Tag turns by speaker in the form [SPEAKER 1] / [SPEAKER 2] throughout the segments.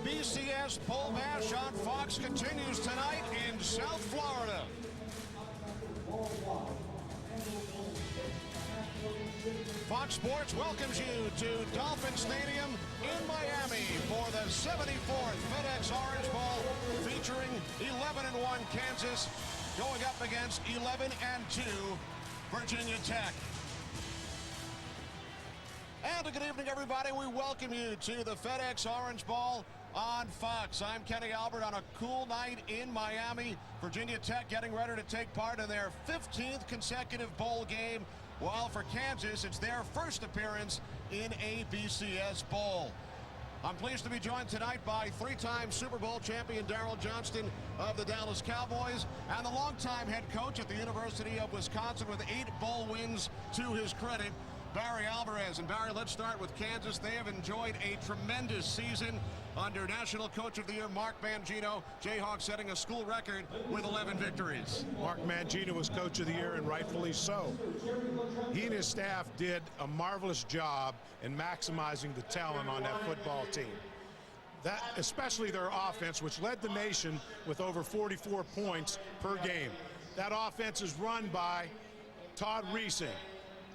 [SPEAKER 1] BCS Bowl Bash on Fox continues tonight in South Florida. Fox Sports welcomes you to Dolphin Stadium in Miami for the 74th FedEx Orange Bowl, featuring 11-1 Kansas going up against 11-2 Virginia Tech. And a good evening, everybody. We welcome you to the FedEx Orange Bowl on Fox. I'm Kenny Albert on a cool night in Miami. Virginia Tech getting ready to take part in their 15th consecutive bowl game, while for Kansas, it's their first appearance in a BCS Bowl. I'm pleased to be joined tonight by three-time Super Bowl champion Darryl Johnston of the Dallas Cowboys and the longtime head coach at the University of Wisconsin with 8 bowl wins to his credit, Barry Alvarez. And Barry, let's start with Kansas. They have enjoyed a tremendous season under National Coach of the Year Mark Mangino. Jayhawks setting a school record with 11 victories.
[SPEAKER 2] Mark Mangino was Coach of the Year, and rightfully so. He and his staff did a marvelous job in maximizing the talent on that football team. That, especially their offense, which led the nation with over 44 points per game. That offense is run by Todd Reesing,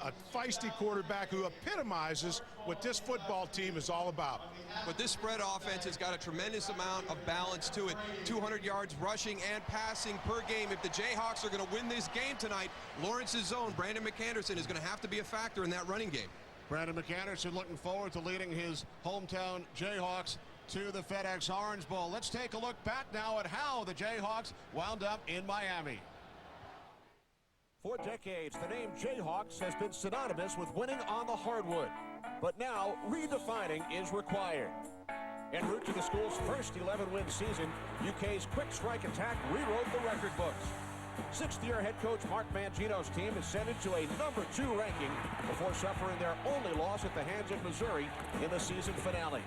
[SPEAKER 2] a feisty quarterback who epitomizes what this football team is all about.
[SPEAKER 3] But this spread offense has got a tremendous amount of balance to it. 200 yards rushing and passing per game. If the Jayhawks are going to win this game tonight, Lawrence's zone, Brandon McAnderson, is going to have to be a factor in that running game. Brandon
[SPEAKER 1] McAnderson looking forward to leading his hometown Jayhawks to the FedEx Orange Bowl. Let's take a look back now at how the Jayhawks wound up in Miami.
[SPEAKER 4] For decades, the name Jayhawks has been synonymous with winning on the hardwood. But now, redefining is required. En route to the school's first 11-win season, UK's quick strike attack rewrote the record books. Sixth-year head coach Mark Mangino's team ascended to a number 2 ranking before suffering their only loss at the hands of Missouri in the season finale.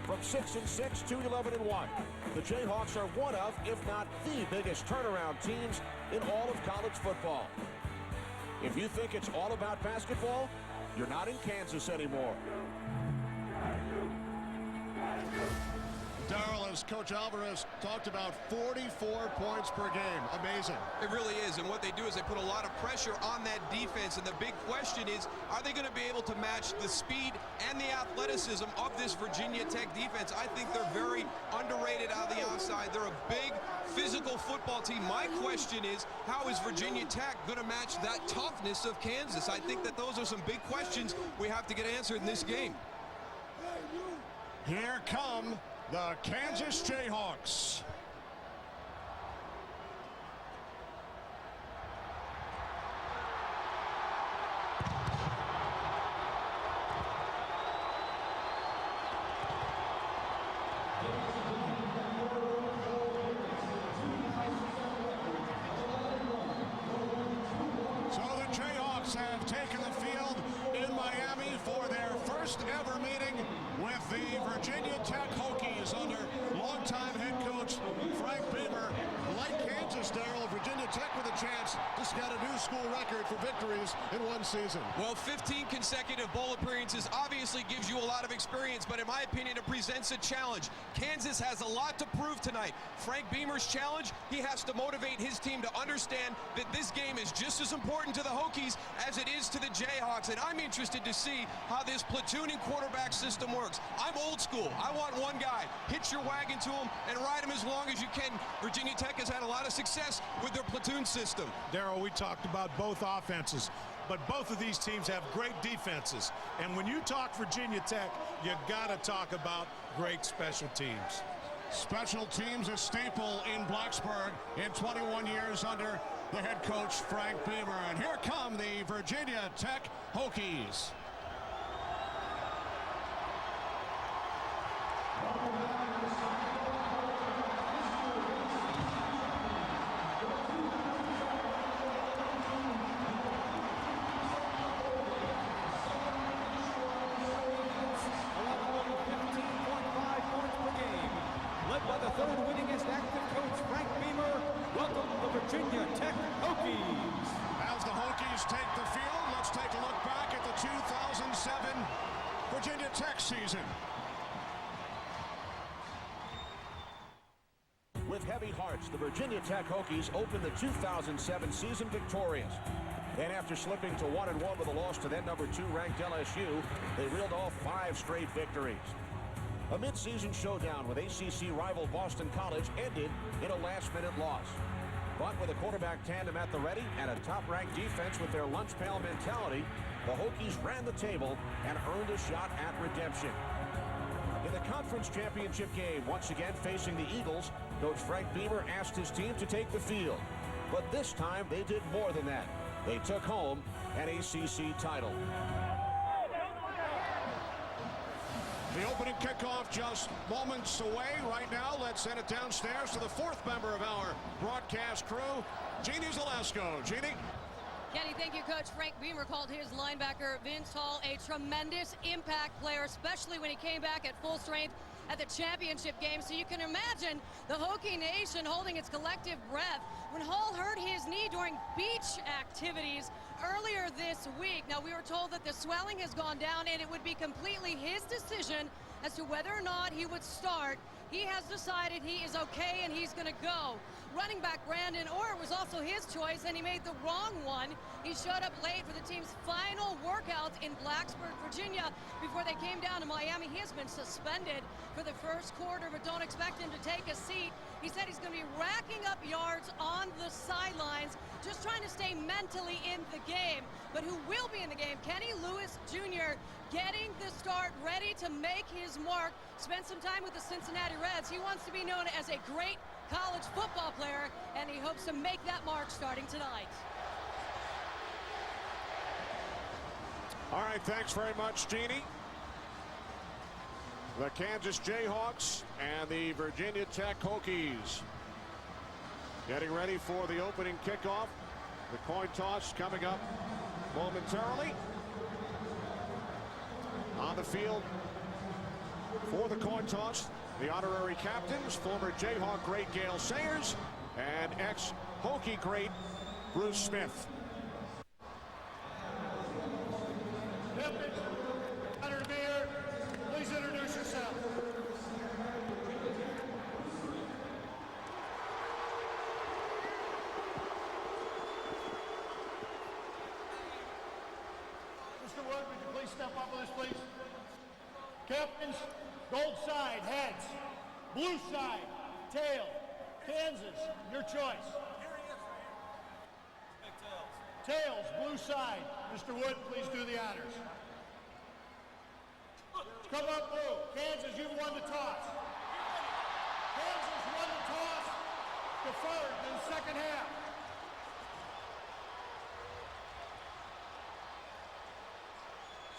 [SPEAKER 4] From 6-6 to 11-1, the Jayhawks are one of, if not the biggest turnaround teams in all of college football. If you think it's all about basketball, you're not in Kansas anymore.
[SPEAKER 1] Darryl, as Coach Alvarez talked about, 44 points per game. Amazing.
[SPEAKER 3] It really is, and what they do is they put a lot of pressure on that defense, and the big question is, are they going to be able to match the speed and the athleticism of this Virginia Tech defense? I think they're very underrated out of the outside. They're a big, physical football team. My question is, how is Virginia Tech going to match that toughness of Kansas? I think that those are some big questions we have to get answered in this game.
[SPEAKER 1] Here come the Kansas Jayhawks. So the Jayhawks have taken the field in Miami for their first ever meeting with the Virginia Tech Hokies under longtime head coach Frank Beamer. Like Kansas, Darryl, Virginia Tech with a chance to set a new school record for victories in one season.
[SPEAKER 3] Well, 15 consecutive bowl appearances obviously gives you a lot of experience, but in my opinion, it presents a challenge. Kansas has a lot to prove tonight. Frank Beamer's challenge, he has to motivate his team to understand that this game is just as important to the Hokies as it is to the Jayhawks, and I'm interested to see how this platooning quarterback system works. I'm old school. I want one guy. Hitch your wagon to him and ride him as long as you can. Virginia Tech has had a lot of success with their platoon system.
[SPEAKER 2] Darryl, we talked about both offenses, but both of these teams have great defenses. And when you talk Virginia Tech, you got to talk about great special teams.
[SPEAKER 1] Special teams a staple in Blacksburg in 21 years under the head coach Frank Beamer. And here come the Virginia Tech Hokies.
[SPEAKER 5] By the third winningest active coach, Frank Beamer, welcome the Virginia Tech Hokies.
[SPEAKER 1] As the Hokies take the field, let's take a look back at the 2007 Virginia Tech season.
[SPEAKER 4] March, the Virginia Tech Hokies opened the 2007 season victorious. Then after slipping to 1-1 with a loss to then number 2 ranked LSU, they reeled off 5 straight victories. A mid-season showdown with ACC rival Boston College ended in a last-minute loss. But with a quarterback tandem at the ready and a top-ranked defense with their lunch pail mentality, the Hokies ran the table and earned a shot at redemption. In the conference championship game, once again facing the Eagles, Coach Frank Beamer asked his team to take the field. But this time, they did more than that. They took home an ACC title.
[SPEAKER 1] The opening kickoff just moments away right now. Let's send it downstairs to the 4th member of our broadcast crew, Jeannie Zalesko. Jeannie?
[SPEAKER 6] Kenny, thank you, Coach. Frank Beamer called his linebacker, Vince Hall, a tremendous impact player, especially when he came back at full strength at the championship game. So you can imagine the Hokie Nation holding its collective breath when Hall hurt his knee during beach activities earlier this week. Now, we were told that the swelling has gone down and it would be completely his decision as to whether or not he would start. He has decided he is okay and he's going to go. Running back Brandon Orr was also his choice, and he made the wrong one. He showed up late for the team's final workout in Blacksburg, Virginia, before they came down to Miami. He has been suspended for the first quarter, but don't expect him to take a seat. He said he's going to be racking up yards on the sidelines, just trying to stay mentally in the game. But who will be in the game? Kenny Lewis Jr. getting the start, ready to make his mark. Spent some time with the Cincinnati Reds. He wants to be known as a great college football player, and he hopes to make that mark starting tonight.
[SPEAKER 1] All right, thanks very much, Jeannie. The Kansas Jayhawks and the Virginia Tech Hokies getting ready for the opening kickoff. The coin toss coming up momentarily. On the field for the coin toss, the honorary captains, former Jayhawk great Gale Sayers and ex-Hokie great Bruce Smith.
[SPEAKER 7] Captain, honored to be here. Please introduce yourself. Mr. Wood, would you please step up with us, please? Captains, gold side, heads. Blue side, tail. Kansas, your choice. Tails, blue side. Mr. Wood, please do the honors. Come up blue. Kansas, you've won the toss. Kansas won the toss. Deferred in the second half.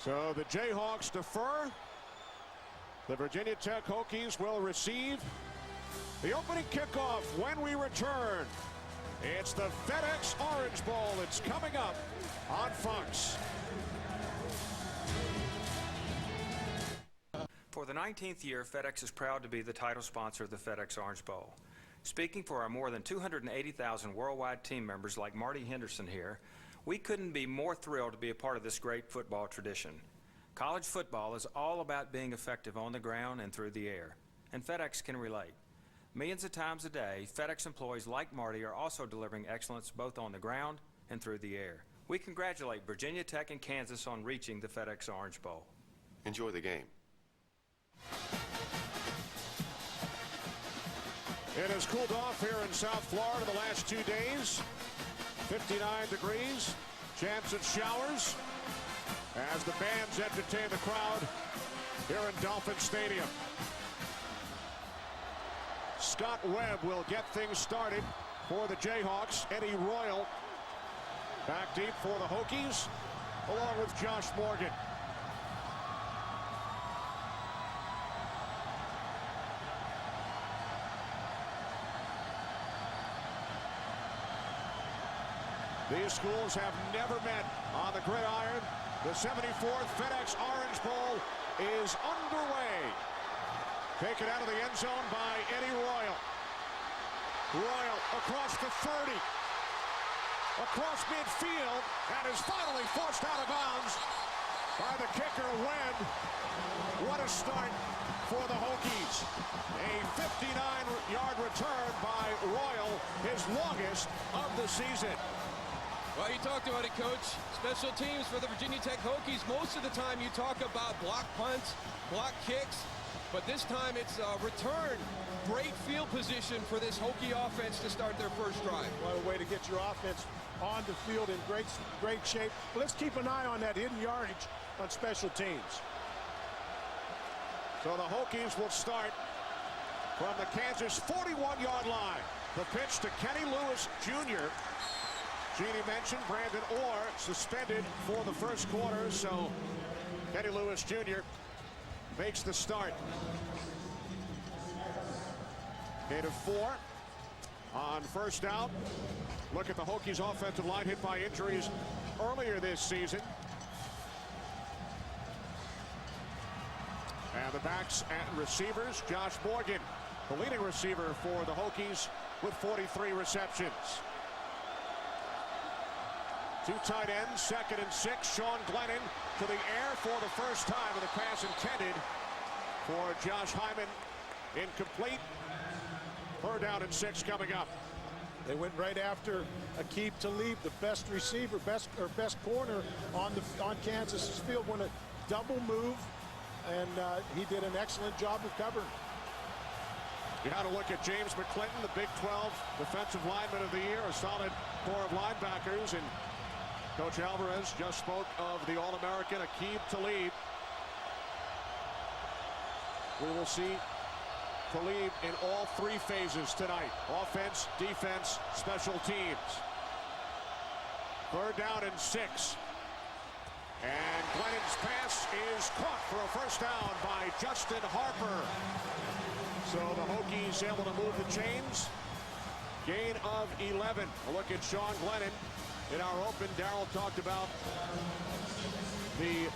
[SPEAKER 1] So the Jayhawks defer. The Virginia Tech Hokies will receive the opening kickoff when we return. It's the FedEx Orange Bowl. It's coming up on Fox.
[SPEAKER 8] For the 19th year, FedEx is proud to be the title sponsor of the FedEx Orange Bowl. Speaking for our more than 280,000 worldwide team members like Marty Henderson here, we couldn't be more thrilled to be a part of this great football tradition. College football is all about being effective on the ground and through the air, and FedEx can relate. Millions of times a day, FedEx employees like Marty are also delivering excellence both on the ground and through the air. We congratulate Virginia Tech and Kansas on reaching the FedEx Orange Bowl.
[SPEAKER 9] Enjoy the game.
[SPEAKER 1] It has cooled off here in South Florida the last 2 days. 59 degrees, chance of showers as the bands entertain the crowd here in Dolphin Stadium. Scott Webb will get things started for the Jayhawks. Eddie Royal back deep for the Hokies, along with Josh Morgan. These schools have never met on the gridiron. The 74th FedEx Orange Bowl is underway. Taken out of the end zone by Eddie Royal. Royal across the 30. Across midfield and is finally forced out of bounds by the kicker, Webb. What a start for the Hokies. A 59-yard return by Royal, his longest of the season.
[SPEAKER 3] Well, you talked about it, Coach. Special teams for the Virginia Tech Hokies. Most of the time you talk about block punts, block kicks, but this time it's a return. Great field position for this Hokie offense to start their first drive.
[SPEAKER 2] What a way to get your offense on the field in great shape. Let's keep an eye on that hidden yardage on special teams.
[SPEAKER 1] So the Hokies will start from the Kansas 41-yard line. The pitch to Kenny Lewis Jr. Jeannie mentioned Brandon Orr suspended for the first quarter, so Kenny Lewis Jr. makes the start. Gain of 4 on first down. Look at the Hokies offensive line hit by injuries earlier this season. And the backs and receivers, Josh Morgan, the leading receiver for the Hokies with 43 receptions. 2 tight ends, 2nd and 6. Sean Glennon to the air for the first time, and the pass intended for Josh Hyman incomplete. 3rd down and 6 coming up.
[SPEAKER 2] They went right after Aqib Talib, the best receiver, best corner on Kansas's field. Went a double move, and he did an excellent job of covering.
[SPEAKER 1] You had to look at James McClinton, the Big 12 Defensive Lineman of the Year, a solid core of linebackers, and Coach Alvarez just spoke of the All-American Aqib Talib. We will see Talib in all 3 phases tonight: offense, defense, special teams. 3rd down and 6. And Glennon's pass is caught for a first down by Justin Harper. So the Hokies able to move the chains. Gain of 11. A look at Sean Glennon. In our open, Darryl talked about the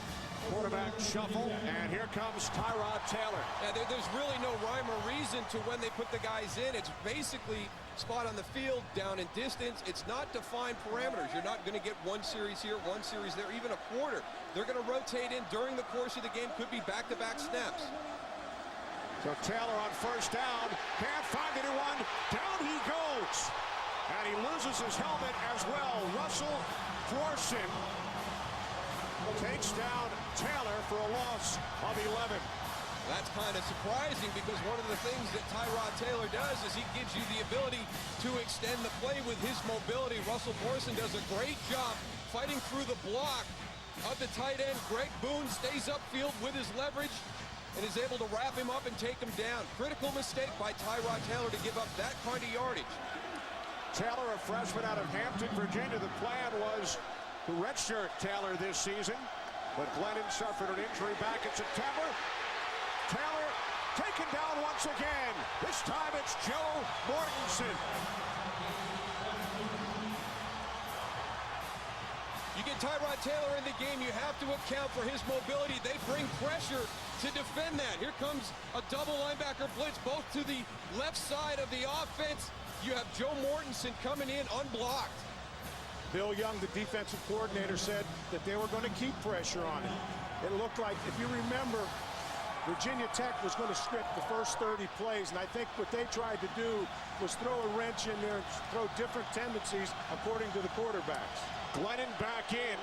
[SPEAKER 1] quarterback shuffle, and here comes Tyrod Taylor.
[SPEAKER 3] Yeah, there's really no rhyme or reason to when they put the guys in. It's basically spot on the field, down in distance. It's not defined parameters. You're not going to get 1 series here, 1 series there, even a quarter. They're going to rotate in during the course of the game. Could be back-to-back snaps.
[SPEAKER 1] So Taylor on first down, can't find anyone. Down he goes. And he loses his helmet as well. Russell Thorson takes down Taylor for a loss of 11.
[SPEAKER 3] That's kind of surprising, because one of the things that Tyrod Taylor does is he gives you the ability to extend the play with his mobility. Russell Thorson does a great job fighting through the block of the tight end. Greg Boone stays upfield with his leverage and is able to wrap him up and take him down. Critical mistake by Tyrod Taylor to give up that kind of yardage.
[SPEAKER 1] Taylor, a freshman out of Hampton, Virginia. The plan was to redshirt Taylor this season, but Glennon suffered an injury back in September. Taylor taken down once again. This time it's Joe Mortensen.
[SPEAKER 3] You get Tyrod Taylor in the game, you have to account for his mobility. They bring pressure to defend that. Here comes a double linebacker blitz, both to the left side of the offense. You have Joe Mortensen coming in unblocked.
[SPEAKER 2] Bill Young, the defensive coordinator, said that they were going to keep pressure on him. It looked like, if you remember, Virginia Tech was going to script the first 30 plays, and I think what they tried to do was throw a wrench in there and throw different tendencies according to the quarterbacks.
[SPEAKER 1] Glennon back in.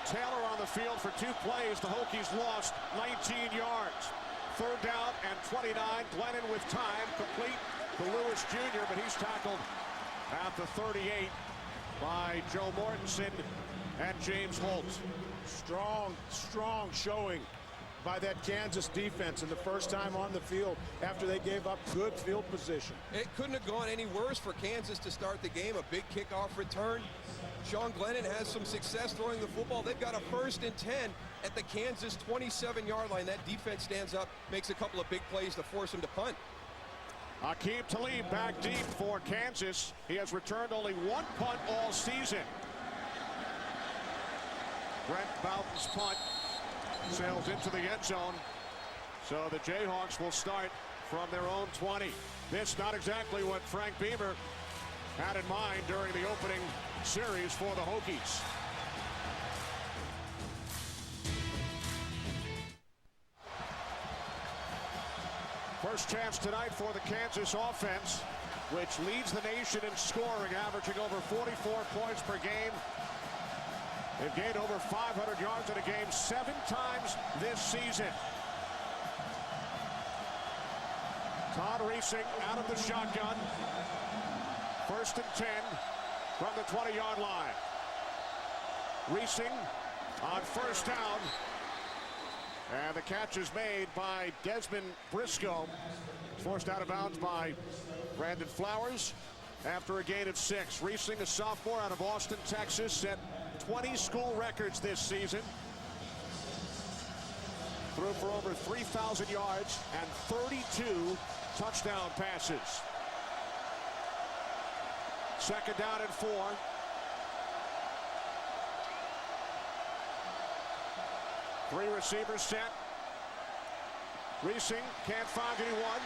[SPEAKER 1] Taylor on the field for 2 plays. The Hokies lost 19 yards. 3rd down and 29. Glennon with time, complete to Lewis Jr., but he's tackled at the 38 by Joe Mortensen and James Holt.
[SPEAKER 2] Strong showing by that Kansas defense in the first time on the field after they gave up good field position.
[SPEAKER 3] It couldn't have gone any worse for Kansas to start the game. A big kickoff return. Sean Glennon has some success throwing the football. They've got a 1st and 10 at the Kansas 27-yard line. That defense stands up, makes a couple of big plays to force him to punt.
[SPEAKER 1] Aqib Talib back deep for Kansas. He has returned only 1 punt all season. Brent Bowden's punt sails into the end zone. So the Jayhawks will start from their own 20. This not exactly what Frank Beamer had in mind during the opening series for the Hokies.
[SPEAKER 4] Huge chance tonight for the Kansas offense, which leads the nation in scoring, averaging over 44 points per game. They've gained over 500 yards in a game 7 times this season. Todd Reesing out of the shotgun. 1st and 10 from the 20-yard line. Reesing on 1st down. And the catch is made by Desmond Briscoe. Forced out of bounds by Brandon Flowers after a gain of 6. Reesing, a sophomore out of Austin, Texas, set 20 school records this season. Threw for over 3,000 yards and 32 touchdown passes. 2nd down and 4. Three receivers set. Reesing can't find anyone,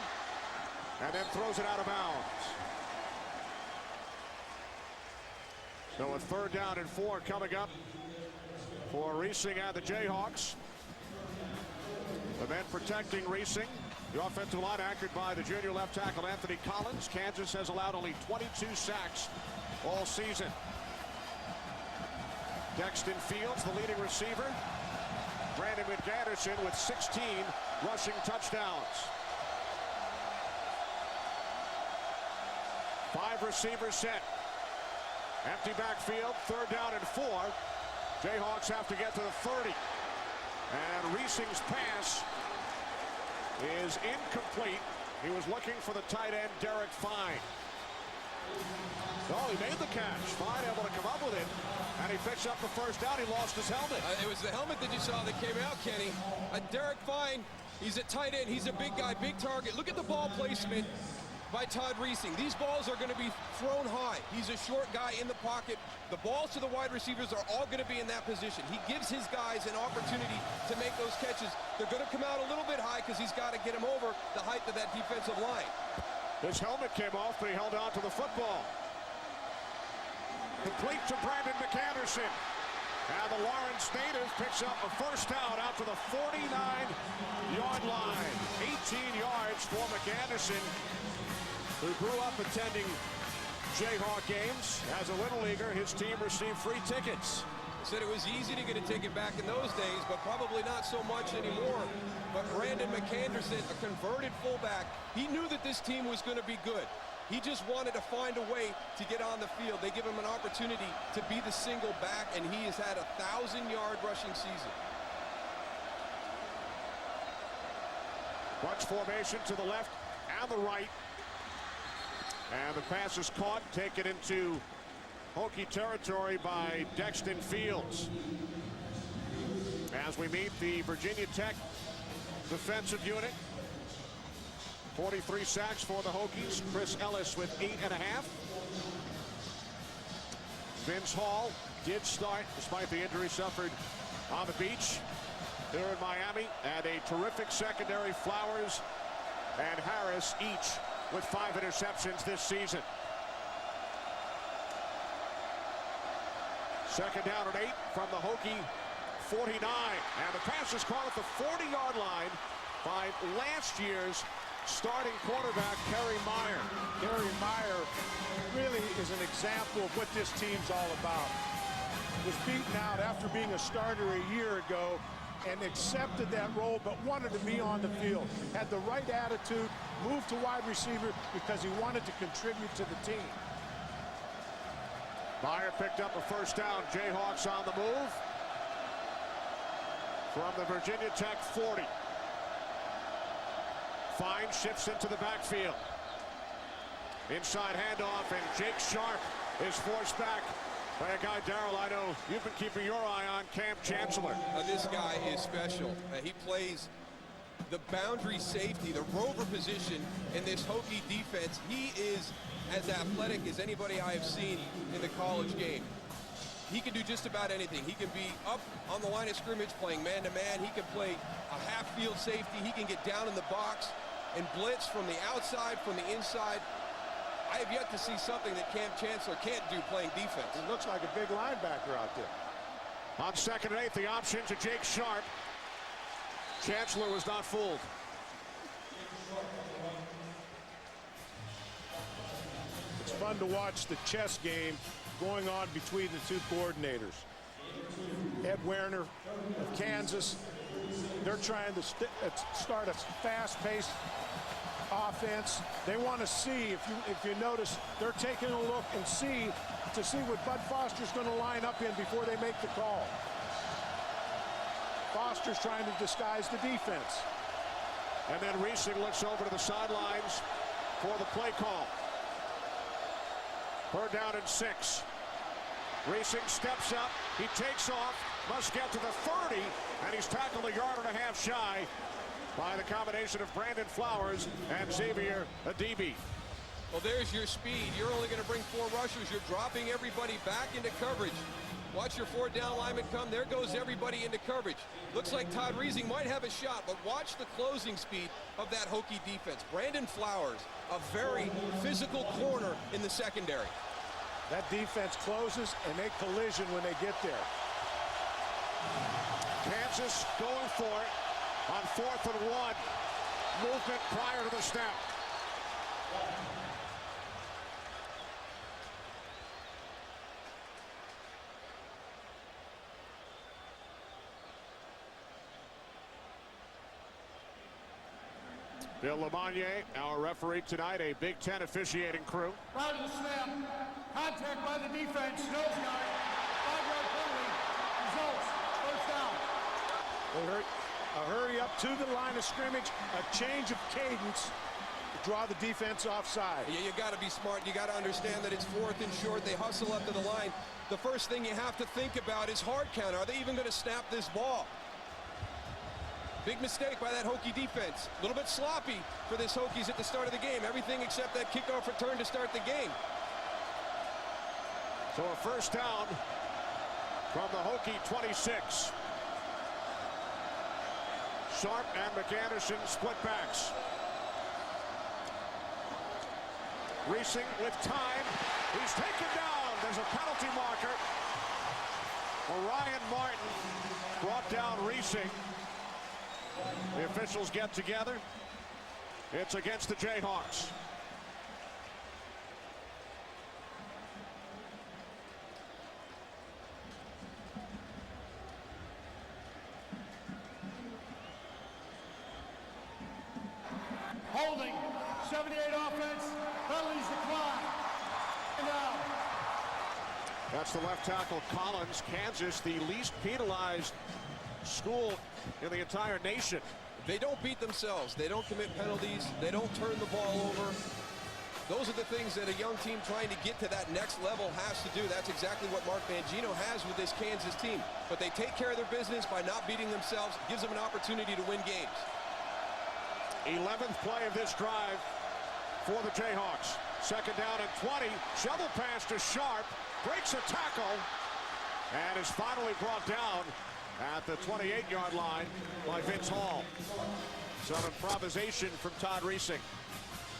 [SPEAKER 4] and then throws it out of bounds. So a 3rd down and 4 coming up for Reesing and the Jayhawks. The men protecting Reesing. The offensive line anchored by the junior left tackle Anthony Collins. Kansas has allowed only 22 sacks all season. Dexton Fields, the leading receiver. Brandon McAnderson with 16 rushing touchdowns. 5 receivers set. Empty backfield, 3rd down and 4. Jayhawks have to get to the 30. And Reesing's pass is incomplete. He was looking for the tight end, Derek Fine. Oh, he made the catch. Fine able to come up with it. And he picks up the 1st down. He lost his helmet.
[SPEAKER 3] It was the helmet that you saw that came out, Kenny. Derek Fine, he's a tight end. He's a big guy, big target. Look at the ball placement by Todd Reesing. These balls are going to be thrown high. He's a short guy in the pocket. The balls to the wide receivers are all going to be in that position. He gives his guys an opportunity to make those catches. They're going to come out a little bit high because he's got to get him over the height of that defensive line.
[SPEAKER 4] His helmet came off, but he held on to the football. Complete to Brandon McAnderson. And the Lawrence native picks up a 1st down out to the 49-yard line. 18 yards for McAnderson, who grew up attending Jayhawk games. As a little leaguer, his team received free tickets.
[SPEAKER 3] Said it was easy to get a ticket back in those days, but probably not so much anymore. But Brandon McAnderson, a converted fullback, he knew that this team was going to be good. He just wanted to find a way to get on the field. They give him an opportunity to be the single back, and he has had a 1,000-yard rushing season.
[SPEAKER 4] Bunch formation to the left and the right. And the pass is caught, taken into Hokie territory by Dexton Fields. As we meet the Virginia Tech defensive unit. 43 sacks for the Hokies. Chris Ellis with 8.5. Vince Hall did start despite the injury suffered on the beach here in Miami. And a terrific secondary, Flowers and Harris each with 5 interceptions this season. 2nd down and 8 from the Hokie 49. And the pass is caught at the 40-yard line by last year's starting quarterback, Kerry Meyer.
[SPEAKER 2] Kerry Meyer really is an example of what this team's all about. Was beaten out after being a starter a year ago and accepted that role, but wanted to be on the field. Had the right attitude, moved to wide receiver because he wanted to contribute to the team.
[SPEAKER 4] Meyer picked up a 1st down. Jayhawks on the move from the Virginia Tech 40. Fine shifts into the backfield. Inside handoff, and Jake Sharp is forced back by a guy, Darrell, I know you've been keeping your eye on, Cam Chancellor.
[SPEAKER 3] This guy is special. He plays the boundary safety, the rover position in this Hokie defense. He is as athletic as anybody I have seen in the college game. He can do just about anything. He can be up on the line of scrimmage playing man-to-man. He can play a half-field safety. He can get down in the box and blitz from the outside, from the inside. I have yet to see something that Cam Chancellor can't do playing defense.
[SPEAKER 2] He looks like a big linebacker out there.
[SPEAKER 4] On 2nd and 8, the option to Jake Sharp. Chancellor was not fooled.
[SPEAKER 2] fun to watch the chess game going on between the two coordinators. Ed Werner of Kansas, they're trying to start a fast-paced offense. They want to see, if you notice, they're taking a look and see what Bud Foster's going to line up in before they make the call. Foster's trying to disguise the defense.
[SPEAKER 1] And then Reesing looks over to the sidelines for the play call. Third down and 6. Reesing steps up, he takes off, must get to the 30, and he's tackled a yard and a half shy by the combination of Brandon Flowers and Xavier Adibi.
[SPEAKER 3] Well, there's your speed. You're only going to bring 4 rushers. You're dropping everybody back into coverage. Watch your 4 down linemen come. There goes everybody into coverage. Looks like Todd Reesing might have a shot, but watch the closing speed of that Hokie defense. Brandon Flowers, a very physical corner in the secondary.
[SPEAKER 2] That defense closes and they collision when they get there.
[SPEAKER 1] Kansas going for it on 4th and 1. Movement prior to the snap. Bill Lamagnier, our referee tonight, a Big Ten officiating crew.
[SPEAKER 7] Prior to the snap, contact by the defense, nose guard, 5-yard penalty, results, first down.
[SPEAKER 2] A hurry up to the line of scrimmage, a change of cadence to draw the defense offside.
[SPEAKER 3] Yeah, you got to be smart. You got to understand that it's 4th and short. They hustle up to the line. The first thing you have to think about is hard count. Are they even going to snap this ball? Big mistake by that Hokie defense. A little bit sloppy for this Hokies at the start of the game. Everything except that kickoff return to start the game.
[SPEAKER 1] So a first down from the Hokie 26. Sharp and McAnderson split backs. Reesing with time. He's taken down. There's a penalty marker. Orion Martin brought down Reesing. The officials get together. It's against the Jayhawks.
[SPEAKER 7] Holding, 78 offense, penalties decline. And out.
[SPEAKER 1] That's the left tackle Collins. Kansas, the least penalized school in the entire nation.
[SPEAKER 3] They don't beat themselves. They don't commit penalties. They don't turn the ball over. Those are the things that a young team trying to get to that next level has to do. That's exactly what Mark Mangino has with this Kansas team. But they take care of their business by not beating themselves. Gives them an opportunity to win games.
[SPEAKER 1] 11th play of this drive for the Jayhawks. Second down and 20. Shovel pass to Sharp. Breaks a tackle. And is finally brought down at the 28-yard line by Vince Hall. Some improvisation from Todd Reesing.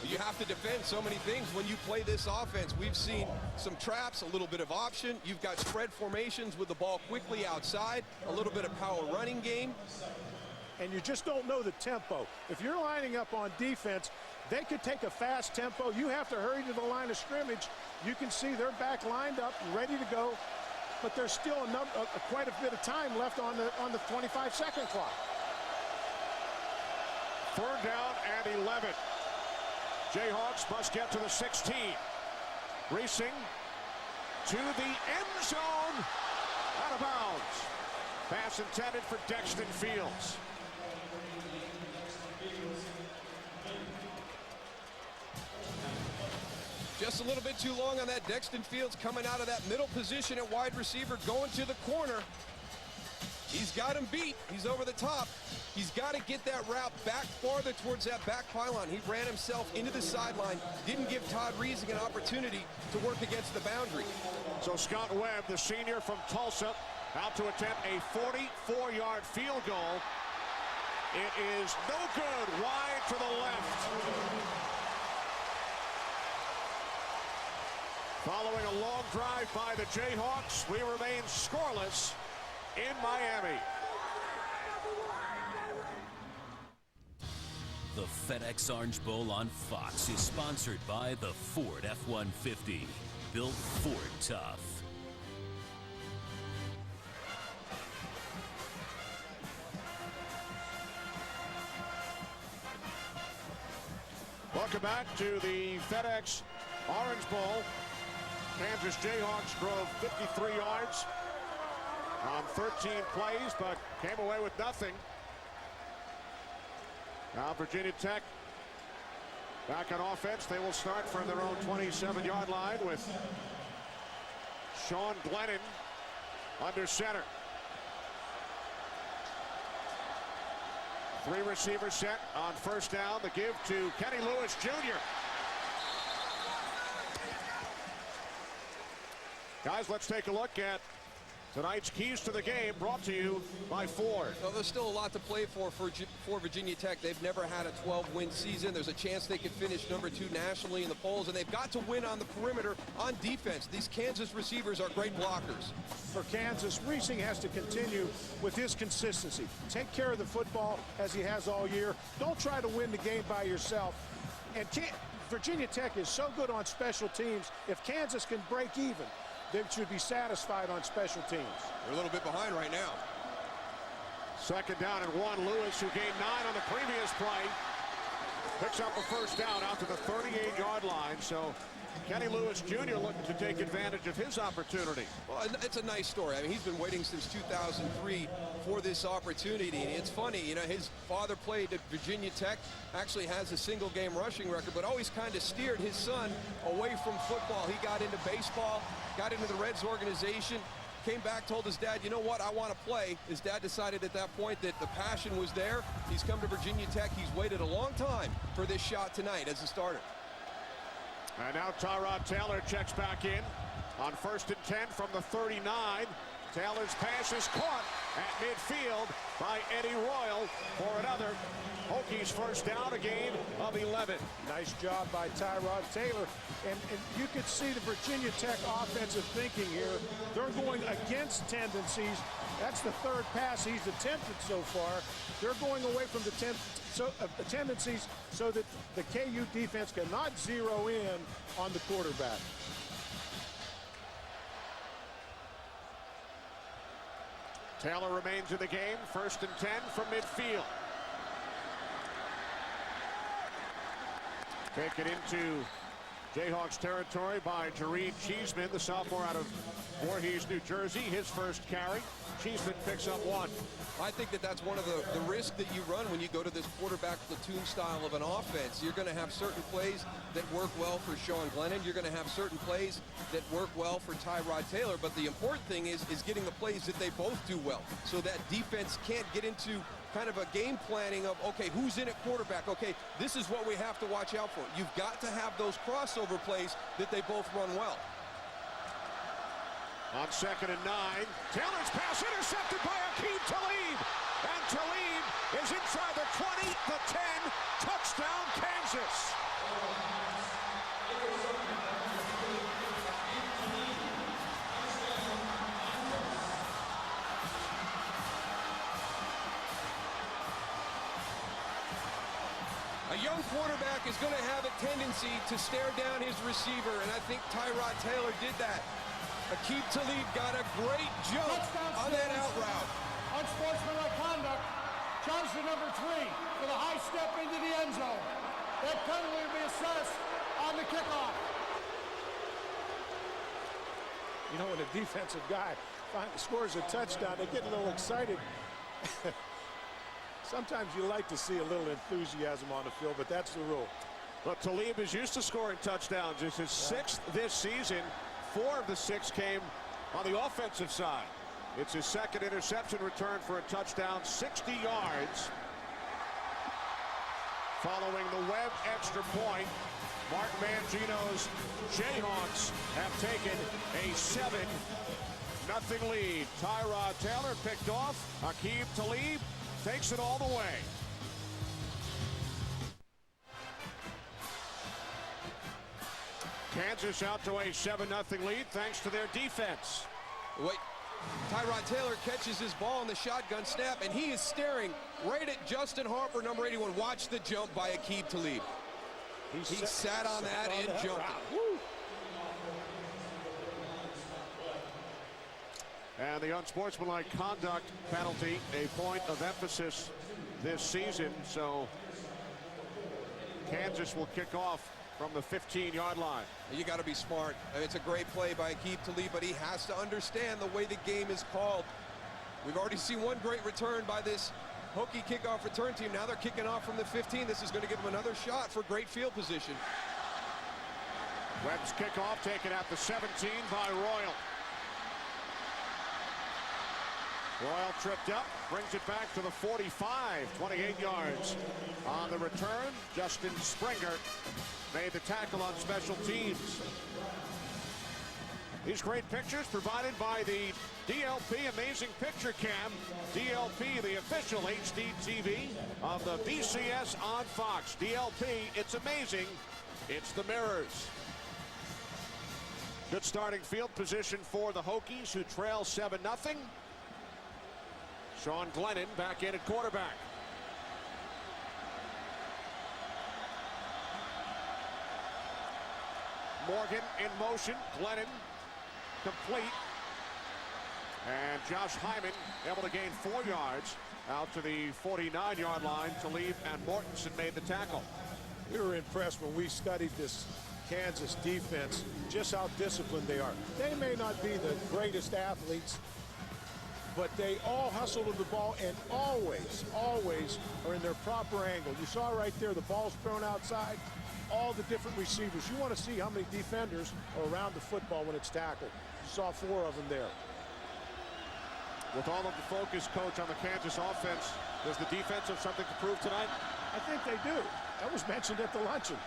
[SPEAKER 3] You have to defend so many things when you play this offense. We've seen some traps, a little bit of option. You've got spread formations with the ball quickly outside, a little bit of power running game.
[SPEAKER 2] And you just don't know the tempo. If you're lining up on defense, they could take a fast tempo. You have to hurry to the line of scrimmage. You can see they're back lined up, ready to go. But there's still quite a bit of time left on the 25-second clock.
[SPEAKER 1] 3rd down and 11. Jayhawks must get to the 16. Reesing to the end zone. Out of bounds. Pass intended for Dexton Fields.
[SPEAKER 3] Just a little bit too long on that. Dexton Fields coming out of that middle position at wide receiver, going to the corner. He's got him beat. He's over the top. He's got to get that route back farther towards that back pylon. He ran himself into the sideline, didn't give Todd Reesing an opportunity to work against the boundary.
[SPEAKER 1] So Scott Webb, the senior from Tulsa, out to attempt a 44-yard field goal. It is no good, wide to the left. Following a long drive by the Jayhawks, we remain scoreless in Miami.
[SPEAKER 9] The FedEx Orange Bowl on Fox is sponsored by the Ford F-150. Built Ford tough.
[SPEAKER 1] Welcome back to the FedEx Orange Bowl. Kansas Jayhawks drove 53 yards on 13 plays, but came away with nothing. Now Virginia Tech back on offense. They will start from their own 27-yard line with Sean Glennon under center. 3 receivers set on first down. The give to Kenny Lewis Jr. Guys, let's take a look at tonight's keys to the game, brought to you by Ford.
[SPEAKER 3] Well, there's still a lot to play for Virginia Tech. They've never had a 12-win season. There's a chance they could finish #2 nationally in the polls, and they've got to win on the perimeter on defense. These Kansas receivers are great blockers.
[SPEAKER 2] For Kansas, Reesing has to continue with his consistency. Take care of the football as he has all year. Don't try to win the game by yourself. And Virginia Tech is so good on special teams. If Kansas can break even, they should be satisfied on special teams.
[SPEAKER 3] They're a little bit behind right now.
[SPEAKER 1] Second down and 1. Lewis, who gained 9 on the previous play, picks up a first down out to the 38-yard line. So Kenny Lewis Jr. looking to take advantage of his opportunity.
[SPEAKER 3] Well, it's a nice story. I mean, he's been waiting since 2003 for this opportunity. And it's funny, you know, his father played at Virginia Tech, actually has a single-game rushing record, but always kind of steered his son away from football. He got into baseball, got into the Reds organization, came back, told his dad, you know what, I want to play. His dad decided at that point that the passion was there. He's come to Virginia Tech. He's waited a long time for this shot tonight as a starter.
[SPEAKER 1] And now Tyrod Taylor checks back in on 1st and 10 from the 39. Taylor's pass is caught at midfield by Eddie Royal for another Hokies first down, a gain of 11.
[SPEAKER 2] Nice job by Tyrod Taylor. And you could see the Virginia Tech offensive thinking here. They're going against tendencies. That's the 3rd pass he's attempted so far. They're going away from the tendencies so that the KU defense cannot zero in on the quarterback.
[SPEAKER 1] Taylor remains in the game. 1st and 10 from midfield. Taken into Jayhawks territory by Jareed Cheeseman, the sophomore out of Voorhees, New Jersey. His first carry. Cheeseman picks up 1.
[SPEAKER 3] I think that's one of the risks that you run when you go to this quarterback platoon style of an offense. You're going to have certain plays that work well for Sean Glennon. You're going to have certain plays that work well for Tyrod Taylor. But the important thing is getting the plays that they both do well, so that defense can't get into kind of a game planning of, okay, who's in at quarterback? Okay, this is what we have to watch out for. You've got to have those crossover plays that they both run well.
[SPEAKER 1] On 2nd and 9, Taylor's pass intercepted by Aqib Talib. And Talib is inside the 20, the 10, touchdown Kansas.
[SPEAKER 3] A young quarterback is going to have a tendency to stare down his receiver, and I think Tyrod Taylor did that. Aqib Talib got a great jump on that out route.
[SPEAKER 7] Unsportsmanlike conduct. Charge to number 3 with a high step into the end zone. That penalty will be assessed on the kickoff.
[SPEAKER 2] You know, when a defensive guy scores a touchdown, they get a little excited. Sometimes you like to see a little enthusiasm on the field, but that's the rule.
[SPEAKER 1] But Talib is used to scoring touchdowns. It's his 6th this season. 4 of the 6 came on the offensive side. It's his 2nd interception return for a touchdown, 60 yards. Following the Webb extra point, Mark Mangino's Jayhawks have taken a 7-0 lead. Tyrod Taylor picked off. Aqib Talib takes it all the way. Kansas out to a 7-0 lead thanks to their defense.
[SPEAKER 3] Wait, Tyrod Taylor catches his ball in the shotgun snap, and he is staring right at Justin Harper, number 81. Watch the jump by Aqib Talib. He sat on that and jumped it.
[SPEAKER 4] And the unsportsmanlike conduct penalty, a point of emphasis this season. So Kansas will kick off from the 15-yard line.
[SPEAKER 3] You got to be smart. It's a great play by Aqib Talib, but he has to understand the way the game is called. We've already seen one great return by this Hokie kickoff return team. Now they're kicking off from the 15. This is going to give them another shot for great field position.
[SPEAKER 4] Webb's kickoff taken at the 17 by Royal. Royal tripped up, brings it back to the 45, 28 yards. On the return, Justin Springer made the tackle on special teams. These great pictures provided by the DLP Amazing Picture Cam. DLP, the official HD TV of the BCS on Fox. DLP, it's amazing. It's the mirrors. Good starting field position for the Hokies, who trail 7-0. Sean Glennon back in at quarterback. Morgan in motion. Glennon complete. And Josh Hyman able to gain 4 yards out to the 49-yard line. Talib and Mortensen made the tackle.
[SPEAKER 2] We were impressed when we studied this Kansas defense, just how disciplined they are. They may not be the greatest athletes, but they all hustle to the ball and always are in their proper angle. You saw right there, the ball's thrown outside. All the different receivers. You want to see how many defenders are around the football when it's tackled. You saw 4 of them there.
[SPEAKER 4] With all of the focus, Coach, on the Kansas offense, does the defense have something to prove tonight?
[SPEAKER 2] I think they do. That was mentioned at the luncheon.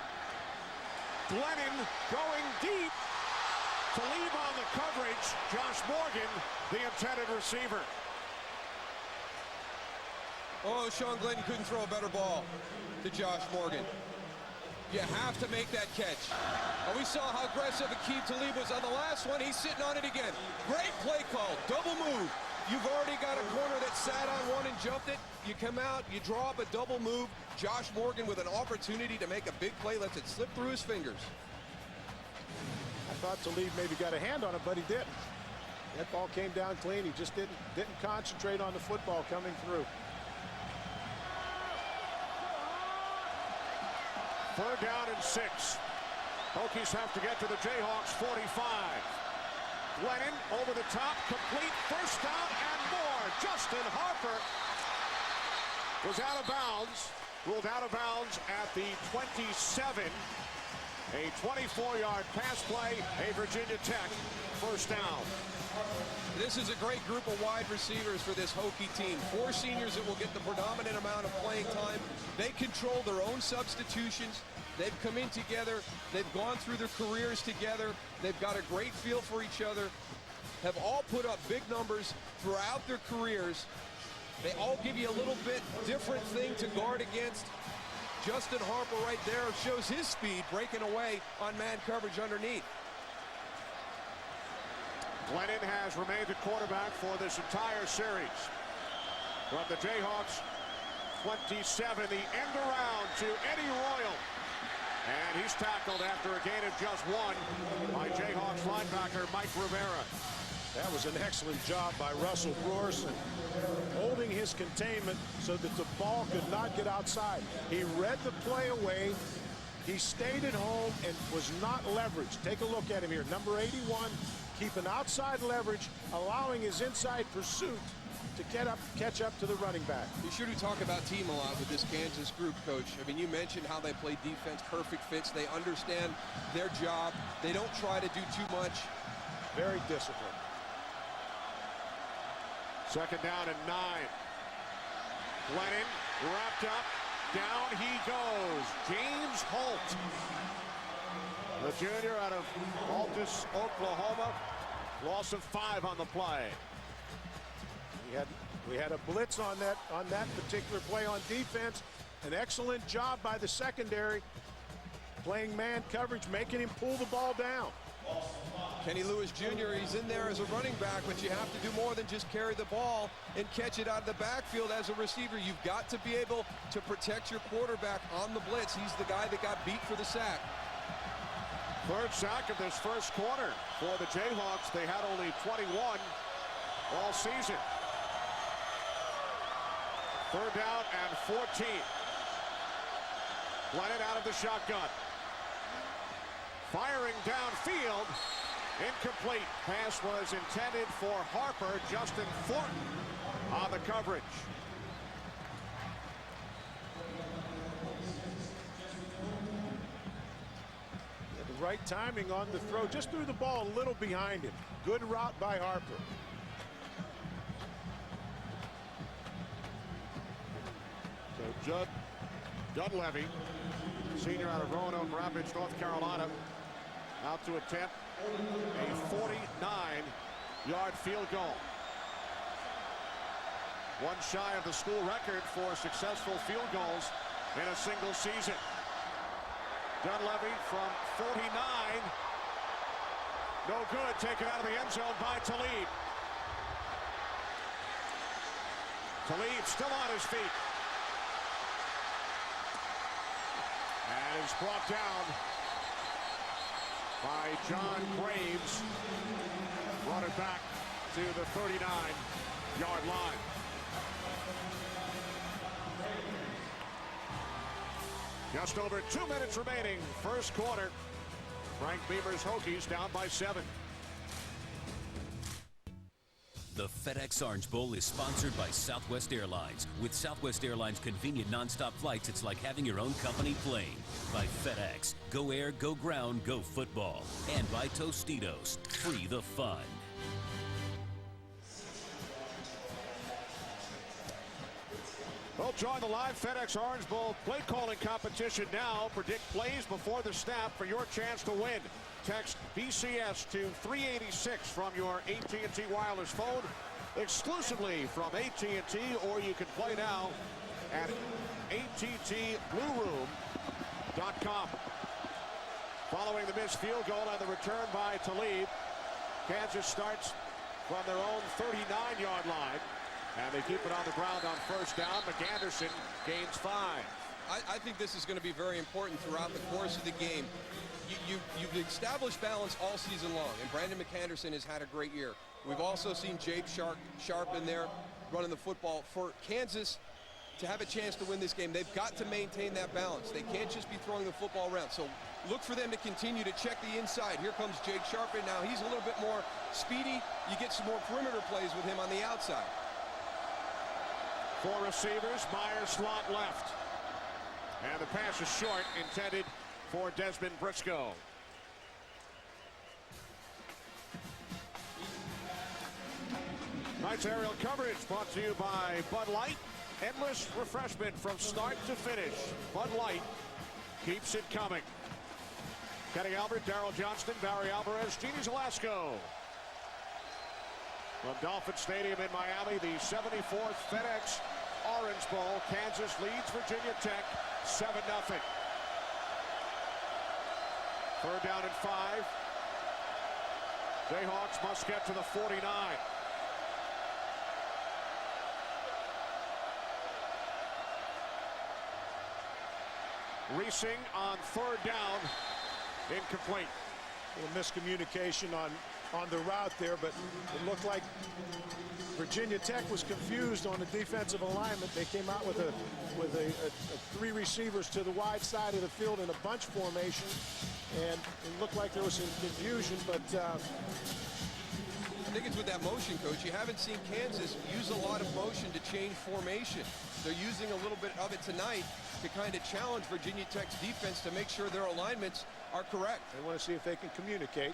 [SPEAKER 4] Glennon going deep. Talib on the coverage. Josh Morgan, the intended receiver.
[SPEAKER 3] Oh, Sean Glennon couldn't throw a better ball to Josh Morgan. You have to make that catch. And we saw how aggressive Aqib Talib was on the last one. He's sitting on it again. Great play call. Double move. You've already got a corner that sat on one and jumped it. You come out, you draw up a double move. Josh Morgan with an opportunity to make a big play, lets it slip through his fingers.
[SPEAKER 2] I thought Talib maybe got a hand on it, but he didn't. That ball came down clean. He just didn't concentrate on the football coming through.
[SPEAKER 4] 3rd down and 6. Hokies have to get to the Jayhawks 45. Glennon over the top, complete, first down and more. Justin Harper was out of bounds, ruled out of bounds at the 27. A 24-yard pass play, a Virginia Tech first down.
[SPEAKER 3] This is a great group of wide receivers for this Hokie team. 4 seniors that will get the predominant amount of playing time. They control their own substitutions. They've come in together. They've gone through their careers together. They've got a great feel for each other. Have all put up big numbers throughout their careers. They all give you a little bit different thing to guard against. Justin Harper right there shows his speed, breaking away on man coverage underneath.
[SPEAKER 4] Glennon has remained the quarterback for this entire series. From the Jayhawks 27, the end around to Eddie Royal. And he's tackled after a gain of just 1 by Jayhawks linebacker Mike Rivera.
[SPEAKER 2] That was an excellent job by Russell Brorson, holding his containment so that the ball could not get outside. He read the play away. He stayed at home and was not leveraged. Take a look at him here. Number 81, keeping outside leverage, allowing his inside pursuit to catch up to the running back.
[SPEAKER 3] You sure do talk about team a lot with this Kansas group, Coach. I mean, you mentioned how they play defense, perfect fits. They understand their job. They don't try to do too much.
[SPEAKER 2] Very disciplined.
[SPEAKER 4] 2nd down and 9. Glennon wrapped up. Down he goes. James Holt, the junior out of Altus, Oklahoma. Loss of 5 on the play.
[SPEAKER 2] We had a blitz on that particular play on defense. An excellent job by the secondary, playing man coverage, making him pull the ball down.
[SPEAKER 3] Kenny Lewis Jr., he's in there as a running back, but you have to do more than just carry the ball and catch it out of the backfield as a receiver. You've got to be able to protect your quarterback on the blitz. He's the guy that got beat for the sack.
[SPEAKER 1] Third sack of this first quarter for the Jayhawks. They had only 21 all season. Third down and 14. Glennon out of the shotgun. Firing downfield. Incomplete. Pass was intended for Harper. Justin Thornton on the coverage.
[SPEAKER 2] The right timing on the throw. Just threw the ball a little behind him. Good route by Harper.
[SPEAKER 1] So Judd Dunleavy, senior out of Roanoke Rapids, North Carolina, out to attempt a 49-yard field goal. One shy of the school record for successful field goals in a single season. Dunleavy from 49. No good. Taken out of the end zone by Talib. Talib still on his feet. And is brought down by John Graves. Brought it back to the 39-yard line. Just over 2 minutes remaining, first quarter. Frank Beamer's Hokies down by 7.
[SPEAKER 9] The FedEx Orange Bowl is sponsored by Southwest Airlines. With Southwest Airlines' convenient nonstop flights, it's like having your own company plane. By FedEx, go air, go ground, go football. And by Tostitos, free the fun.
[SPEAKER 1] Well, join the live FedEx Orange Bowl play calling competition now. Predict plays before the snap for your chance to win. Text BCS to 386 from your AT&T wireless phone, exclusively from AT&T, or you can play now at attblueroom.com. Following the missed field goal and the return by Talib, Kansas starts from their own 39-yard line. And they keep it on the ground on first down. McAnderson gains 5.
[SPEAKER 3] I think this is going to be very important throughout the course of the game. You've established balance all season long, and Brandon McAnderson has had a great year. We've also seen Jabe Sharp in there running the football. For Kansas to have a chance to win this game, they've got to maintain that balance. They can't just be throwing the football around. So look for them to continue to check the inside. Here comes Jake Sharp in now. He's a little bit more speedy. You get some more perimeter plays with him on the outside.
[SPEAKER 1] 4 receivers, Myers slot left. And the pass is short, intended for Desmond Briscoe. Tonight's aerial coverage brought to you by Bud Light. Endless refreshment from start to finish. Bud Light keeps it coming. Kenny Albert, Darrell Johnston, Barry Alvarez, Jeannie Zelasco. From Dolphin Stadium in Miami, the 74th FedEx Orange Bowl. Kansas leads Virginia Tech 7-0. Third down and 5. Jayhawks must get to the 49. Reesing on third down, incomplete.
[SPEAKER 2] A miscommunication on the route there, but it looked like Virginia Tech was confused on the defensive alignment. They came out with a 3 receivers to the wide side of the field in a bunch formation, and it looked like there was some confusion, but
[SPEAKER 3] I think it's with that motion, Coach. You haven't seen Kansas use a lot of motion to change formation. They're using a little bit of it tonight to kind of challenge Virginia Tech's defense to make sure their alignments are correct.
[SPEAKER 2] They want to see if they can communicate.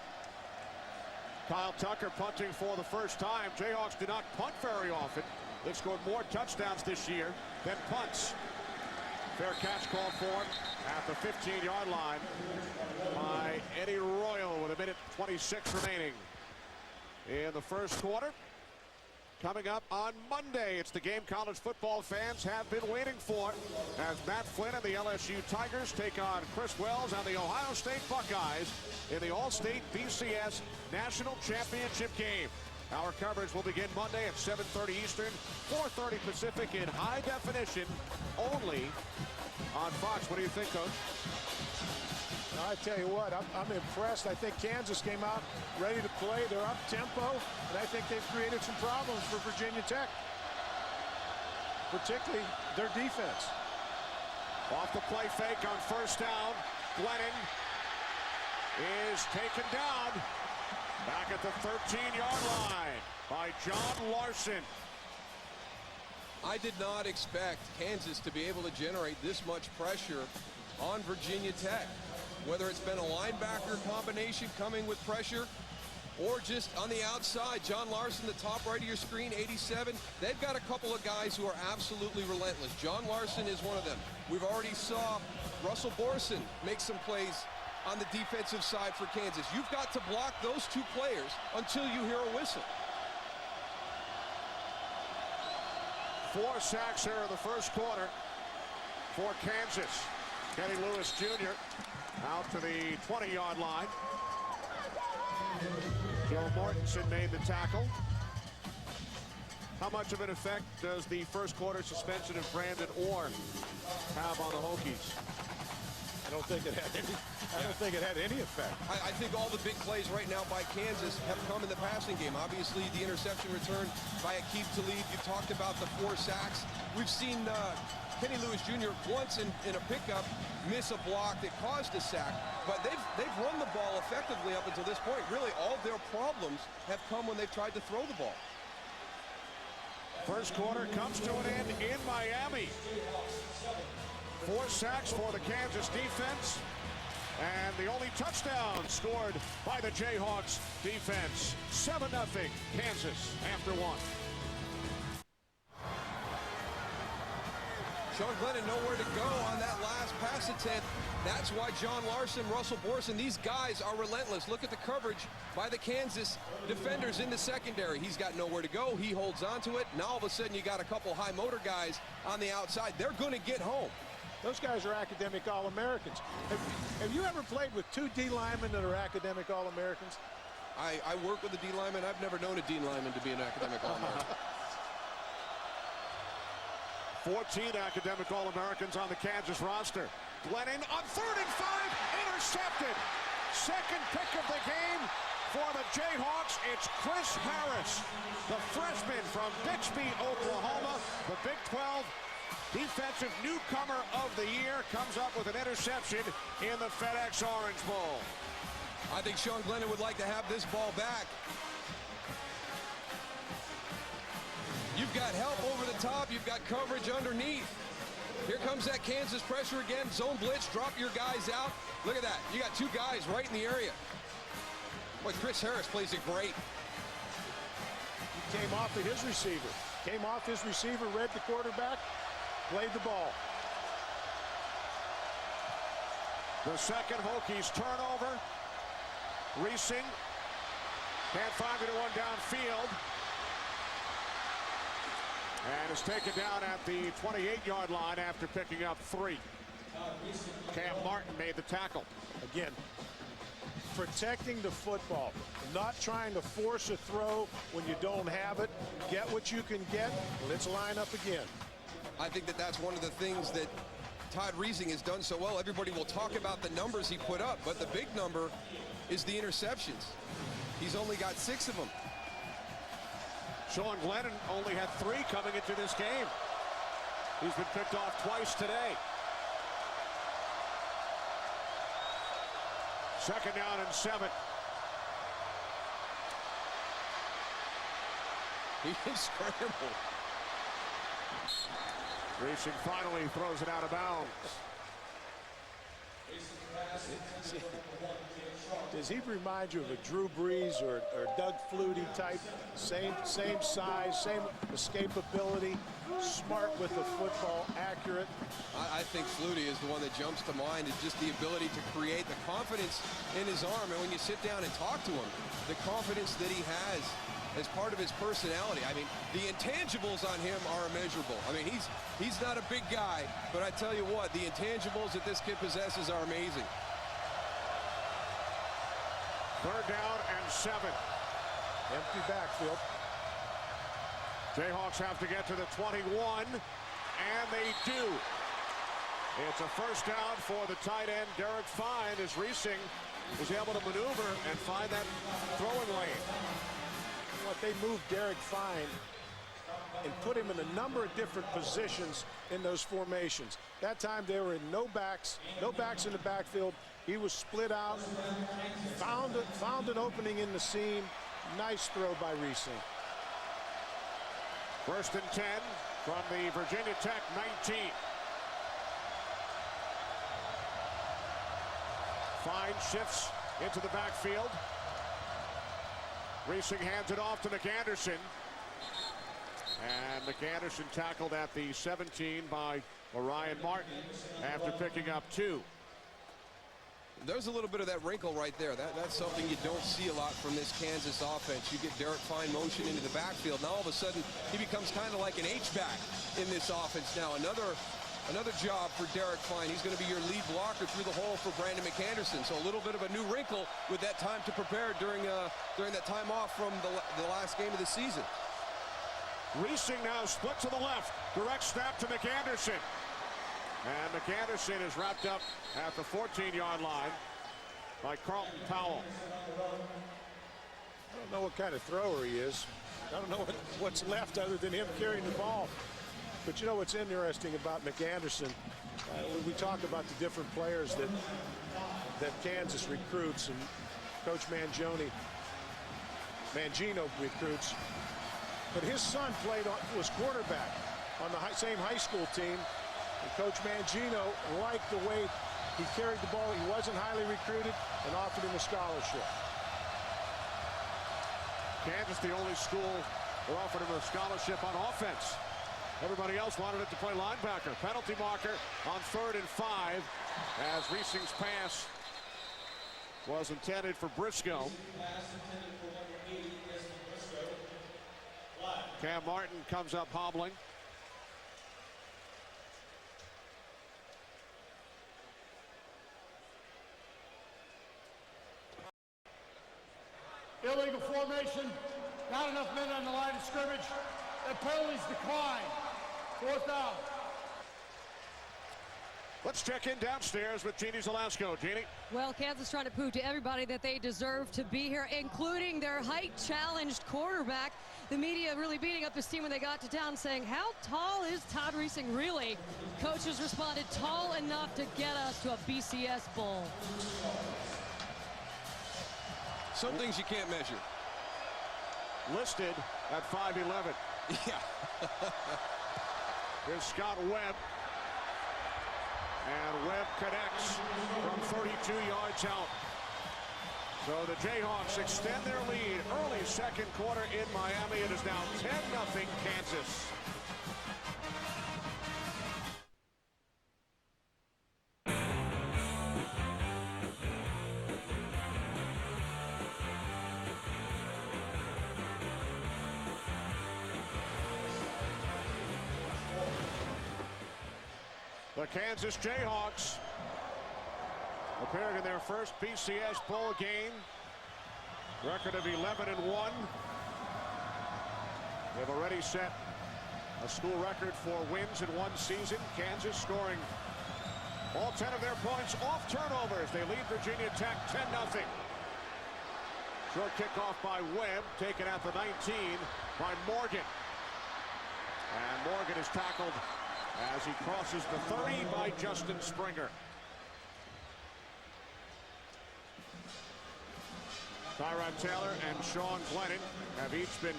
[SPEAKER 1] Kyle Tucker punting for the first time. Jayhawks do not punt very often. They've scored more touchdowns this year than punts. Fair catch called for him at the 15-yard line by Eddie Royal with 1:26 remaining in the first quarter. Coming up on Monday, it's the game college football fans have been waiting for as Matt Flynn and the LSU Tigers take on Chris Wells and the Ohio State Buckeyes in the All-State BCS National Championship game. Our coverage will begin Monday at 7:30 Eastern, 4:30 Pacific in high definition only on Fox. What do you think, Coach?
[SPEAKER 2] I tell you what, I'm impressed. I think Kansas came out ready to play. They're up tempo, and I think they've created some problems for Virginia Tech, particularly their defense.
[SPEAKER 1] Off the play fake on first down. Glennon is taken down back at the 13-yard line by John Larson.
[SPEAKER 3] I did not expect Kansas to be able to generate this much pressure on Virginia Tech. Whether it's been a linebacker combination coming with pressure or just on the outside. John Larson, the top right of your screen, 87. They've got a couple of guys who are absolutely relentless. John Larson is one of them. We've already saw Russell Borson make some plays on the defensive side for Kansas. You've got to block those two players until you hear a whistle.
[SPEAKER 1] 4 sacks here in the first quarter for Kansas. Kenny Lewis Jr. out to the 20-yard line. Joe Mortensen made the tackle. How much of an effect does the first quarter suspension of Brandon Orr have on the Hokies?
[SPEAKER 2] I don't think it had any effect.
[SPEAKER 3] I think all the big plays right now by Kansas have come in the passing game. Obviously, the interception return by Aqib Talib. You talked about the 4 sacks. We've seen Kenny Lewis Jr. once in a pickup miss a block that caused a sack, but they've run the ball effectively up until this point. Really, all their problems have come when they've tried to throw the ball.
[SPEAKER 1] First quarter comes to an end in Miami. 4 sacks for the Kansas defense, and the only touchdown scored by the Jayhawks defense. 7-0 Kansas after 1.
[SPEAKER 3] Sean Glennon nowhere to go on that last pass attempt. That's why John Larson, Russell Borson, these guys are relentless. Look at the coverage by the Kansas defenders in the secondary. He's got nowhere to go. He holds on to it. Now all of a sudden you got a couple high motor guys on the outside. They're going to get home.
[SPEAKER 2] Those guys are academic All-Americans. Have you ever played with 2 D linemen that are academic All-Americans?
[SPEAKER 3] I work with a D lineman. I've never known a D lineman to be an academic All-American.
[SPEAKER 1] 14 academic All-Americans on the Kansas roster. Glennon on 3rd and 5, intercepted. Second pick of the game for the Jayhawks. It's Chris Harris, the freshman from Bixby, Oklahoma. The Big 12 defensive newcomer of the year comes up with an interception in the FedEx Orange Bowl.
[SPEAKER 3] I think Sean Glennon would like to have this ball back. You've got help over the top. You've got coverage underneath. Here comes that Kansas pressure again. Zone blitz. Drop your guys out. Look at that. You got 2 guys right in the area. Boy, Chris Harris plays it great.
[SPEAKER 2] He came off of his receiver. Read the quarterback, played the ball.
[SPEAKER 1] The second Hokies turnover. Reesing can't find anyone downfield. And is taken down at the 28-yard line after picking up 3. Cam Martin made the tackle.
[SPEAKER 2] Again, protecting the football, not trying to force a throw when you don't have it. Get what you can get. Let's line up again.
[SPEAKER 3] I think that's one of the things that Todd Reesing has done so well. Everybody will talk about the numbers he put up, but the big number is the interceptions. He's only got 6 of them.
[SPEAKER 1] Sean Glennon only had 3 coming into this game. He's been picked off twice today. 2nd down and 7.
[SPEAKER 3] He can scramble.
[SPEAKER 1] Reesing finally throws it out of bounds.
[SPEAKER 2] Does he remind you of a Drew Brees or Doug Flutie type? Same size, same escapability, smart with the football, accurate.
[SPEAKER 3] I think Flutie is the one that jumps to mind. Is just the ability to create the confidence in his arm. And when you sit down and talk to him, the confidence that he has as part of his personality. I mean, the intangibles on him are immeasurable. I mean, he's not a big guy, but I tell you what, the intangibles that this kid possesses are amazing.
[SPEAKER 4] 3rd down and 7.
[SPEAKER 2] Empty backfield.
[SPEAKER 4] Jayhawks have to get to the 21, and they do. It's a 1st down for the tight end, Derek Fine, as Reesing is able to maneuver and find that throwing lane.
[SPEAKER 2] What they moved Derek Fine and put him in a number of different positions in those formations. That time they were in no backs in the backfield. He was split out, found an opening in the seam. Nice throw by Reesing.
[SPEAKER 4] 1st and 10 from the Virginia Tech 19. Fine shifts into the backfield. Reesing hands it off to McAnderson. And McAnderson tackled at the 17 by Orion Martin after picking up 2.
[SPEAKER 3] There's a little bit of that wrinkle right there. That's something you don't see a lot from this Kansas offense. You get Derek Fine motion into the backfield. Now all of a sudden he becomes kind of like an H-back in this offense now. Another job for Derek Fine. He's going to be your lead blocker through the hole for Brandon McAnderson. So a little bit of a new wrinkle with that time to prepare during that time off from the last game of the season.
[SPEAKER 4] Reesing now split to the left. Direct snap to McAnderson. And McAnderson is wrapped up at the 14-yard line by Carlton Powell.
[SPEAKER 2] I don't know what kind of thrower he is. I don't know what's left other than him carrying the ball. But you know what's interesting about McAnderson? We talk about the different players that Kansas recruits and Coach Mangino recruits. But his son was quarterback on the same high school team. And Coach Mangino liked the way he carried the ball. He wasn't highly recruited and offered him a scholarship.
[SPEAKER 4] Kansas, the only school that offered him a scholarship on offense. Everybody else wanted it to play linebacker. Penalty marker on 3rd and 5 as Reesing's pass was intended for Briscoe. Cam Martin comes up hobbling.
[SPEAKER 7] Illegal formation. Not enough men on the line of scrimmage. The penalties decline. 4th down.
[SPEAKER 4] Let's check in downstairs with Jeannie Zelasco. Jeannie.
[SPEAKER 6] Well, Kansas trying to prove to everybody that they deserve to be here, including their height-challenged quarterback. The media really beating up this team when they got to town, saying, how tall is Todd Reesing really? Coaches responded, tall enough to get us to a BCS bowl.
[SPEAKER 3] Some things you can't measure.
[SPEAKER 4] Listed at 5'11".
[SPEAKER 3] Yeah.
[SPEAKER 4] Here's Scott Webb. And Webb connects from 32 yards out. So the Jayhawks extend their lead early 2nd quarter in Miami. It is now 10-0 Kansas. The Kansas Jayhawks appeared in their first BCS bowl game. Record of 11-1. They've already set a school record for wins in one season. Kansas scoring all 10 of their points off turnovers. They lead Virginia Tech 10-0. Short kickoff by Webb, taken at the 19 by Morgan. And Morgan is tackled as he crosses the 30 by Justin Springer. Tyrod Taylor and Sean Glennon have each been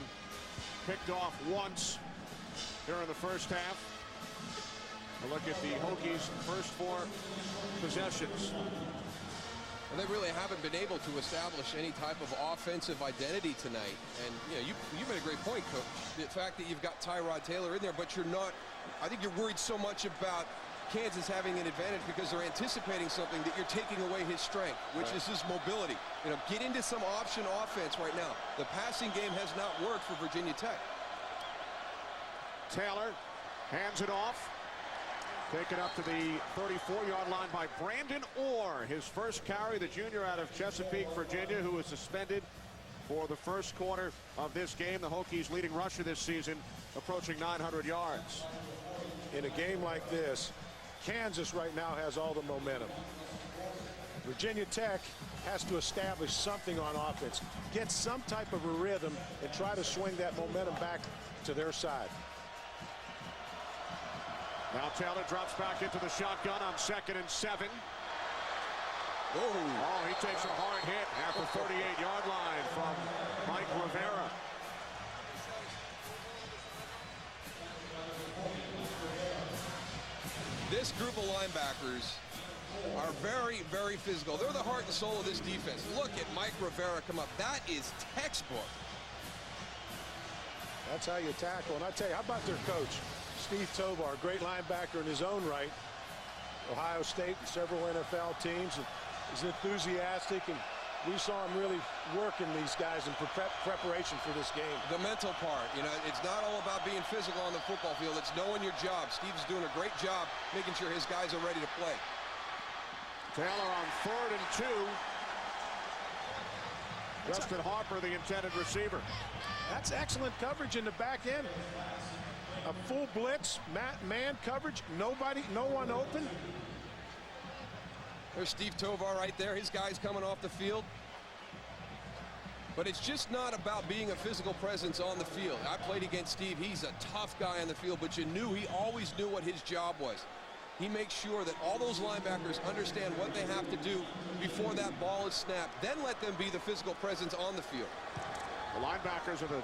[SPEAKER 4] picked off once here in the first half. A look at the Hokies' first 4 possessions.
[SPEAKER 3] And they really haven't been able to establish any type of offensive identity tonight. And you made a great point, Coach. The fact that you've got Tyrod Taylor in there, but you're not, I think you're worried so much about Kansas having an advantage because they're anticipating something that you're taking away his strength, which is his mobility. Get into some option offense right now. The passing game has not worked for Virginia Tech.
[SPEAKER 4] Taylor hands it off. Taken up to the 34-yard line by Brandon Orr. His first carry, the junior out of Chesapeake, Virginia, who was suspended for the first quarter of this game. The Hokies leading rusher this season, approaching 900 yards.
[SPEAKER 2] In a game like this, Kansas right now has all the momentum. Virginia Tech has to establish something on offense, get some type of a rhythm, and try to swing that momentum back to their side.
[SPEAKER 4] Now Taylor drops back into the shotgun on 2nd and 7. Oh, he takes a hard hit at the 38-yard line from Mike Rivera.
[SPEAKER 3] This group of linebackers are very, very physical. They're the heart and soul of this defense. Look at Mike Rivera come up. That is textbook.
[SPEAKER 2] That's how you tackle. And I tell you, how about their coach, Steve Tovar, a great linebacker in his own right. Ohio State and several NFL teams. And he's enthusiastic, and we saw him really working these guys in preparation for this game.
[SPEAKER 3] The mental part, it's not all about being physical on the football field. It's knowing your job. Steve's doing a great job making sure his guys are ready to play.
[SPEAKER 4] Taylor on 3rd and 2. Justin Harper, the intended receiver.
[SPEAKER 2] That's excellent coverage in the back end. A full blitz, man coverage, no one open.
[SPEAKER 3] There's Steve Tovar right there. His guys coming off the field. But it's just not about being a physical presence on the field. I played against Steve. He's a tough guy on the field, but he always knew what his job was. He makes sure that all those linebackers understand what they have to do before that ball is snapped. Then let them be the physical presence on the field.
[SPEAKER 4] The linebackers are the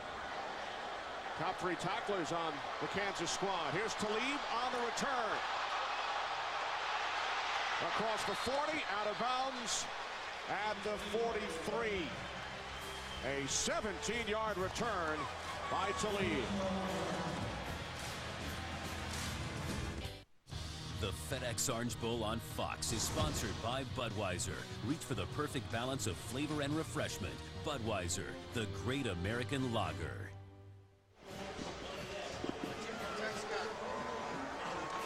[SPEAKER 4] top 3 tacklers on the Kansas squad. Here's Talib on the return. Across the 40, out of bounds at the 43. A 17-yard return by Talib.
[SPEAKER 9] The FedEx Orange Bowl on Fox is sponsored by Budweiser. Reach for the perfect balance of flavor and refreshment. Budweiser, the great American lager.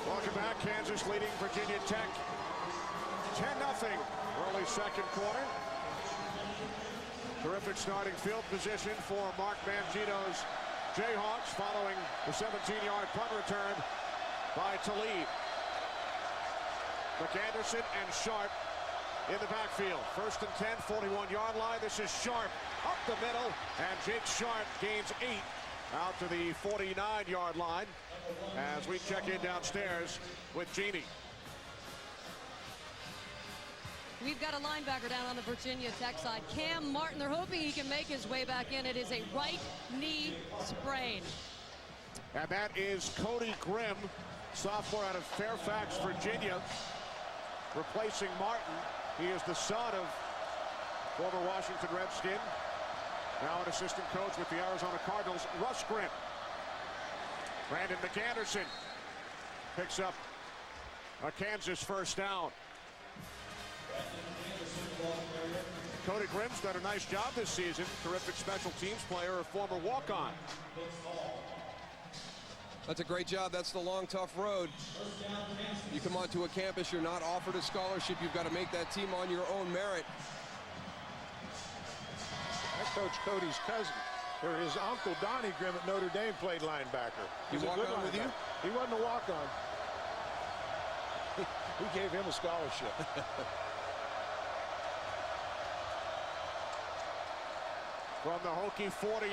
[SPEAKER 4] Welcome back. Kansas leading Virginia Tech 10-0 early second quarter. Terrific starting field position for Mark Mangino's Jayhawks following the 17-yard punt return by Talib. McAnderson and Sharp in the backfield. 1st and 10, 41-yard line. This is Sharp up the middle, and Jake Sharp gains 8 out to the 49-yard line as we check in downstairs with Jeannie.
[SPEAKER 6] We've got a linebacker down on the Virginia Tech side, Cam Martin. They're hoping he can make his way back in. It is a right knee sprain.
[SPEAKER 4] And that is Cody Grimm, sophomore out of Fairfax, Virginia, replacing Martin. He is the son of former Washington Redskin, now an assistant coach with the Arizona Cardinals, Russ Grimm. Brandon McAnderson picks up a Kansas first down. Cody Grimm's done a nice job this season. Terrific special teams player, a former walk-on.
[SPEAKER 3] That's a great job. That's the long, tough road. You come onto a campus, you're not offered a scholarship. You've got to make that team on your own merit.
[SPEAKER 2] That's Coach Cody's cousin, or his uncle, Donnie Grimm at Notre Dame, played linebacker.
[SPEAKER 3] He walked on with you?
[SPEAKER 2] He wasn't a walk-on. We gave him a scholarship.
[SPEAKER 4] From the Hokie 48,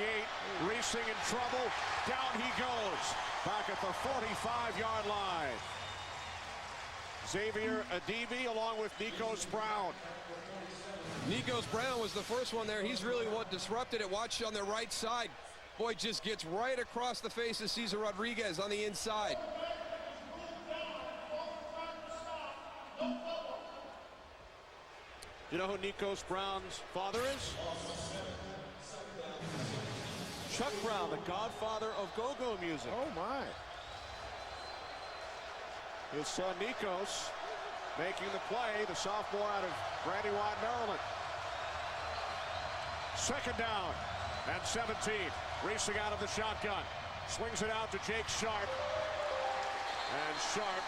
[SPEAKER 4] racing in trouble. Down he goes. Back at the 45-yard line. Xavier Adibi along with Nikos Brown.
[SPEAKER 3] Nikos Brown was the first one there. He's really what disrupted it. Watch on the right side. Boy, just gets right across the face of Cesar Rodriguez on the inside.
[SPEAKER 4] You know who Nikos Brown's father is? Chuck Brown, the godfather of go-go music.
[SPEAKER 2] Oh, my.
[SPEAKER 4] His son Nikos making the play, the sophomore out of Brandywine, Maryland. Second down and 17. Racing out of the shotgun. Swings it out to Jake Sharp. And Sharp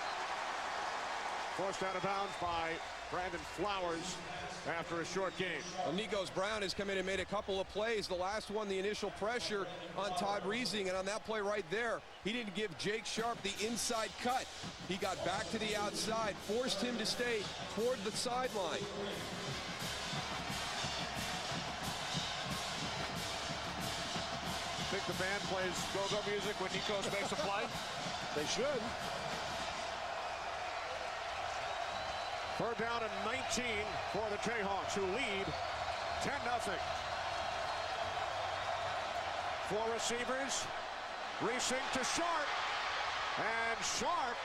[SPEAKER 4] forced out of bounds by Brandon Flowers after a short game.
[SPEAKER 3] Well, Nikos Brown has come in and made a couple of plays. The last one, the initial pressure on Todd Reesing, and on that play right there, he didn't give Jake Sharp the inside cut. He got back to the outside, forced him to stay toward the sideline.
[SPEAKER 4] Think the band plays go-go music when Nikos makes a play?
[SPEAKER 2] They should.
[SPEAKER 4] Third down and 19 for the Jayhawks, who lead 10-0. Four receivers. Reesing to Sharp. And Sharp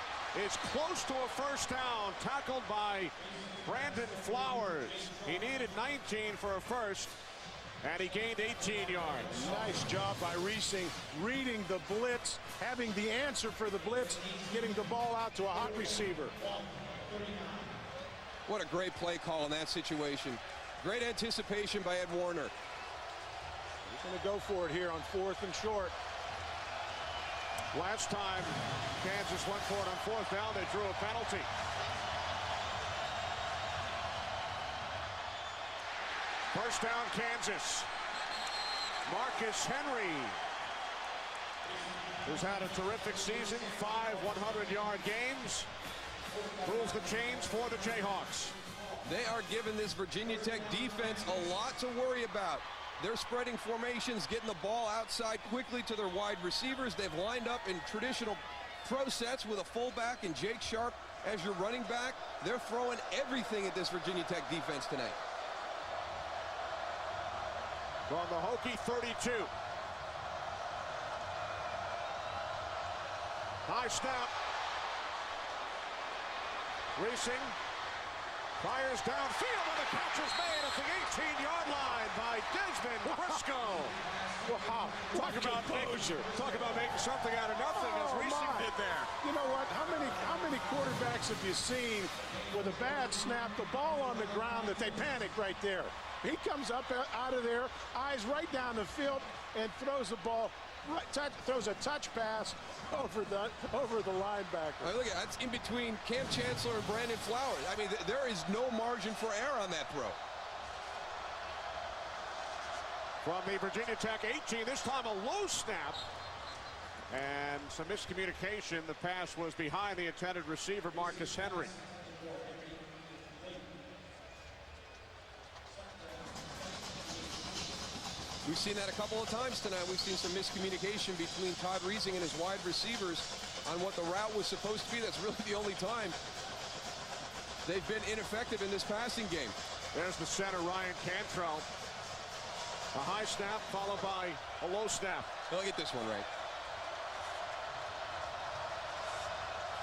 [SPEAKER 4] is close to a first down, tackled by Brandon Flowers. He needed 19 for a first, and he gained 18 yards.
[SPEAKER 2] Nice job by Reesing, reading the blitz, having the answer for the blitz, getting the ball out to a hot receiver.
[SPEAKER 3] What a great play call in that situation. Great anticipation by Ed Warner.
[SPEAKER 2] He's going to go for it here on 4th and short.
[SPEAKER 4] Last time Kansas went for it on 4th down, they drew a penalty. First down, Kansas. Marcus Henry, who's had a terrific season, 5 100-yard games, moves the chains for the Jayhawks.
[SPEAKER 3] They are giving this Virginia Tech defense a lot to worry about. They're spreading formations, getting the ball outside quickly to their wide receivers. They've lined up in traditional pro sets with a fullback and Jake Sharp as your running back. They're throwing everything at this Virginia Tech defense tonight.
[SPEAKER 4] From the Hokie 32. High snap. Reesing fires downfield, and the catch is made at the 18-yard line by Desmond Briscoe.
[SPEAKER 2] Wow.
[SPEAKER 4] Talk about making something out of nothing, as Reesing did there.
[SPEAKER 2] You know what? How many quarterbacks have you seen with a bad snap, the ball on the ground, that they panic right there? He comes up out of there, eyes right down the field, and throws the ball, throws a touch pass over the linebacker.
[SPEAKER 3] Right, look at that's in between Cam Chancellor and Brandon Flowers. I mean, there is no margin for error on that throw.
[SPEAKER 4] From the Virginia Tech 18, this time a low snap. And some miscommunication. The pass was behind the intended receiver, Marcus Henry.
[SPEAKER 3] We've seen that a couple of times tonight. We've seen some miscommunication between Todd Reesing and his wide receivers on what the route was supposed to be. That's really the only time they've been ineffective in this passing game.
[SPEAKER 4] There's the center, Ryan Cantrell. A high snap followed by a low snap.
[SPEAKER 3] Look at this one, right?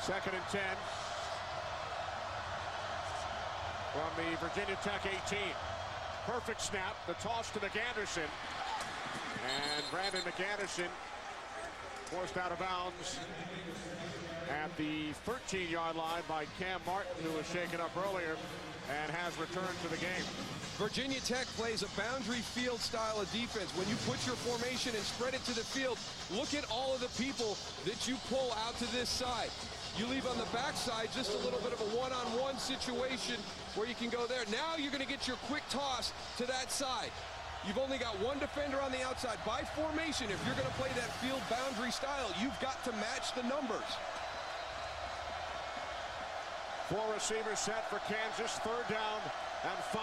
[SPEAKER 4] Second and 10. From the Virginia Tech 18. Perfect snap, the toss to McAnderson. And Brandon McAnderson forced out of bounds at the 13-yard line by Cam Martin, who was shaken up earlier and has returned to the game.
[SPEAKER 3] Virginia Tech plays a boundary field style of defense. When you put your formation and spread it to the field, look at all of the people that you pull out to this side. You leave on the backside just a little bit of a one-on-one situation where you can go there. Now you're going to get your quick toss to that side. You've only got one defender on the outside. By formation, if you're going to play that field boundary style, you've got to match the numbers.
[SPEAKER 4] Four receivers set for Kansas. Third down and 5.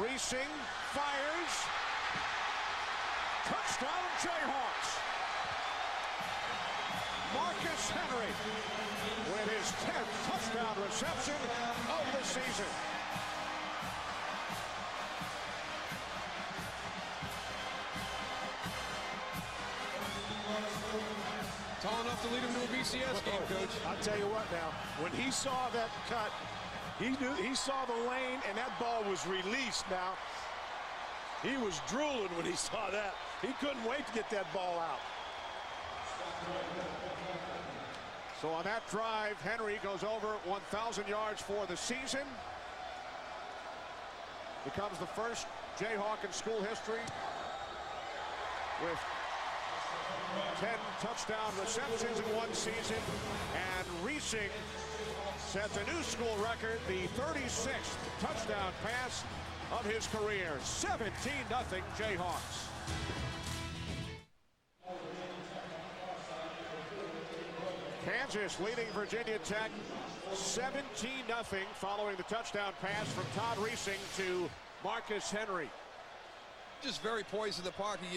[SPEAKER 4] Reesing fires. Touchdown Jayhawks. Marcus Henry with his 10th touchdown reception of the season.
[SPEAKER 3] Tall enough to lead him to a FCS game, Coach.
[SPEAKER 2] I'll tell you what now, when he saw that cut, he saw the lane, and that ball was released now. He was drooling when he saw that. He couldn't wait to get that ball out.
[SPEAKER 1] So on that drive, Henry goes over 1,000 yards for the season. Becomes the first Jayhawk in school history with 10 touchdown receptions in one season. And Reesing sets a new school record, the 36th touchdown pass of his career. 17-0 Jayhawks. Kansas leading Virginia Tech 17-0 following the touchdown pass from Todd Reesing to Marcus Henry.
[SPEAKER 3] Just very poised in the pocket.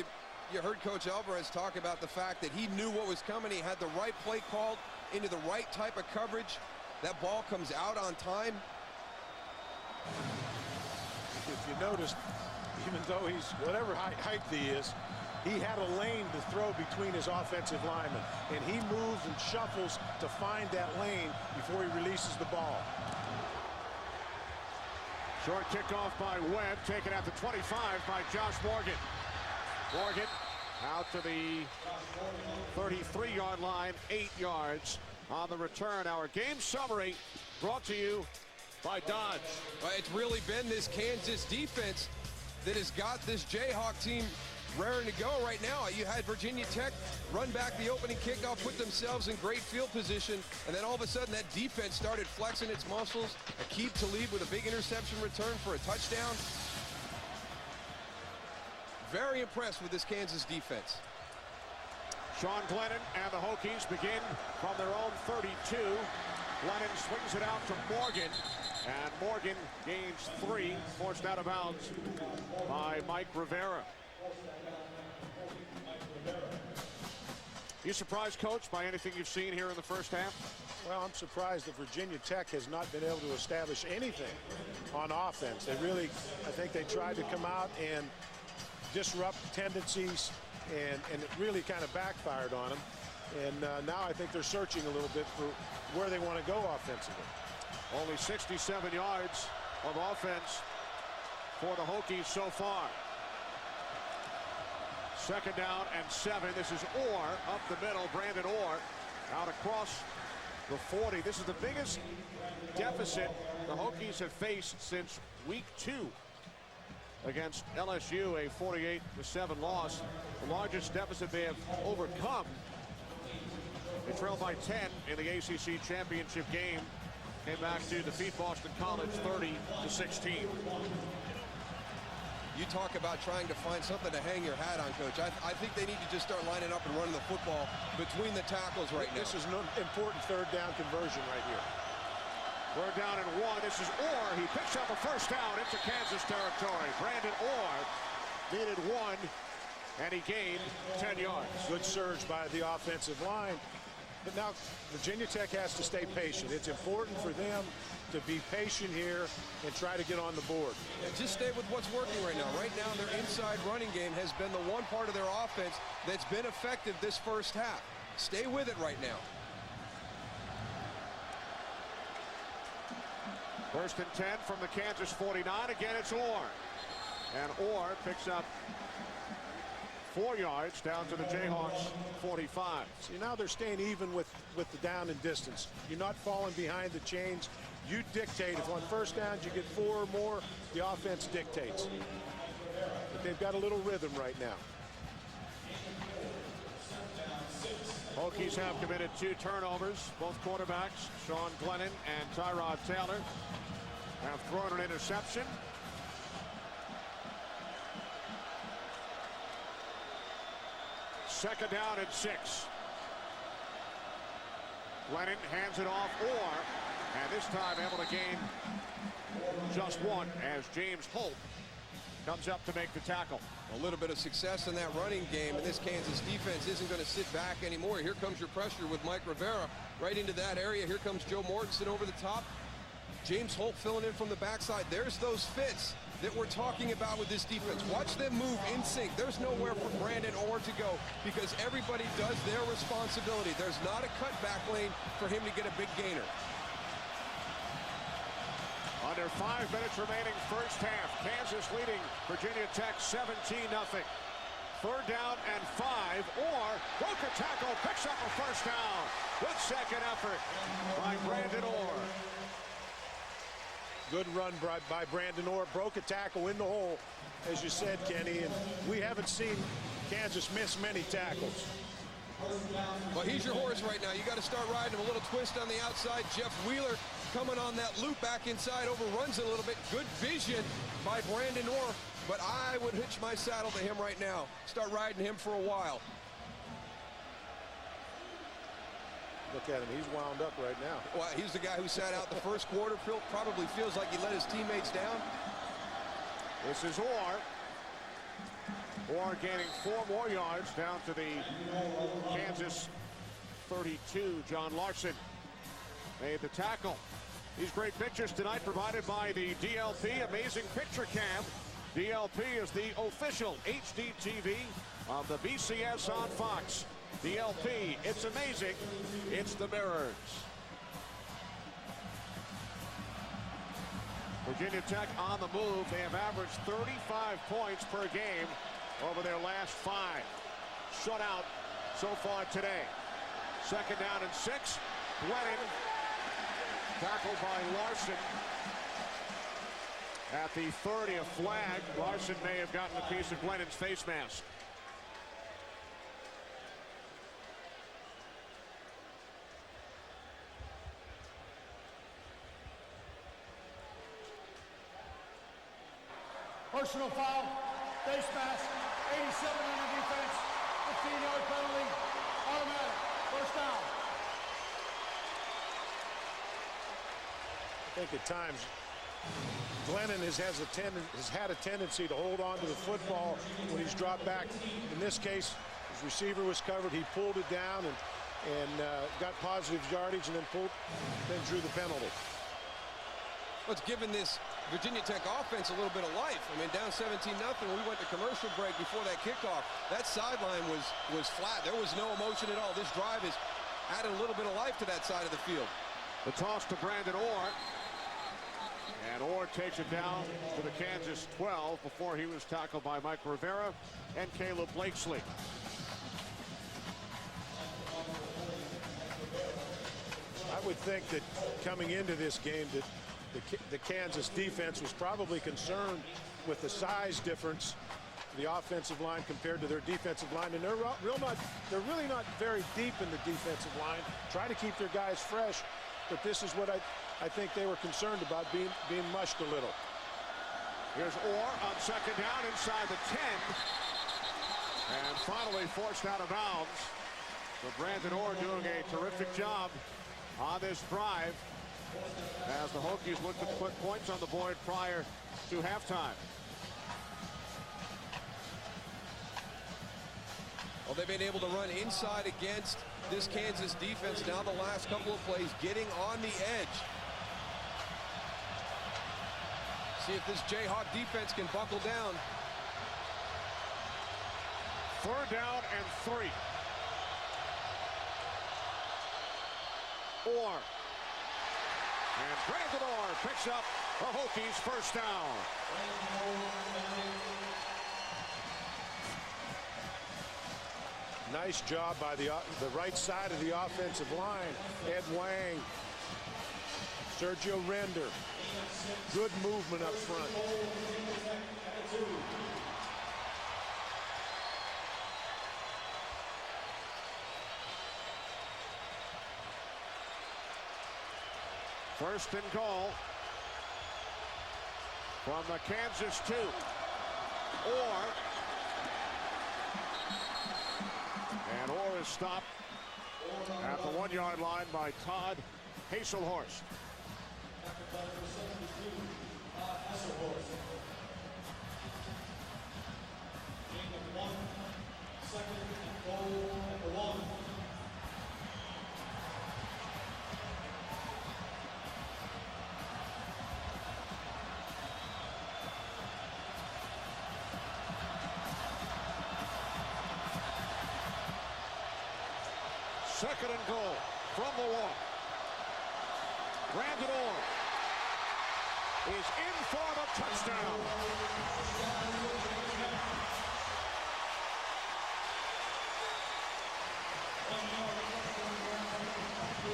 [SPEAKER 3] You heard Coach Alvarez talk about the fact that he knew what was coming. He had the right play called into the right type of coverage. That ball comes out on time.
[SPEAKER 2] If you noticed, even though he's whatever height he is, he had a lane to throw between his offensive linemen, and he moves and shuffles to find that lane before he releases the ball.
[SPEAKER 1] Short kickoff by Webb, taken at the 25 by Josh Morgan. Morgan out to the 33-yard line, 8 yards on the return. Our game summary brought to you by Dodge.
[SPEAKER 3] Well, it's really been this Kansas defense that has got this Jayhawk team raring to go right now. You had Virginia Tech run back the opening kickoff, put themselves in great field position, and then all of a sudden that defense started flexing its muscles. Aqib Talib with a big interception return for a touchdown. Very impressed with this Kansas defense.
[SPEAKER 1] Sean Glennon and the Hokies begin from their own 32. Glennon swings it out to Morgan, and Morgan gains 3, forced out of bounds by Mike Rivera. You surprised, Coach, by anything you've seen here in the first half?
[SPEAKER 2] Well, I'm surprised that Virginia Tech has not been able to establish anything on offense. They really, I think they tried to come out and disrupt tendencies, and it really kind of backfired on them. And now I think they're searching a little bit for where they want to go offensively.
[SPEAKER 1] Only 67 yards of offense for the Hokies so far. Second down and 7. This is Orr up the middle. Brandon Orr out across the 40. This is the biggest deficit the Hokies have faced since week 2 against LSU, a 48-7 loss. The largest deficit they have overcome. They trailed by 10 in the ACC championship game. Came back to defeat Boston College 30-16.
[SPEAKER 3] You talk about trying to find something to hang your hat on, Coach. I think they need to just start lining up and running the football between the tackles right now.
[SPEAKER 2] This is an important third down conversion right here.
[SPEAKER 1] We're down in 1. This is Orr. He picks up a first down into Kansas territory. Brandon Orr needed 1, and he gained 10 yards.
[SPEAKER 2] Good surge by the offensive line. But now Virginia Tech has to stay patient. It's important for them to be patient here and try to get on the board.
[SPEAKER 3] Yeah, just stay with what's working right now. Right now, their inside running game has been the one part of their offense that's been effective this first half. Stay with it right now.
[SPEAKER 1] First and 10 from the Kansas 49. Again, it's Orr. And Orr picks up 4 yards down to the Jayhawks 45.
[SPEAKER 2] See, now they're staying even with the down and distance. You're not falling behind the chains. You dictate. If on first downs you get 4 or more, the offense dictates. But they've got a little rhythm right now.
[SPEAKER 1] Hokies have committed 2 turnovers. Both quarterbacks, Sean Glennon and Tyrod Taylor, have thrown an interception. Second down and 6. Glennon hands it off, Orr, and this time able to gain just 1 as James Holt comes up to make the tackle.
[SPEAKER 3] A little bit of success in that running game, and this Kansas defense isn't going to sit back anymore. Here comes your pressure with Mike Rivera right into that area. Here comes Joe Mortensen over the top. James Holt filling in from the backside. There's those fits that we're talking about with this defense. Watch them move in sync. There's nowhere for Brandon Orr to go because everybody does their responsibility. There's not a cutback lane for him to get a big gainer.
[SPEAKER 4] Under 5 minutes remaining first half. Kansas leading Virginia Tech 17-0. 3rd down and 5. Orr broke a tackle, picks up a first down. Good second effort by Brandon Orr.
[SPEAKER 2] Good run by Brandon Orr. Broke a tackle in the hole, as you said, Kenny. And we haven't seen Kansas miss many tackles.
[SPEAKER 3] Well, he's your horse right now. You got to start riding him. A little twist on the outside. Jeff Wheeler coming on that loop back inside, overruns it a little bit. Good vision by Brandon Orr, but I would hitch my saddle to him right now. Start riding him for a while.
[SPEAKER 2] Look at him. He's wound up right now.
[SPEAKER 3] Well, he's the guy who sat out the first quarter. Probably feels like he let his teammates down.
[SPEAKER 4] This is Orr. Orr gaining 4 more yards down to the Kansas 32. John Larson made the tackle. These great pictures tonight provided by the DLP Amazing Picture Cam. DLP is the official HD TV of the BCS on Fox. DLP, it's amazing. It's the mirrors. Virginia Tech on the move. They have averaged 35 points per game over their last 5. Shutout so far today. 2nd down and 6. Glennon tackled by Larson. At the 30, a flag. Larson may have gotten a piece of Glennon's face mask.
[SPEAKER 7] Personal foul, face mask, 87 on the defense, 15-yard penalty, automatic, first down.
[SPEAKER 2] I think at times Glennon has had a tendency to hold on to the football when he's dropped back. In this case, his receiver was covered. He pulled it down and got positive yardage, and then drew the penalty.
[SPEAKER 3] Well, it's given this Virginia Tech offense a little bit of life. I mean, down 17-0. We went to commercial break before that kickoff. That sideline was flat. There was no emotion at all. This drive has added a little bit of life to that side of the field.
[SPEAKER 4] The toss to Brandon Orr. And Orr takes it down to the Kansas 12 before he was tackled by Mike Rivera and Caleb Blakesley.
[SPEAKER 2] I would think that coming into this game that the Kansas defense was probably concerned with the size difference, the offensive line compared to their defensive line, and they're really not very deep in the defensive line. Try to keep their guys fresh, but this is what I think they were concerned about, being mushed a little.
[SPEAKER 4] Here's Orr on 2nd down inside the 10, and finally forced out of bounds. So Brandon Orr doing a terrific job on this drive, as the Hokies look to put points on the board prior to halftime.
[SPEAKER 3] Well, they've been able to run inside against this Kansas defense now the last couple of plays, getting on the edge. See if this Jayhawk defense can buckle down.
[SPEAKER 4] 3rd down and 3. Orr. And Brandon Orr picks up the Hokies' first down.
[SPEAKER 2] Nice job by the right side of the offensive line. Ed Wang, Sergio Render. Good movement up front.
[SPEAKER 4] First and goal from the Kansas 2. Orr. And Orr is stopped at the 1-yard line by Todd Haselhorst. Second and goal from the walk. Brandon Orr is in for the touchdown.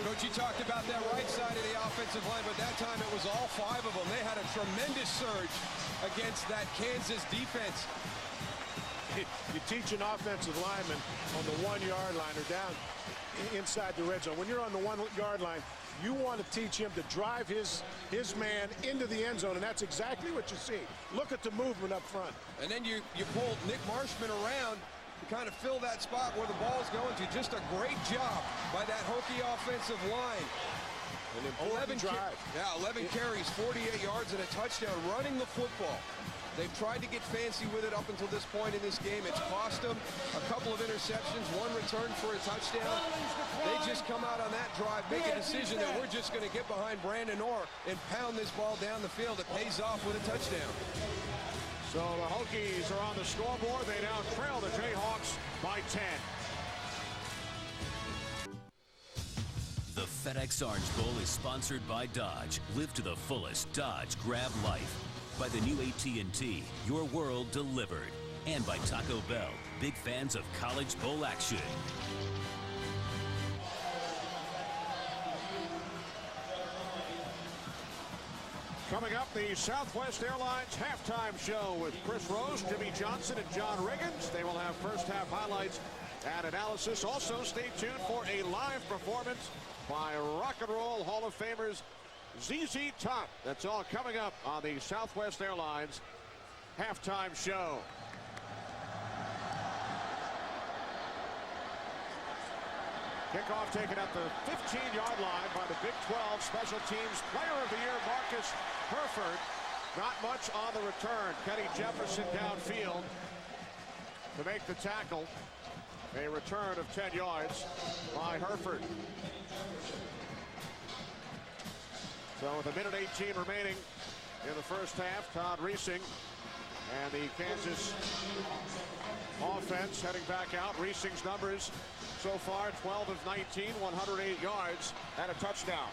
[SPEAKER 3] Coach, you talked about that right side of the offensive line, but that time it was all 5 of them. They had a tremendous surge against that Kansas defense.
[SPEAKER 2] You teach an offensive lineman on the 1-yard line or down inside the red zone. When you're on the 1-yard line, you want to teach him to drive his man into the end zone, and that's exactly what you see. Look at the movement up front.
[SPEAKER 3] And then you pulled Nick Marshman around to kind of fill that spot where the ball's going to. Just a great job by that Hokie offensive line.
[SPEAKER 2] An important drive.
[SPEAKER 3] 11 carries, 48 yards, and a touchdown running the football. They've tried to get fancy with it up until this point in this game. It's cost them a couple of interceptions, 1 return for a touchdown. They just come out on that drive, make a decision that we're just going to get behind Brandon Orr and pound this ball down the field. It pays off with a touchdown.
[SPEAKER 4] So the Hokies are on the scoreboard. They now trail the Jayhawks by 10.
[SPEAKER 9] The FedEx Orange Bowl is sponsored by Dodge. Live to the fullest. Dodge Grab Life. By the new AT&T, your world delivered. And by Taco Bell, big fans of College Bowl action.
[SPEAKER 4] Coming up, the Southwest Airlines halftime show with Chris Rose, Jimmy Johnson, and John Riggins. They will have first half highlights and analysis. Also, stay tuned for a live performance by Rock and Roll Hall of Famers ZZ Top. That's all coming up on the Southwest Airlines halftime show. Kickoff taken at the 15-yard line by the Big 12 Special Teams Player of the Year, Marcus Herford. Not much on the return. Kenny Jefferson downfield to make the tackle. A return of 10 yards by Herford. So with 1:18 remaining in the first half, Todd Reesing and the Kansas offense heading back out. Reesing's numbers so far, 12 of 19, 108 yards, and a touchdown.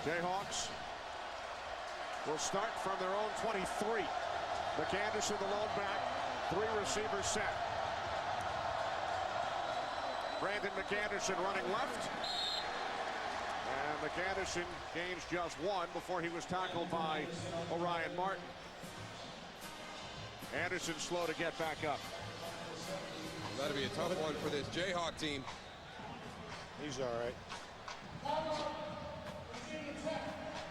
[SPEAKER 4] Jayhawks will start from their own 23. McAnderson, the lone back, 3 receivers set. Brandon McAnderson running left. And McAnderson gains just 1 before he was tackled by Orion Martin. Anderson slow to get back up.
[SPEAKER 3] That'll be a tough one for this Jayhawk team.
[SPEAKER 2] He's all right.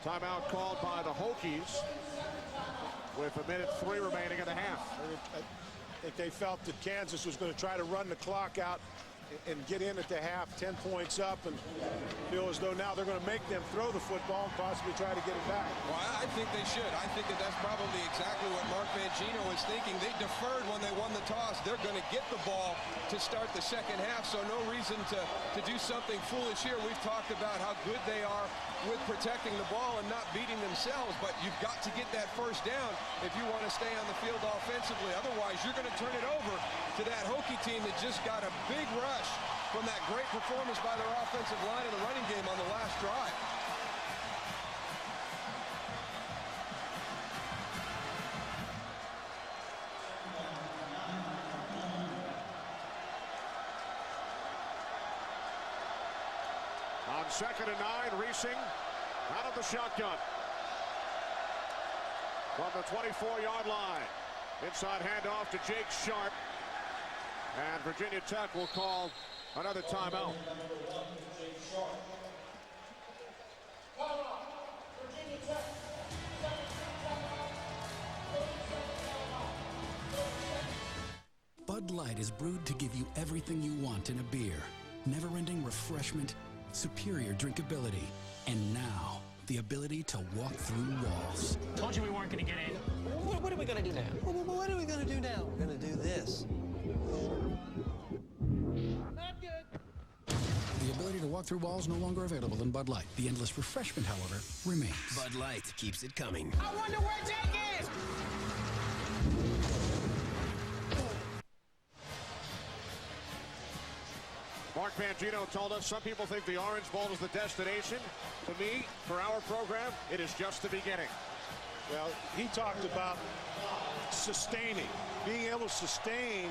[SPEAKER 4] Timeout called by the Hokies with 1:03 remaining in the half.
[SPEAKER 2] I think they felt that Kansas was going to try to run the clock out and get in at the half, 10 points up, and feel as though now they're going to make them throw the football and possibly try to get it back.
[SPEAKER 3] Well, I think they should. I think that that's probably exactly what Mark Mangino is thinking. They deferred when they won the toss. They're going to get the ball to start the second half, so no reason to do something foolish here. We've talked about how good they are with protecting the ball and not beating themselves, but you've got to get that first down if you want to stay on the field offensively. Otherwise, you're going to turn it over to that Hokie team that just got a big rush from that great performance by their offensive line in the running game on the last drive.
[SPEAKER 4] On 2nd and 9, Reesing out of the shotgun. From the 24-yard line. Inside handoff to Jake Sharp. And Virginia Tech will call another timeout.
[SPEAKER 10] Bud Light is brewed to give you everything you want in a beer. Never-ending refreshment, superior drinkability, and now the ability to walk through walls.
[SPEAKER 11] Told you we weren't going to get in.
[SPEAKER 12] What are we going to do now? What are we going to do now? We're going to do this.
[SPEAKER 11] Not good.
[SPEAKER 10] The ability to walk through walls no longer available in Bud Light. The endless refreshment, however, remains.
[SPEAKER 12] Bud Light keeps it coming.
[SPEAKER 11] I wonder where Jake is!
[SPEAKER 4] Mark Mangino told us some people think the Orange Bowl is the destination. To me, for our program, it is just the beginning.
[SPEAKER 2] Well, he talked about sustaining, being able to sustain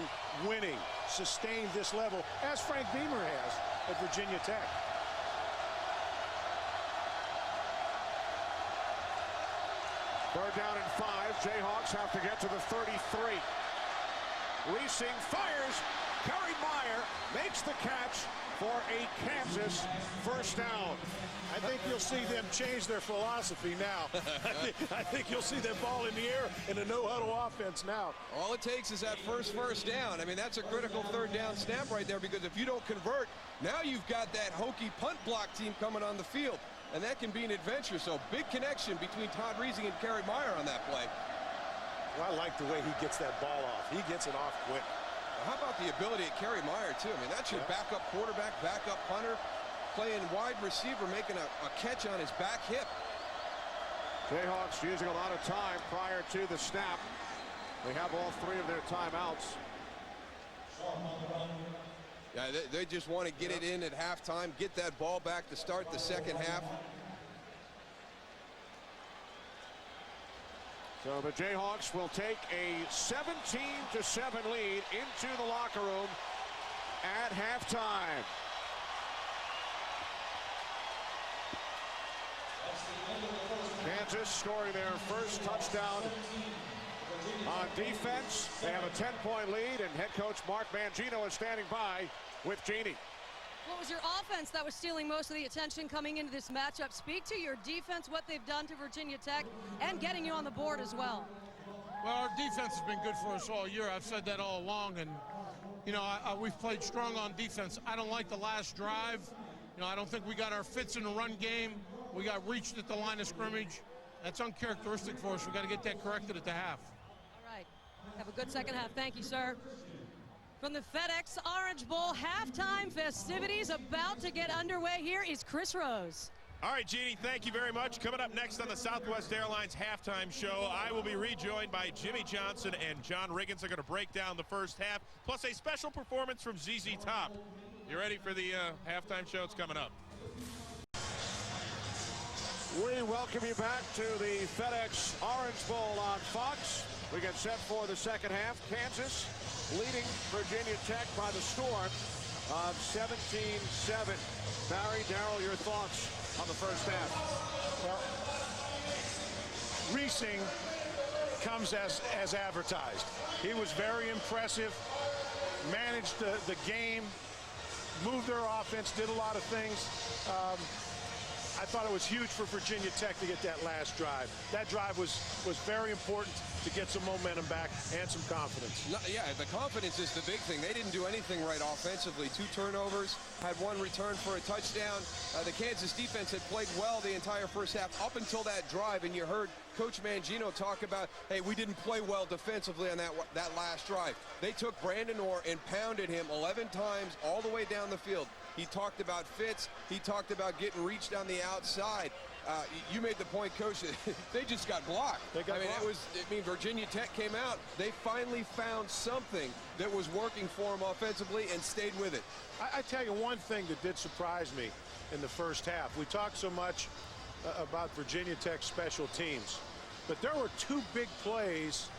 [SPEAKER 2] winning, sustain this level, as Frank Beamer has at Virginia Tech.
[SPEAKER 4] Third down and 5. Jayhawks have to get to the 33. Reesing fires. Kerry Meyer makes the catch for a Kansas first down.
[SPEAKER 2] I think you'll see them change their philosophy now. I think you'll see them ball in the air in a no-huddle offense now.
[SPEAKER 3] All it takes is that first down. I mean, that's a critical third down snap right there, because if you don't convert, now you've got that Hokie punt block team coming on the field, and that can be an adventure. So big connection between Todd Reesing and Kerry Meyer on that play.
[SPEAKER 2] Well, I like the way he gets that ball off. He gets it off quick.
[SPEAKER 3] How about the ability of Kerry Meyer, too? I mean, that's your backup quarterback, backup punter, playing wide receiver, making a catch on his back hip.
[SPEAKER 4] Jayhawks using a lot of time prior to the snap. They have all 3 of their timeouts.
[SPEAKER 3] Yeah, they just want to get it in at halftime, get that ball back to start the second half.
[SPEAKER 4] So the Jayhawks will take a 17-7 lead into the locker room at halftime. Kansas scoring their first touchdown on defense. They have a 10-point lead, and head coach Mark Mangino is standing by with Jeannie.
[SPEAKER 6] What was your offense that was stealing most of the attention coming into this matchup? Speak to your defense, what they've done to Virginia Tech, and getting you on the board as well.
[SPEAKER 13] Well, our defense has been good for us all year. I've said that all along, and you know, we've played strong on defense. I don't like the last drive. You know, I don't think we got our fits in the run game. We got reached at the line of scrimmage. That's uncharacteristic for us. We got to get that corrected at the half.
[SPEAKER 6] All right. Have a good second half. Thank you, sir. From the FedEx Orange Bowl, halftime festivities about to get underway. Here is Chris Rose.
[SPEAKER 14] All right, Jeannie, thank you very much. Coming up next on the Southwest Airlines halftime show, I will be rejoined by Jimmy Johnson and John Riggins. They're going to break down the first half, plus a special performance from ZZ Top. You ready for the halftime show? It's coming up.
[SPEAKER 4] We welcome you back to the FedEx Orange Bowl on Fox. We get set for the second half. Kansas leading Virginia Tech by the score of 17-7. Barry, Darrell, your thoughts on the first half?
[SPEAKER 2] Well, Reesing comes as advertised. He was very impressive, managed the game, moved their offense, did a lot of things. I thought it was huge for Virginia Tech to get that last drive. That drive was very important to get some momentum back and some confidence.
[SPEAKER 3] Yeah, the confidence is the big thing. They didn't do anything right offensively. 2 turnovers, had 1 return for a touchdown. The Kansas defense had played well the entire first half up until that drive, and you heard Coach Mangino talk about, hey, we didn't play well defensively on that last drive. They took Brandon Orr and pounded him 11 times all the way down the field. He talked about fits. He talked about getting reached on the outside. You made the point, Coach, they just got blocked. Virginia Tech came out. They finally found something that was working for them offensively and stayed with it.
[SPEAKER 2] I tell you one thing that did surprise me in the first half. We talked so much about Virginia Tech special teams, but there were 2 big plays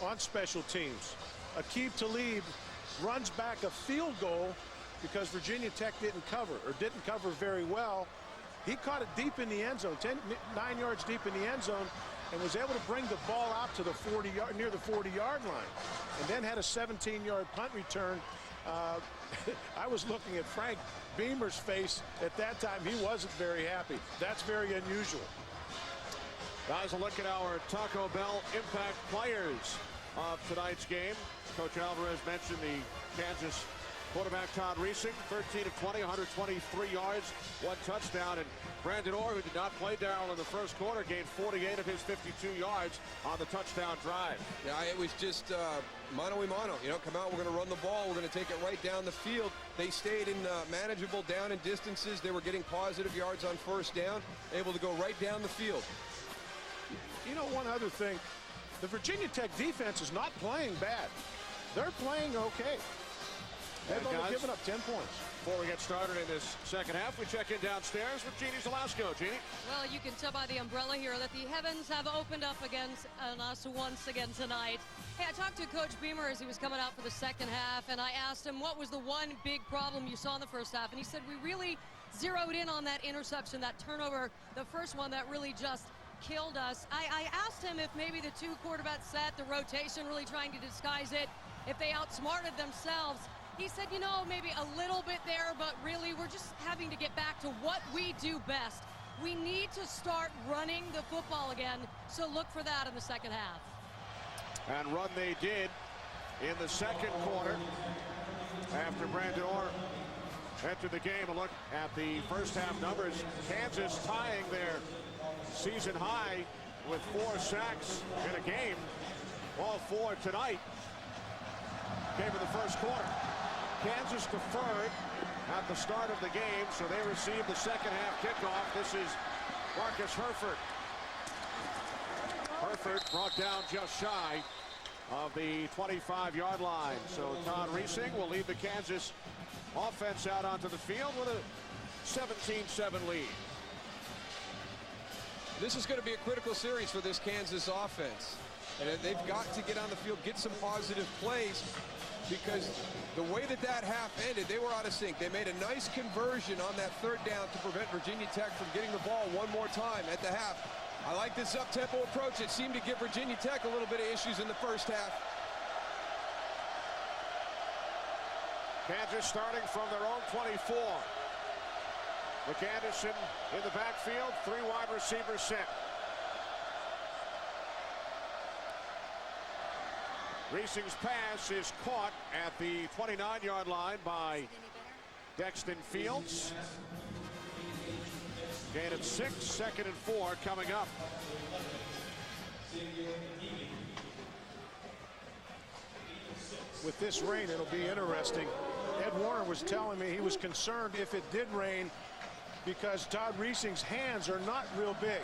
[SPEAKER 2] on special teams. Aqib Talib runs back a field goal because Virginia Tech didn't cover very well. He caught it deep in the end zone, 9 yards deep in the end zone, and was able to bring the ball out to the near the 40-yard line, and then had a 17-yard punt return. I was looking at Frank Beamer's face at that time. He wasn't very happy. That's very unusual.
[SPEAKER 4] Guys, a look at our Taco Bell impact players of tonight's game. Coach Alvarez mentioned the Kansas quarterback Todd Reesing, 13 of 20, 123 yards, 1 touchdown. And Brandon Orr, who did not play, Darrell, in the first quarter, gained 48 of his 52 yards on the touchdown drive.
[SPEAKER 3] Yeah, it was just mano a mano. You know, come out, we're going to run the ball, we're going to take it right down the field. They stayed in manageable down and distances. They were getting positive yards on first down, able to go right down the field.
[SPEAKER 2] You know, one other thing, the Virginia Tech defense is not playing bad. They're playing okay.
[SPEAKER 4] They've
[SPEAKER 7] And
[SPEAKER 4] only
[SPEAKER 7] guys,
[SPEAKER 4] given up 10 points.
[SPEAKER 7] Before we get started in this second half, we check in downstairs with Jeannie Zelasco. Jeannie?
[SPEAKER 6] Well, you can tell by the umbrella here that the heavens have opened up against us once again tonight. Hey, I talked to Coach Beamer as he was coming out for the second half, and I asked him what was the one big problem you saw in the first half, and he said we really zeroed in on that interception, that turnover, the first one that really just killed us. I asked him if maybe the two quarterback set, the rotation really trying to disguise it, if they outsmarted themselves. He said, you know, maybe a little bit there, but really we're just having to get back to what we do best. We need to start running the football again, so look for that in the second half.
[SPEAKER 7] And run they did in the second quarter after Brandon Orr entered the game. A look at the first half numbers. Kansas tying their season high with 4 sacks in a game. All 4 tonight came in the first quarter. Kansas deferred at the start of the game, so they received the second half kickoff. This is Marcus Herford. Herford brought down just shy of the 25-yard line. So Todd Reesing will lead the Kansas offense out onto the field with a 17-7 lead.
[SPEAKER 3] This is going to be a critical series for this Kansas offense. And they've got to get on the field, get some positive plays, because the way that half ended, they were out of sync. They made a nice conversion on that third down to prevent Virginia Tech from getting the ball one more time at the half. I like this up-tempo approach. It seemed to give Virginia Tech a little bit of issues in the first half.
[SPEAKER 7] Kansas starting from their own 24. McAnderson in the backfield, 3 wide receivers set. Reesing's pass is caught at the 29-yard line by Dexton Fields. Gain of 6, 2nd and 4 coming up.
[SPEAKER 2] With this rain, it'll be interesting. Ed Warner was telling me he was concerned if it did rain because Todd Reesing's hands are not real big.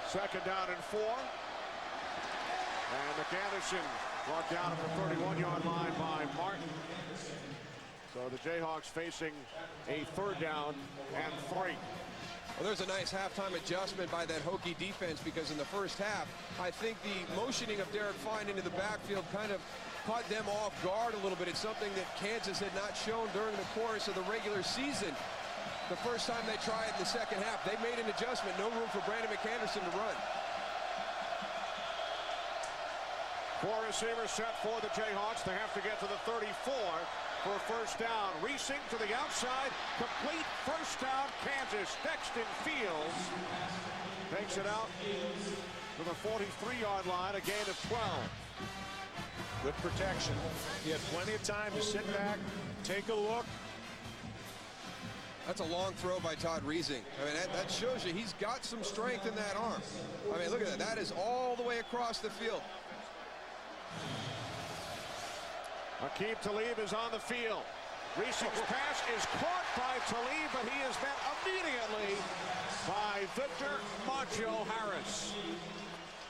[SPEAKER 7] Second down and 4. And McAnderson brought down at the 31-yard line by Martin. So the Jayhawks facing a 3rd down and 3.
[SPEAKER 3] Well, there's a nice halftime adjustment by that Hokie defense, because in the first half, I think the motioning of Derek Fine into the backfield kind of caught them off guard a little bit. It's something that Kansas had not shown during the course of the regular season. The first time they tried in the second half, they made an adjustment. No room for Brandon McAnderson to run.
[SPEAKER 7] 4 receivers set for the Jayhawks. They have to get to the 34 for a first down. Reesing to the outside. Complete first down, Kansas. Dexton Fields takes it out to the 43-yard line. A gain of 12.
[SPEAKER 2] Good protection. He had plenty of time to sit back, take a look.
[SPEAKER 3] That's a long throw by Todd Reesing. I mean, that shows you he's got some strength in that arm. I mean, look at that. That is all the way across the field.
[SPEAKER 7] Aqib Talib is on the field. Reesing's pass is caught by Talib, but he is met immediately by Victor Macho Harris.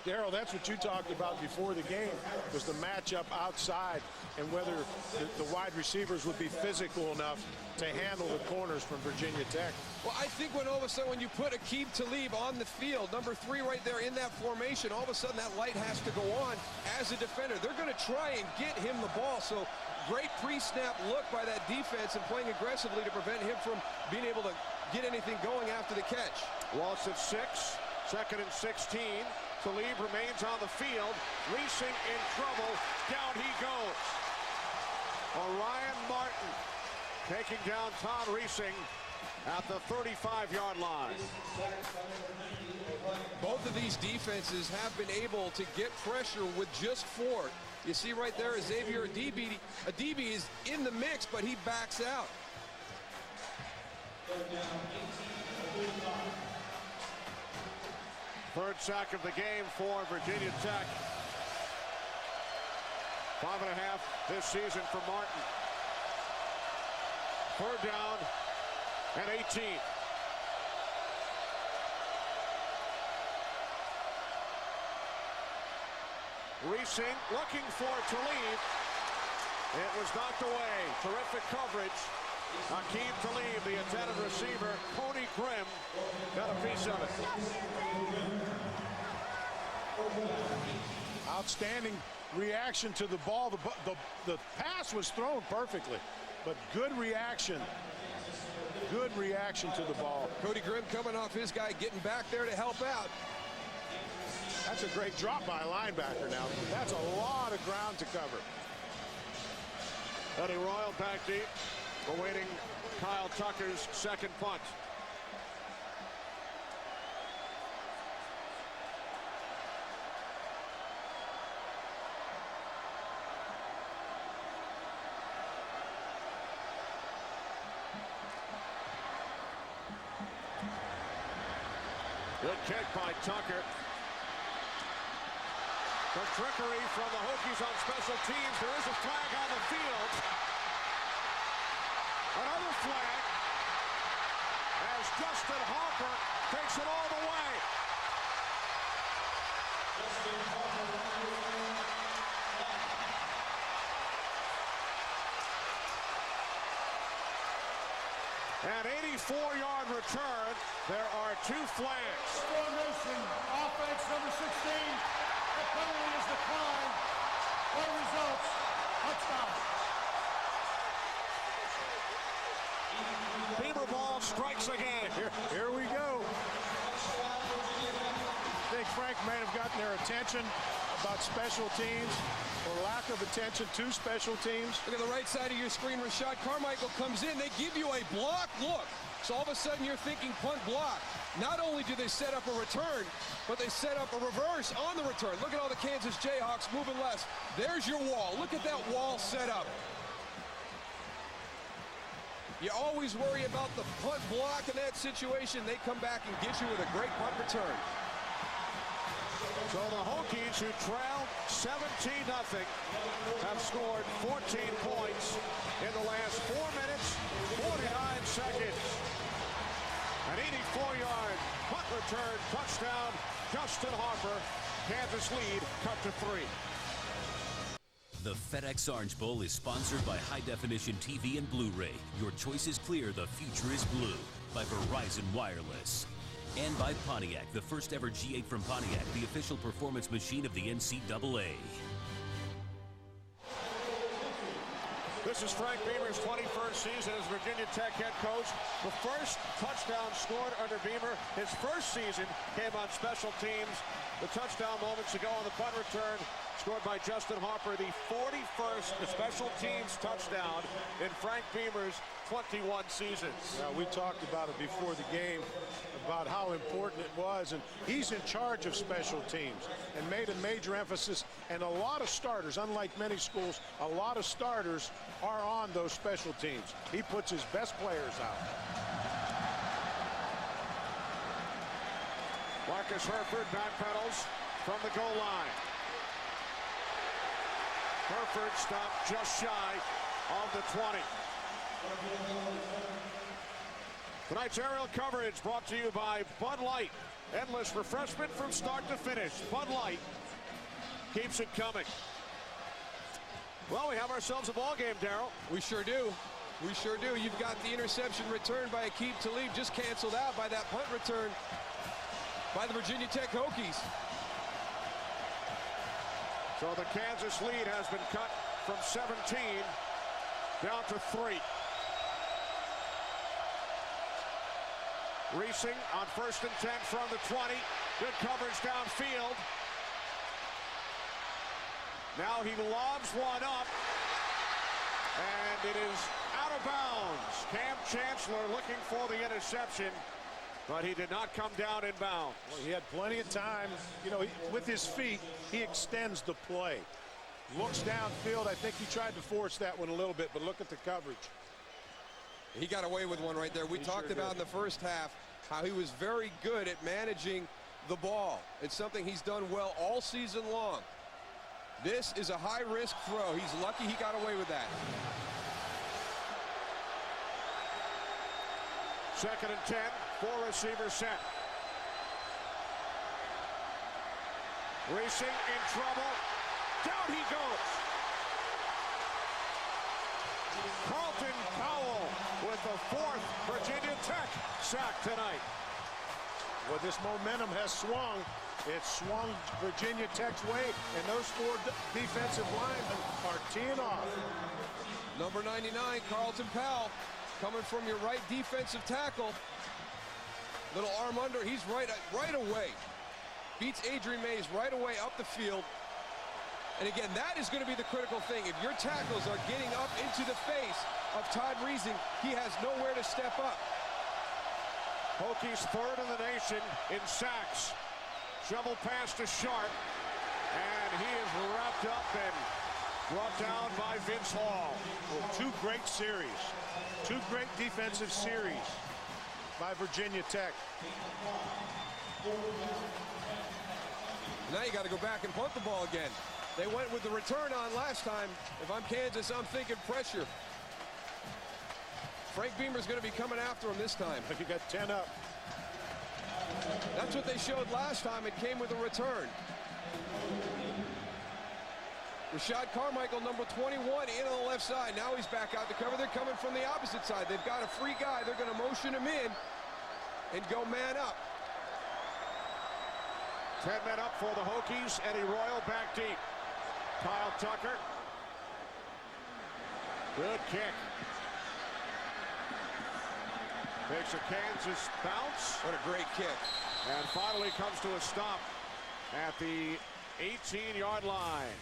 [SPEAKER 2] Darryl, that's what you talked about before the game, was the matchup outside and whether the wide receivers would be physical enough to handle the corners from Virginia Tech.
[SPEAKER 3] Well, I think when all of a sudden when you put Aqib Talib on the field, number 3 right there in that formation, all of a sudden that light has to go on as a defender. They're going to try and get him the ball. So great pre-snap look by that defense and playing aggressively to prevent him from being able to get anything going after the catch.
[SPEAKER 7] Loss of 6, 2nd and 16. Talib remains on the field. Reesing in trouble. Down he goes. Orion Martin taking down Todd Reesing at the 35-yard line.
[SPEAKER 3] Both of these defenses have been able to get pressure with just 4. You see right there, Xavier Adibi. Adibi is in the mix, but he backs out.
[SPEAKER 7] Third sack of the game for Virginia Tech. 5.5 this season for Martin. 3rd down and 18. Reesing looking for Talib. It was knocked away. Terrific coverage. Akeem Talib, the intended receiver. Cody Grimm got a piece of it.
[SPEAKER 2] Outstanding reaction to the ball. The pass was thrown perfectly, but good reaction. Good reaction to the ball.
[SPEAKER 3] Cody Grimm coming off his guy, getting back there to help out.
[SPEAKER 2] That's a great drop by a linebacker now. That's a lot of ground to cover.
[SPEAKER 7] Eddie Royal back deep, awaiting Kyle Tucker's second punt. Good kick by Tucker. The trickery from the Hokies on special teams. There is a flag on the field. Another flag as Justin Harper takes it all the way. An 84-yard return. There are 2 flags.
[SPEAKER 13] Formation, offense number 16. The penalty is declined. What results? Touchdown.
[SPEAKER 7] Beamer ball strikes again.
[SPEAKER 2] Here we go. I think Frank may have gotten their attention about special teams or lack of attention to special teams.
[SPEAKER 3] Look at the right side of your screen. Rashad Carmichael comes in. They give you a block look. So all of a sudden you're thinking punt block. Not only do they set up a return, but they set up a reverse on the return. Look at all the Kansas Jayhawks moving left. There's your wall. Look at that wall set up. You always worry about the punt block in that situation. They come back and get you with a great punt return.
[SPEAKER 7] So the Hokies, who trailed 17-0, have scored 14 points in the last 4 minutes, 49 seconds. An 84-yard punt return touchdown. Justin Harper. Kansas lead cut to 3.
[SPEAKER 9] The FedEx Orange Bowl is sponsored by High Definition TV and Blu-ray. Your choice is clear, the future is blue. By Verizon Wireless. And by Pontiac, the first ever G8 from Pontiac, the official performance machine of the NCAA.
[SPEAKER 7] This is Frank Beamer's 21st season as Virginia Tech head coach. The first touchdown scored under Beamer. His first season came on special teams. The touchdown moments ago on the punt return scored by Justin Harper, the 41st special teams touchdown in Frank Beamer's 21 seasons.
[SPEAKER 2] Yeah, we talked about it before the game, about how important it was, and he's in charge of special teams and made a major emphasis. And a lot of starters, unlike many schools, a lot of starters are on those special teams. He puts his best players out.
[SPEAKER 7] Marcus Herford backpedals from the goal line. Herford stopped just shy of the 20. Tonight's aerial coverage brought to you by Bud Light. Endless refreshment from start to finish. Bud Light keeps it coming. Well, we have ourselves a ball game, Darryl.
[SPEAKER 3] We sure do. We sure do. You've got the interception returned by Akeem Talib, just canceled out by that punt return by the Virginia Tech Hokies.
[SPEAKER 7] So the Kansas lead has been cut from 17 down to 3. Reesing on 1st and 10 from the 20. Good coverage downfield. Now he lobs one up. And it is out of bounds. Cam Chancellor looking for the interception, but he did not come down in bounds.
[SPEAKER 2] Well, he had plenty of time. You know, with his feet, he extends the play. Looks downfield. I think he tried to force that one a little bit, but look at the coverage.
[SPEAKER 3] He got away with one right there. We talked about in the first half how he was very good at managing the ball. It's something he's done well all season long. This is a high-risk throw. He's lucky he got away with that.
[SPEAKER 7] Second and 10, 4-receiver set. Racing in trouble. Down he goes. Carlton Powell with the 4th Virginia Tech sack tonight.
[SPEAKER 2] Well, this momentum has swung. It's swung Virginia Tech's way, and those 4 defensive linemen are teeing off.
[SPEAKER 3] Number 99, Carlton Powell, coming from your right defensive tackle. Little arm under, he's right away. Beats Adrian Mays right away up the field. And again, that is going to be the critical thing. If your tackles are getting up into the face of Todd Reesing, he has nowhere to step up.
[SPEAKER 7] Hokies 3rd in the nation in sacks. Shovel pass to Sharp, and he is wrapped up and brought down by Vince Hall.
[SPEAKER 2] Well, 2 great series. 2 great defensive series by Virginia Tech.
[SPEAKER 3] Now you got to go back and punt the ball again. They went with the return on last time. If I'm Kansas, I'm thinking pressure. Frank Beamer's going to be coming after him this time.
[SPEAKER 2] You got 10 up.
[SPEAKER 3] That's what they showed last time. It came with a return. Rashad Carmichael, number 21, in on the left side. Now he's back out to cover. They're coming from the opposite side. They've got a free guy. They're going to motion him in and go man up.
[SPEAKER 7] 10 men up for the Hokies. Eddie Royal back deep. Kyle Tucker. Good kick. Makes a Kansas bounce.
[SPEAKER 3] What a great kick.
[SPEAKER 7] And finally comes to a stop at the 18-yard line.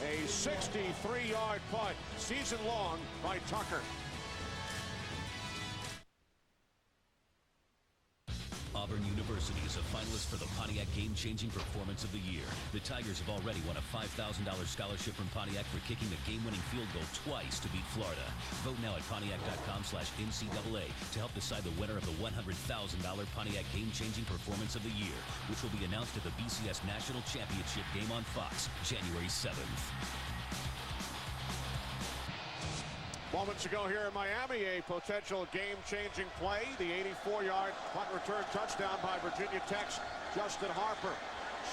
[SPEAKER 7] A 63-yard punt, season long by Tucker.
[SPEAKER 9] Auburn University is a finalist for the Pontiac Game-Changing Performance of the Year. The Tigers have already won a $5,000 scholarship from Pontiac for kicking the game-winning field goal twice to beat Florida. Vote now at Pontiac.com/NCAA to help decide the winner of the $100,000 Pontiac Game-Changing Performance of the Year, which will be announced at the BCS National Championship game on Fox, January 7th.
[SPEAKER 7] Moments ago here in Miami, a potential game-changing play. The 84-yard punt return touchdown by Virginia Tech's Justin Harper.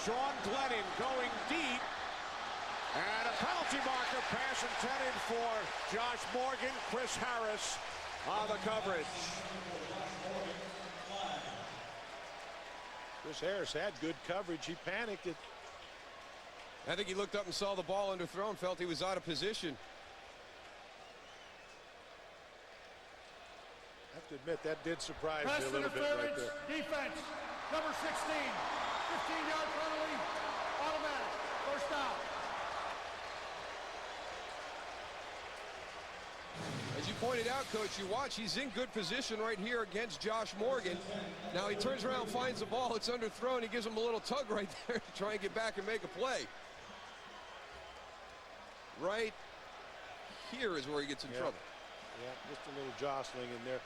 [SPEAKER 7] Sean Glennon going deep. And a penalty marker pass intended for Josh Morgan. Chris Harris on the coverage.
[SPEAKER 2] Chris Harris had good coverage. He panicked it.
[SPEAKER 3] I think he looked up and saw the ball underthrown, felt he was out of position.
[SPEAKER 2] I have to admit, that did surprise me a
[SPEAKER 15] Press
[SPEAKER 2] little bit right there.
[SPEAKER 15] Defense, number 16, 15-yard penalty, automatic, first down.
[SPEAKER 3] As you pointed out, Coach, you watch, he's in good position right here against Josh Morgan. Now he turns around, finds the ball, it's underthrown, he gives him a little tug right there to try and get back and make a play. Right here is where he gets in trouble.
[SPEAKER 2] Yeah, just a little jostling in there.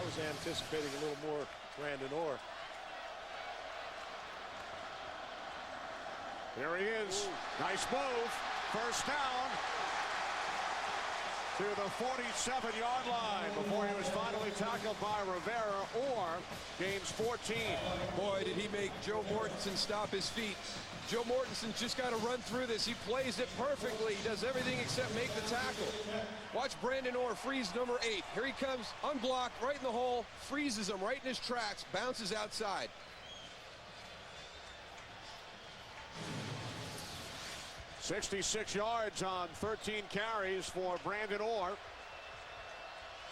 [SPEAKER 2] I was anticipating a little more Brandon Orr.
[SPEAKER 7] There he is. Ooh. Nice move. First down to the 47-yard line before he was finally tackled by Rivera. Orr gains 14.
[SPEAKER 3] Boy, did he make Joe Mortensen stop his feet. Joe Mortensen just got to run through this. He plays it perfectly. He does everything except make the tackle. Watch Brandon Orr freeze number 8. Here he comes, unblocked, right in the hole, freezes him right in his tracks, bounces outside.
[SPEAKER 7] "66 yards on 13 carries for Brandon Orr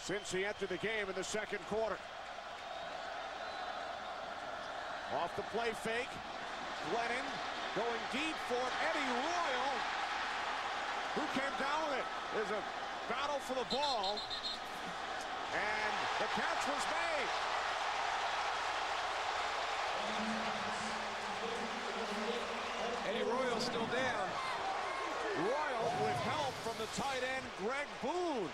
[SPEAKER 7] since he entered the game in the second quarter. Off the play fake, Glennon going deep for Eddie Royal, who came down with it. There's a battle for the ball, and the catch was made.
[SPEAKER 3] Eddie Royal still down.
[SPEAKER 7] Royal with help from the tight end, Greg Boone.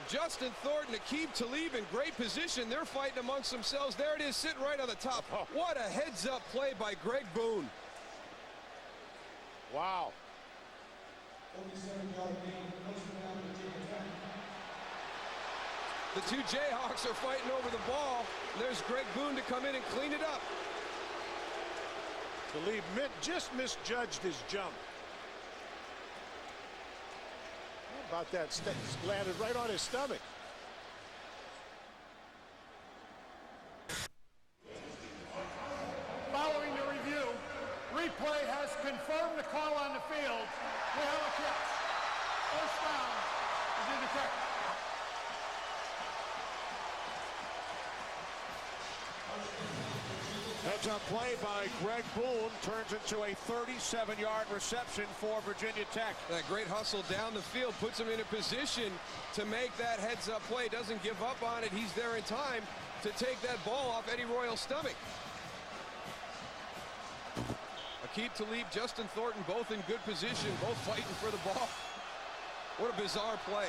[SPEAKER 3] Justin Thornton, Aqib Talib in great position. They're fighting amongst themselves. There it is, sitting right on the top. What a heads-up play by Greg Boone.
[SPEAKER 2] Wow.
[SPEAKER 3] The two Jayhawks are fighting over the ball. There's Greg Boone to come in and clean it up.
[SPEAKER 2] Talib just misjudged his jump. How about that? Landed right on his stomach.
[SPEAKER 15] Following the review, replay has confirmed the call on the field. We have a catch. First down, Virginia Tech.
[SPEAKER 7] Heads up play by Greg Boone turns into a 37-yard reception for Virginia Tech.
[SPEAKER 3] That great hustle down the field puts him in a position to make that heads-up play. Doesn't give up on it. He's there in time to take that ball off Eddie Royal's stomach. Aqib Talib, Justin Thornton, both in good position, both fighting for the ball. What a bizarre play.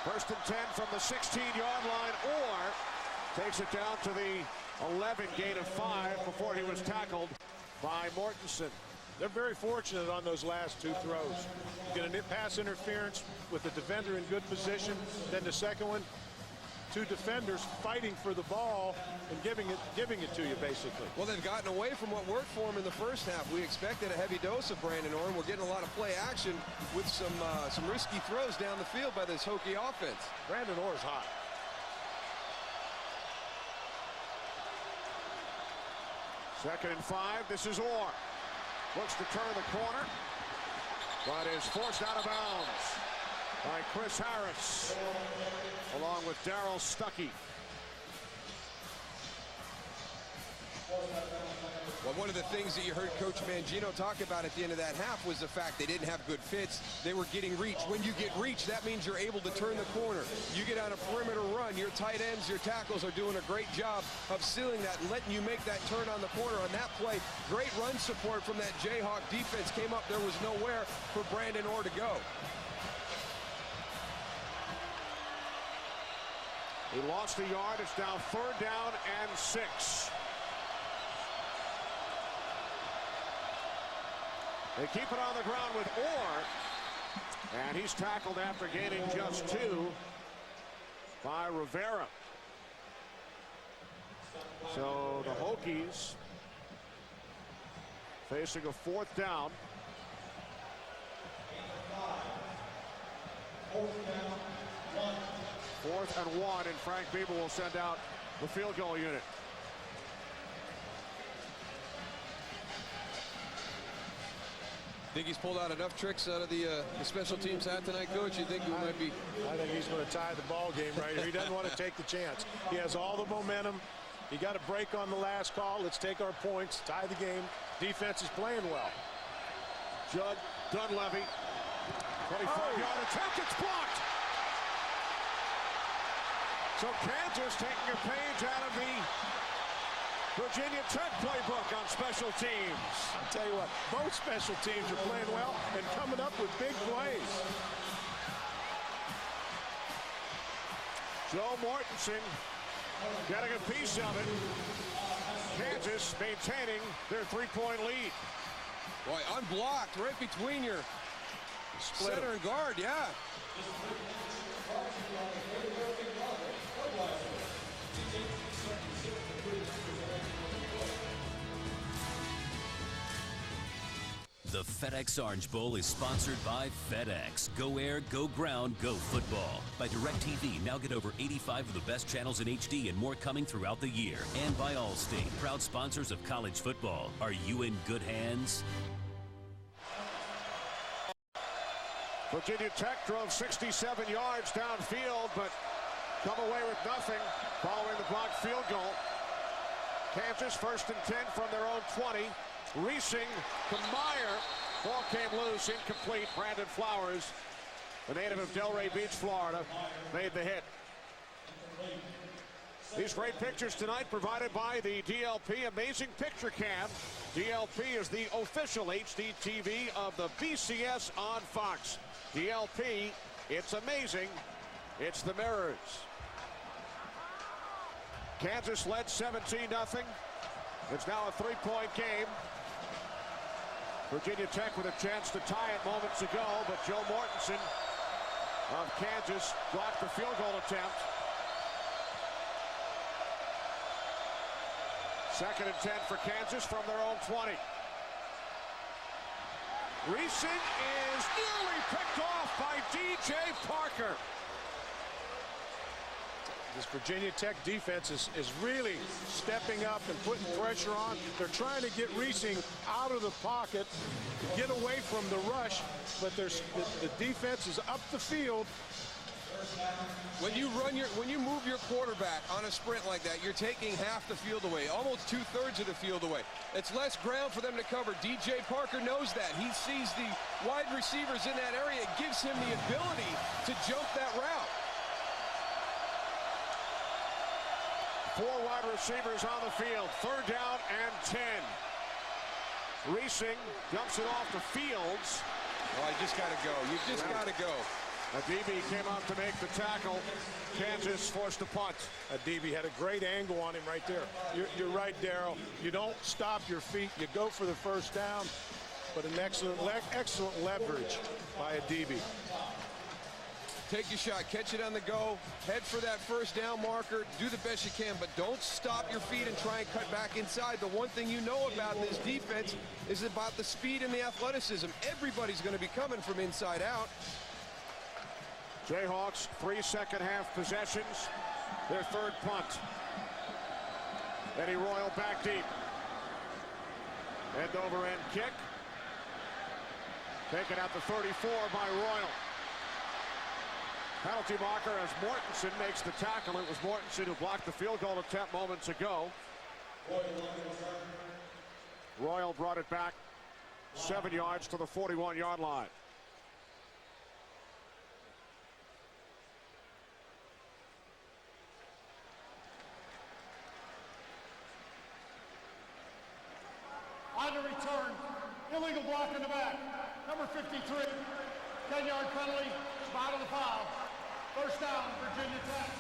[SPEAKER 7] First and 10 from the 16-yard line, or takes it down to the 11, gain of 5 before he was tackled by Mortensen.
[SPEAKER 2] They're very fortunate on those last two throws. You get a pass interference with the defender in good position. Then the second one, two defenders fighting for the ball and giving it to you, basically.
[SPEAKER 3] Well, they've gotten away from what worked for them in the first half. We expected a heavy dose of Brandon Orr, and we're getting a lot of play action with some risky throws down the field by this Hokie offense.
[SPEAKER 2] Brandon Orr's hot.
[SPEAKER 7] Second and 5. This is Orr. Looks to turn the corner, but is forced out of bounds by Chris Harris, along with Darryl Stuckey.
[SPEAKER 3] Well, one of the things that you heard Coach Mangino talk about at the end of that half was the fact they didn't have good fits. They were getting reach. When you get reach, that means you're able to turn the corner. You get on a perimeter run, your tight ends, your tackles are doing a great job of sealing that and letting you make that turn on the corner. On that play, great run support from that Jayhawk defense came up. There was nowhere for Brandon Orr to go.
[SPEAKER 7] He lost a yard. It's now 3rd down and 6. They keep it on the ground with Orr, and he's tackled after gaining just 2 by Rivera. So the Hokies facing a 4th down. 4th and 1, and Frank Beamer will send out the field goal unit.
[SPEAKER 3] Think he's pulled out enough tricks out of the special teams hat tonight, Coach? You think he might be?
[SPEAKER 2] I think he's going to tie the ball game right here. He doesn't want to take the chance. He has all the momentum. He got a break on the last call. Let's take our points, tie the game. Defense is playing well.
[SPEAKER 7] Judd Dunleavy, 25-yard attempt. It's blocked. So Kansas taking a page out of the Virginia Tech playbook on special teams.
[SPEAKER 2] I'll tell you what, both special teams are playing well and coming up with big plays.
[SPEAKER 7] Joe Mortensen getting a piece of it. Kansas maintaining their 3-point lead.
[SPEAKER 3] Boy, unblocked right between your center and guard, yeah.
[SPEAKER 9] The FedEx Orange Bowl is sponsored by FedEx. Go air, go ground, go football. By DirecTV, now get over 85 of the best channels in HD and more coming throughout the year. And by Allstate, proud sponsors of college football. Are you in good hands?
[SPEAKER 7] Virginia Tech drove 67 yards downfield, but come away with nothing following the blocked field goal. Kansas 1st and 10 from their own 20. Reesing to Meyer. Ball came loose, incomplete. Brandon Flowers, the native of Delray Beach, Florida, made the hit. These great pictures tonight provided by the DLP Amazing Picture Cam. DLP is the official HD TV of the BCS on Fox. DLP, it's amazing. It's the mirrors. Kansas led 17-0. It's now a 3-point game. Virginia Tech with a chance to tie it moments ago, but Joe Mortensen of Kansas blocked the field goal attempt. 2nd and 10 for Kansas from their own 20. Reesing is nearly picked off by DJ Parker.
[SPEAKER 2] This Virginia Tech defense is really stepping up and putting pressure on. They're trying to get Reesing out of the pocket to get away from the rush, but the defense is up the field.
[SPEAKER 3] When you move your quarterback on a sprint like that, you're taking half the field away, almost 2/3 of the field away. It's less ground for them to cover. DJ Parker knows that. He sees the wide receivers in that area. It gives him the ability to jump that route.
[SPEAKER 7] 4 wide receivers on the field. 3rd down and 10. Reesing dumps it off to Fields.
[SPEAKER 3] Oh, you just got to go. You just got to go.
[SPEAKER 7] Adebe came out to make the tackle. Kansas forced a punt.
[SPEAKER 2] Adebe had a great angle on him right there. You're right, Darryl. You don't stop your feet. You go for the first down, but an excellent leverage by Adebe.
[SPEAKER 3] Take your shot, catch it on the go, head for that first down marker, do the best you can, but don't stop your feet and try and cut back inside. The one thing you know about this defense is about the speed and the athleticism. Everybody's going to be coming from inside out.
[SPEAKER 7] Jayhawks, 3 second-half possessions, their 3rd punt. Eddie Royal back deep. End over end kick. Taken at the 34 by Royal. Penalty marker as Mortensen makes the tackle. It was Mortensen who blocked the field goal attempt moments ago. Royal brought it back 7 yards to the 41-yard line.
[SPEAKER 15] On the return, illegal block in the back. Number 53, 10-yard penalty, spot of the foul. First down, Virginia Tech.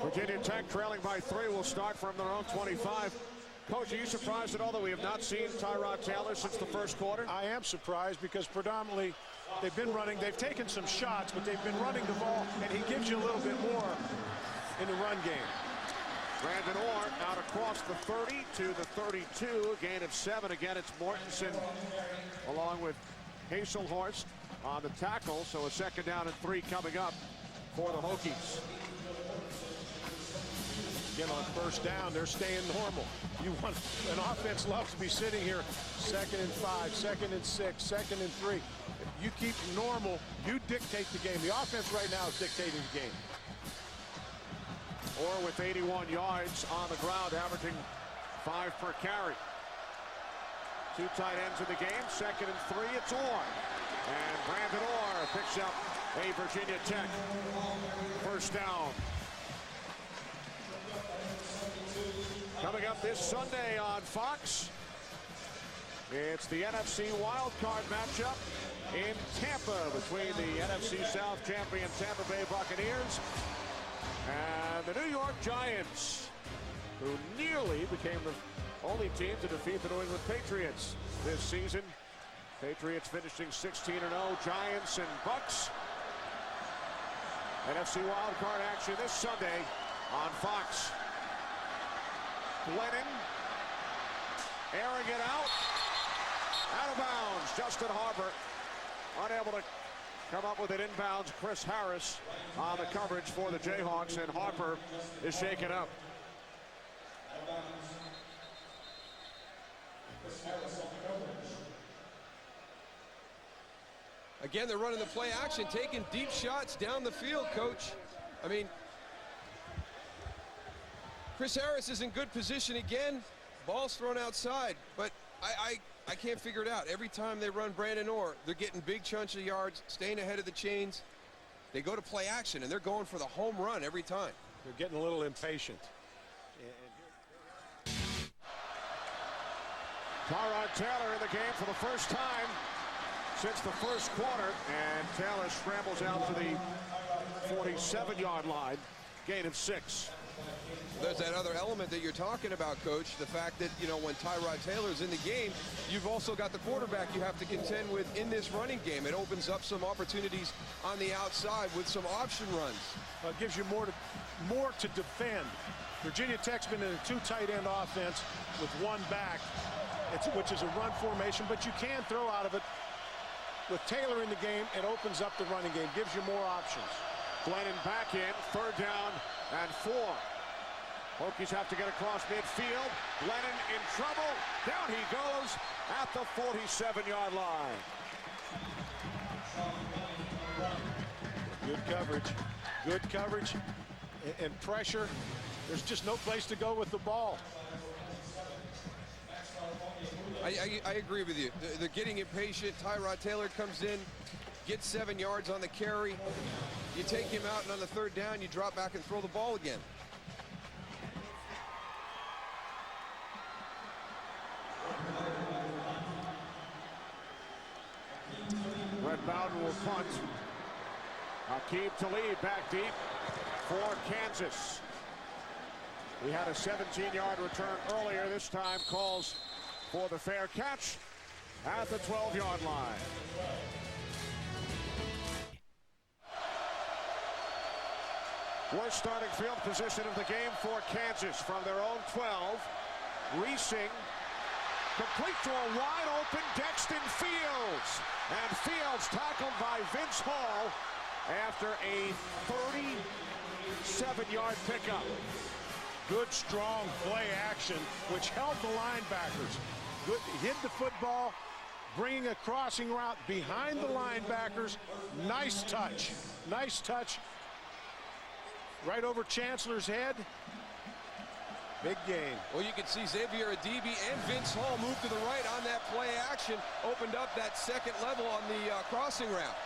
[SPEAKER 7] Virginia Tech trailing by 3 will start from their own 25. Coach, are you surprised at all that we have not seen Tyrod Taylor since the first quarter?
[SPEAKER 2] I am surprised because predominantly they've been running. They've taken some shots, but they've been running the ball, and he gives you a little bit more in the run game.
[SPEAKER 7] Brandon Orr out across the 30 to the 32, a gain of 7. Again, it's Mortensen along with Haselhorst on the tackle, so a 2nd down and 3 coming up for the Hokies.
[SPEAKER 2] Again, on first down, they're staying normal. An offense loves to be sitting here 2nd and 5, 2nd and 6, 2nd and 3. If you keep normal, you dictate the game. The offense right now is dictating the game.
[SPEAKER 7] Orr with 81 yards on the ground, averaging 5 per carry. 2 tight ends in the game. 2nd and 3, it's Orr. And Brandon Orr picks up a Virginia Tech first down. Coming up this Sunday on Fox, it's the NFC wildcard matchup in Tampa between the NFC South champion Tampa Bay Buccaneers and the New York Giants, who nearly became the only team to defeat the New England Patriots this season. Patriots finishing 16-0, Giants and Bucks. NFC wildcard action this Sunday on Fox. Glennon airing it out of bounds. Justin Harper unable to come up with it inbounds. Chris Harris on the coverage for the Jayhawks, and Harper is shaken up.
[SPEAKER 3] Again, they're running the play action, taking deep shots down the field, Coach. I mean, Chris Harris is in good position again. Ball's thrown outside, but I can't figure it out. Every time they run Brandon Orr, they're getting big chunks of yards, staying ahead of the chains. They go to play action, and they're going for the home run every time.
[SPEAKER 2] They're getting a little impatient.
[SPEAKER 7] Tyrod Taylor in the game for the first time since the first quarter, and Taylor scrambles out to the 47-yard line, gain of 6.
[SPEAKER 3] There's that other element that you're talking about, Coach, the fact that, you know, when Tyrod Taylor's in the game, you've also got the quarterback you have to contend with in this running game. It opens up some opportunities on the outside with some option runs.
[SPEAKER 2] It gives you more to defend. Virginia Tech's been in a 2 tight end offense with 1 back, which is a run formation, but you can throw out of it. With Taylor in the game, it opens up the running game, gives you more options.
[SPEAKER 7] Glennon back in, 3rd down and 4. Hokies have to get across midfield. Glennon in trouble. Down he goes at the 47-yard line.
[SPEAKER 2] Good coverage. Good coverage and pressure. There's just no place to go with the ball.
[SPEAKER 3] I agree with you. They're getting impatient. Tyrod Taylor comes in, gets 7 yards on the carry. You take him out, and on the 3rd down, you drop back and throw the ball again.
[SPEAKER 7] Red Bowden will punt. Aqib Talib back deep for Kansas. He had a 17-yard return earlier. This time calls for the fair catch at the 12-yard line. Worst starting field position of the game for Kansas from their own 12. Reesing complete to a wide-open Dexton Fields. And Fields tackled by Vince Hall after a 37-yard pickup.
[SPEAKER 2] Good, strong play action, which held the linebackers. Good, hit the football, bringing a crossing route behind the linebackers. Nice touch. Nice touch. Right over Chancellor's head. Big game.
[SPEAKER 3] Well, you can see Xavier Adibi and Vince Hall move to the right on that play action. Opened up that 2nd level on the crossing route.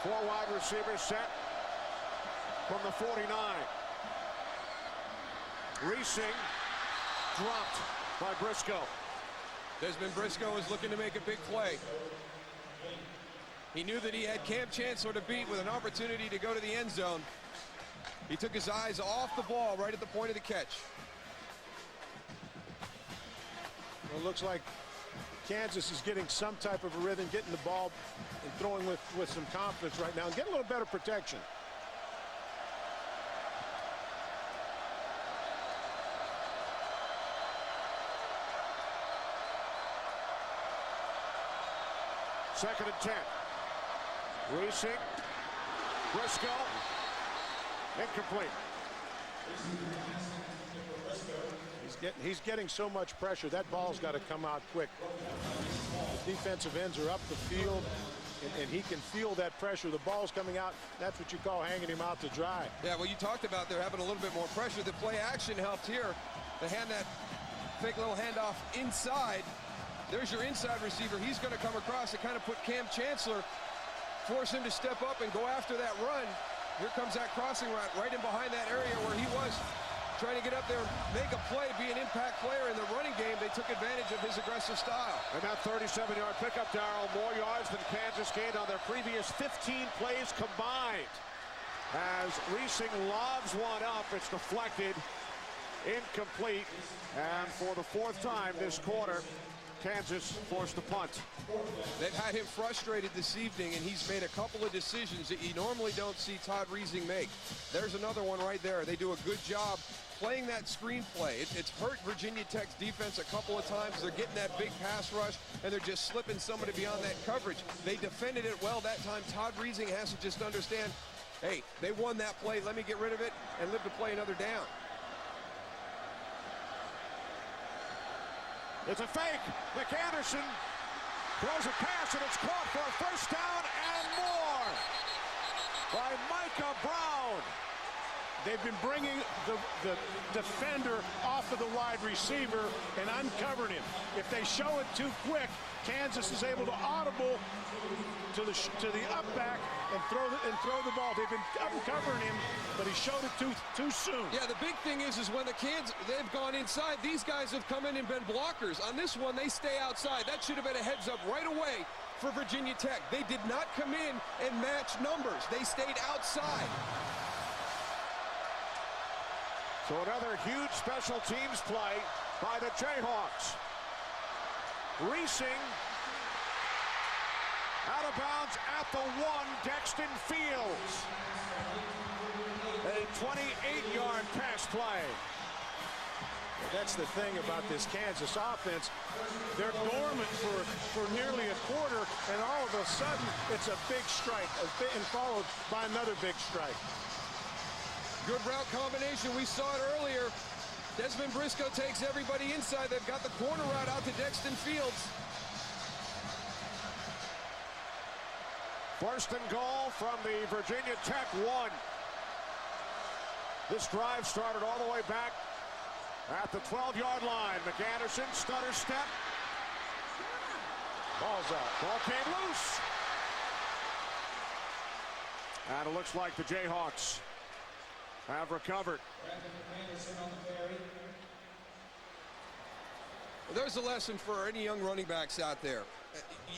[SPEAKER 7] Four wide receivers set from the 49. Reesing dropped by Briscoe.
[SPEAKER 3] Desmond Briscoe is looking to make a big play. He knew that he had Cam Chancellor to beat with an opportunity to go to the end zone. He took his eyes off the ball right at the point of the catch.
[SPEAKER 2] Well, it looks like Kansas is getting some type of a rhythm, getting the ball and throwing with some confidence right now, and getting a little better protection.
[SPEAKER 7] Second and 10. Reesing. Briscoe. Incomplete.
[SPEAKER 2] He's getting so much pressure. That ball's got to come out quick. The defensive ends are up the field, and he can feel that pressure. The ball's coming out. That's what you call hanging him out to dry.
[SPEAKER 3] Yeah, well, you talked about they're having a little bit more pressure. The play action helped here. They hand that fake little handoff inside. There's your inside receiver. He's going to come across and kind of put Cam Chancellor, force him to step up and go after that run. Here comes that crossing route right in behind that area where he was trying to get up there, make a play, be an impact player in the running game. They took advantage of his aggressive style.
[SPEAKER 7] And that 37-yard pickup, Darrell, more yards than Kansas gained on their previous 15 plays combined. As Reesing lobs one up, it's deflected, incomplete, and for the 4th time this quarter, Kansas forced a punt.
[SPEAKER 3] They've had him frustrated this evening, and he's made a couple of decisions that you normally don't see Todd Reesing make. There's another one right there. They do a good job playing that screenplay. It's hurt Virginia Tech's defense a couple of times. They're getting that big pass rush, and they're just slipping somebody beyond that coverage. They defended it well that time. Todd Reesing has to just understand, hey, they won that play. Let me get rid of it and live to play another down.
[SPEAKER 7] It's a fake. McAnderson throws a pass, and it's caught for a 1st down and more by Micah Brown.
[SPEAKER 2] They've been bringing the defender off of the wide receiver and uncovering him. If they show it too quick, Kansas is able to audible to the up back and throw the ball. They've been uncovering him, but he showed it too soon.
[SPEAKER 3] Yeah, the big thing is when they've gone inside, these guys have come in and been blockers. On this one, they stay outside. That should have been a heads up right away for Virginia Tech. They did not come in and match numbers. They stayed outside.
[SPEAKER 7] So another huge special teams play by the Jayhawks. Reesing out of bounds at the 1, Dexton Fields. A 28-yard pass play.
[SPEAKER 2] That's the thing about this Kansas offense. They're dormant for nearly a quarter, and all of a sudden, it's a big strike, and followed by another big strike.
[SPEAKER 3] Good route combination. We saw it earlier. Desmond Briscoe takes everybody inside. They've got the corner route out to Dexton Fields.
[SPEAKER 7] First and goal from the Virginia Tech 1. This drive started all the way back at the 12-yard line. McAnderson, stutter step. Ball's out. Ball came loose. And it looks like the Jayhawks have recovered.
[SPEAKER 3] There's a lesson for any young running backs out there.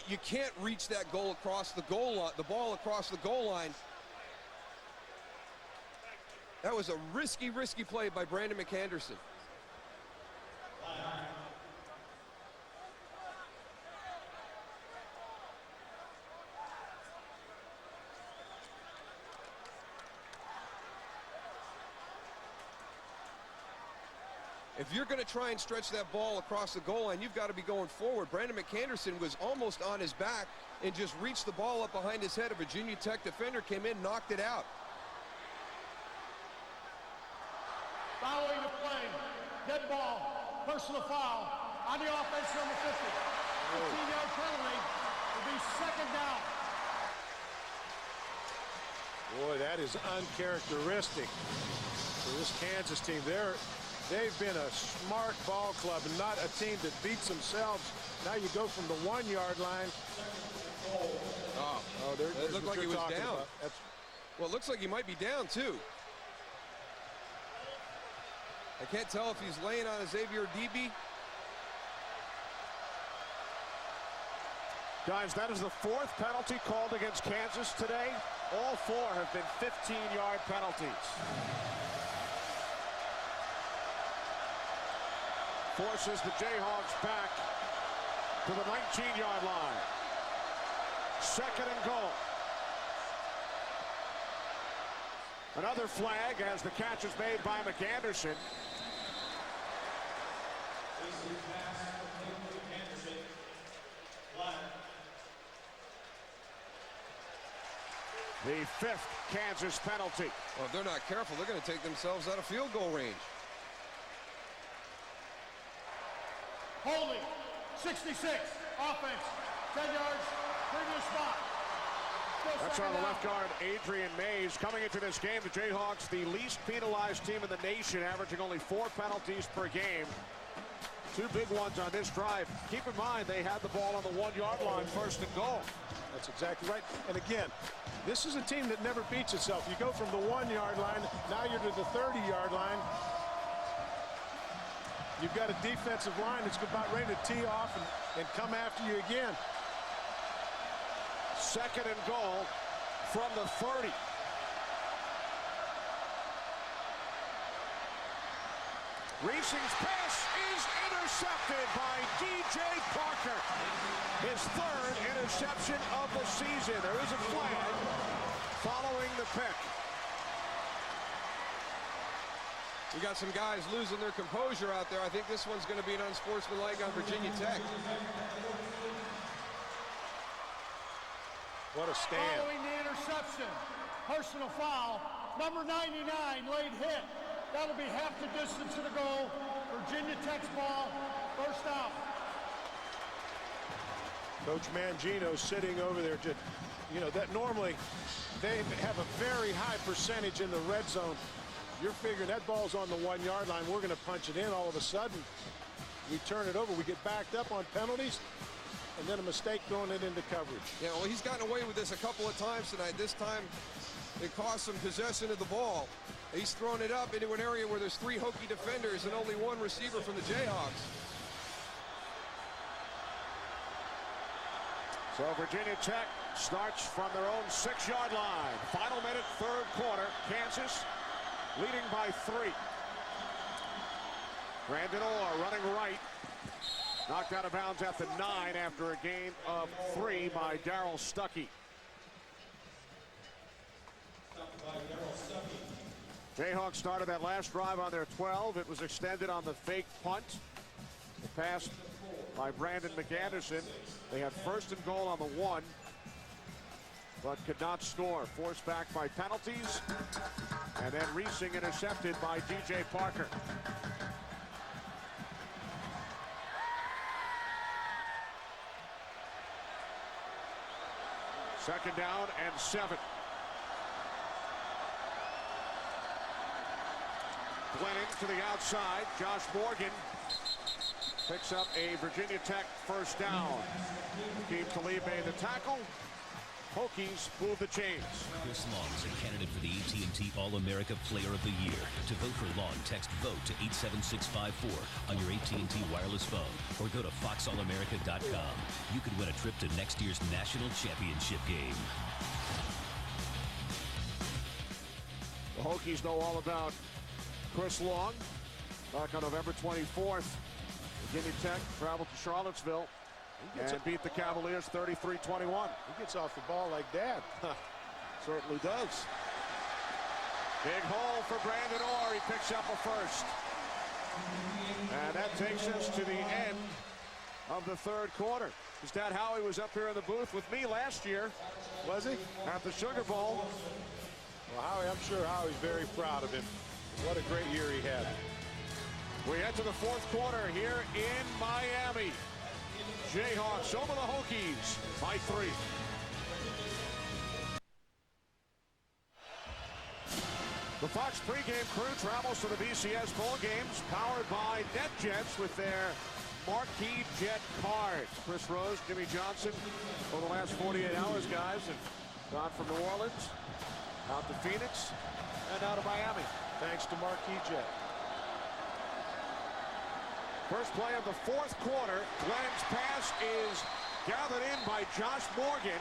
[SPEAKER 3] You can't reach that goal across the goal line, the ball across the goal line. That was a risky play by Brandon McAnderson. If you're going to try and stretch that ball across the goal line, you've got to be going forward. Brandon McAnderson was almost on his back and just reached the ball up behind his head. A Virginia Tech defender came in, knocked it out.
[SPEAKER 15] Following the play, dead ball, personal foul on the offense, number 50. 15-yard penalty will be second down.
[SPEAKER 2] Boy, that is uncharacteristic for this Kansas team. They've been a smart ball club and not a team that beats themselves. Now you go from the 1-yard line.
[SPEAKER 3] It looked like he was down. Well, it looks like he might be down, too. I can't tell if he's laying on Xavier DB.
[SPEAKER 7] Guys, that is the 4th penalty called against Kansas today. All 4 have been 15-yard penalties. Forces the Jayhawks back to the 19-yard line. Second and goal. Another flag as the catch is made by McAnderson. The 5th Kansas penalty.
[SPEAKER 3] Well, if they're not careful, they're going to take themselves out of field goal range.
[SPEAKER 15] Holding, 66, offense, 10 yards, previous spot.
[SPEAKER 7] That's on the left guard, Adrian Mays. Coming into this game, the Jayhawks, the least penalized team in the nation, averaging only 4 penalties per game. 2 big ones on this drive. Keep in mind, they had the ball on the 1-yard line, first and goal.
[SPEAKER 2] That's exactly right. And again, this is a team that never beats itself. You go from the 1-yard line, now you're to the 30-yard line. You've got a defensive line that's about ready to tee off and come after you again.
[SPEAKER 7] Second and goal from the 30. Reesing's pass is intercepted by DJ Parker. His 3rd interception of the season. There is a flag following the pick.
[SPEAKER 3] We got some guys losing their composure out there. I think this one's going to be an unsportsmanlike on Virginia Tech.
[SPEAKER 2] What a stand.
[SPEAKER 15] Following the interception, personal foul, number 99, late hit. That'll be half the distance to the goal. Virginia Tech's ball, first out.
[SPEAKER 2] Coach Mangino sitting over there. Just, you know, that normally they have a very high percentage in the red zone. You're figuring that ball's on the 1-yard line. We're going to punch it in. All of a sudden, we turn it over. We get backed up on penalties, and then a mistake throwing it into coverage.
[SPEAKER 3] Yeah, well, he's gotten away with this a couple of times tonight. This time, it cost him possession of the ball. He's thrown it up into an area where there's 3 Hokie defenders and only 1 receiver from the Jayhawks.
[SPEAKER 7] So Virginia Tech starts from their own 6-yard line. Final minute, third quarter. Kansas leading by 3. Brandon Orr running right. Knocked out of bounds at the 9 after a gain of 3 by Darryl Stuckey. Jayhawks started that last drive on their 12. It was extended on the fake punt. The pass by Brandon McAnderson. They had first and goal on the 1, but could not score. Forced back by penalties. And then Reesing intercepted by DJ Parker. Second down and 7. Glennon to the outside. Josh Morgan picks up a Virginia Tech first down. Team Talib made the tackle. Hokies move the chains.
[SPEAKER 9] Chris Long is a candidate for the AT&T All-America Player of the Year. To vote for Long, text VOTE to 87654 on your AT&T wireless phone or go to foxallamerica.com. You could win a trip to next year's national championship game.
[SPEAKER 7] The Hokies know all about Chris Long. Back on November 24th, Virginia Tech traveled to Charlottesville and beat the Cavaliers 33-21.
[SPEAKER 2] He gets off the ball like that.
[SPEAKER 7] Certainly does. Big hole for Brandon Orr. He picks up a first. And that takes us to the end of the third quarter. His dad Howie was up here in the booth with me last year.
[SPEAKER 2] Was he?
[SPEAKER 7] At the Sugar Bowl.
[SPEAKER 2] Well, Howie, I'm sure Howie's very proud of him. What a great year he had.
[SPEAKER 7] We head to the fourth quarter here in Miami. Jayhawks over the Hokies by 3. The Fox pregame crew travels to the BCS Bowl games, powered by NetJets with their marquee jet card. Chris Rose, Jimmy Johnson, over the last 48 hours, guys, and gone from New Orleans out to Phoenix and out of Miami.
[SPEAKER 2] Thanks to Marquis Jet.
[SPEAKER 7] First play of the fourth quarter. Glenn's pass is gathered in by Josh Morgan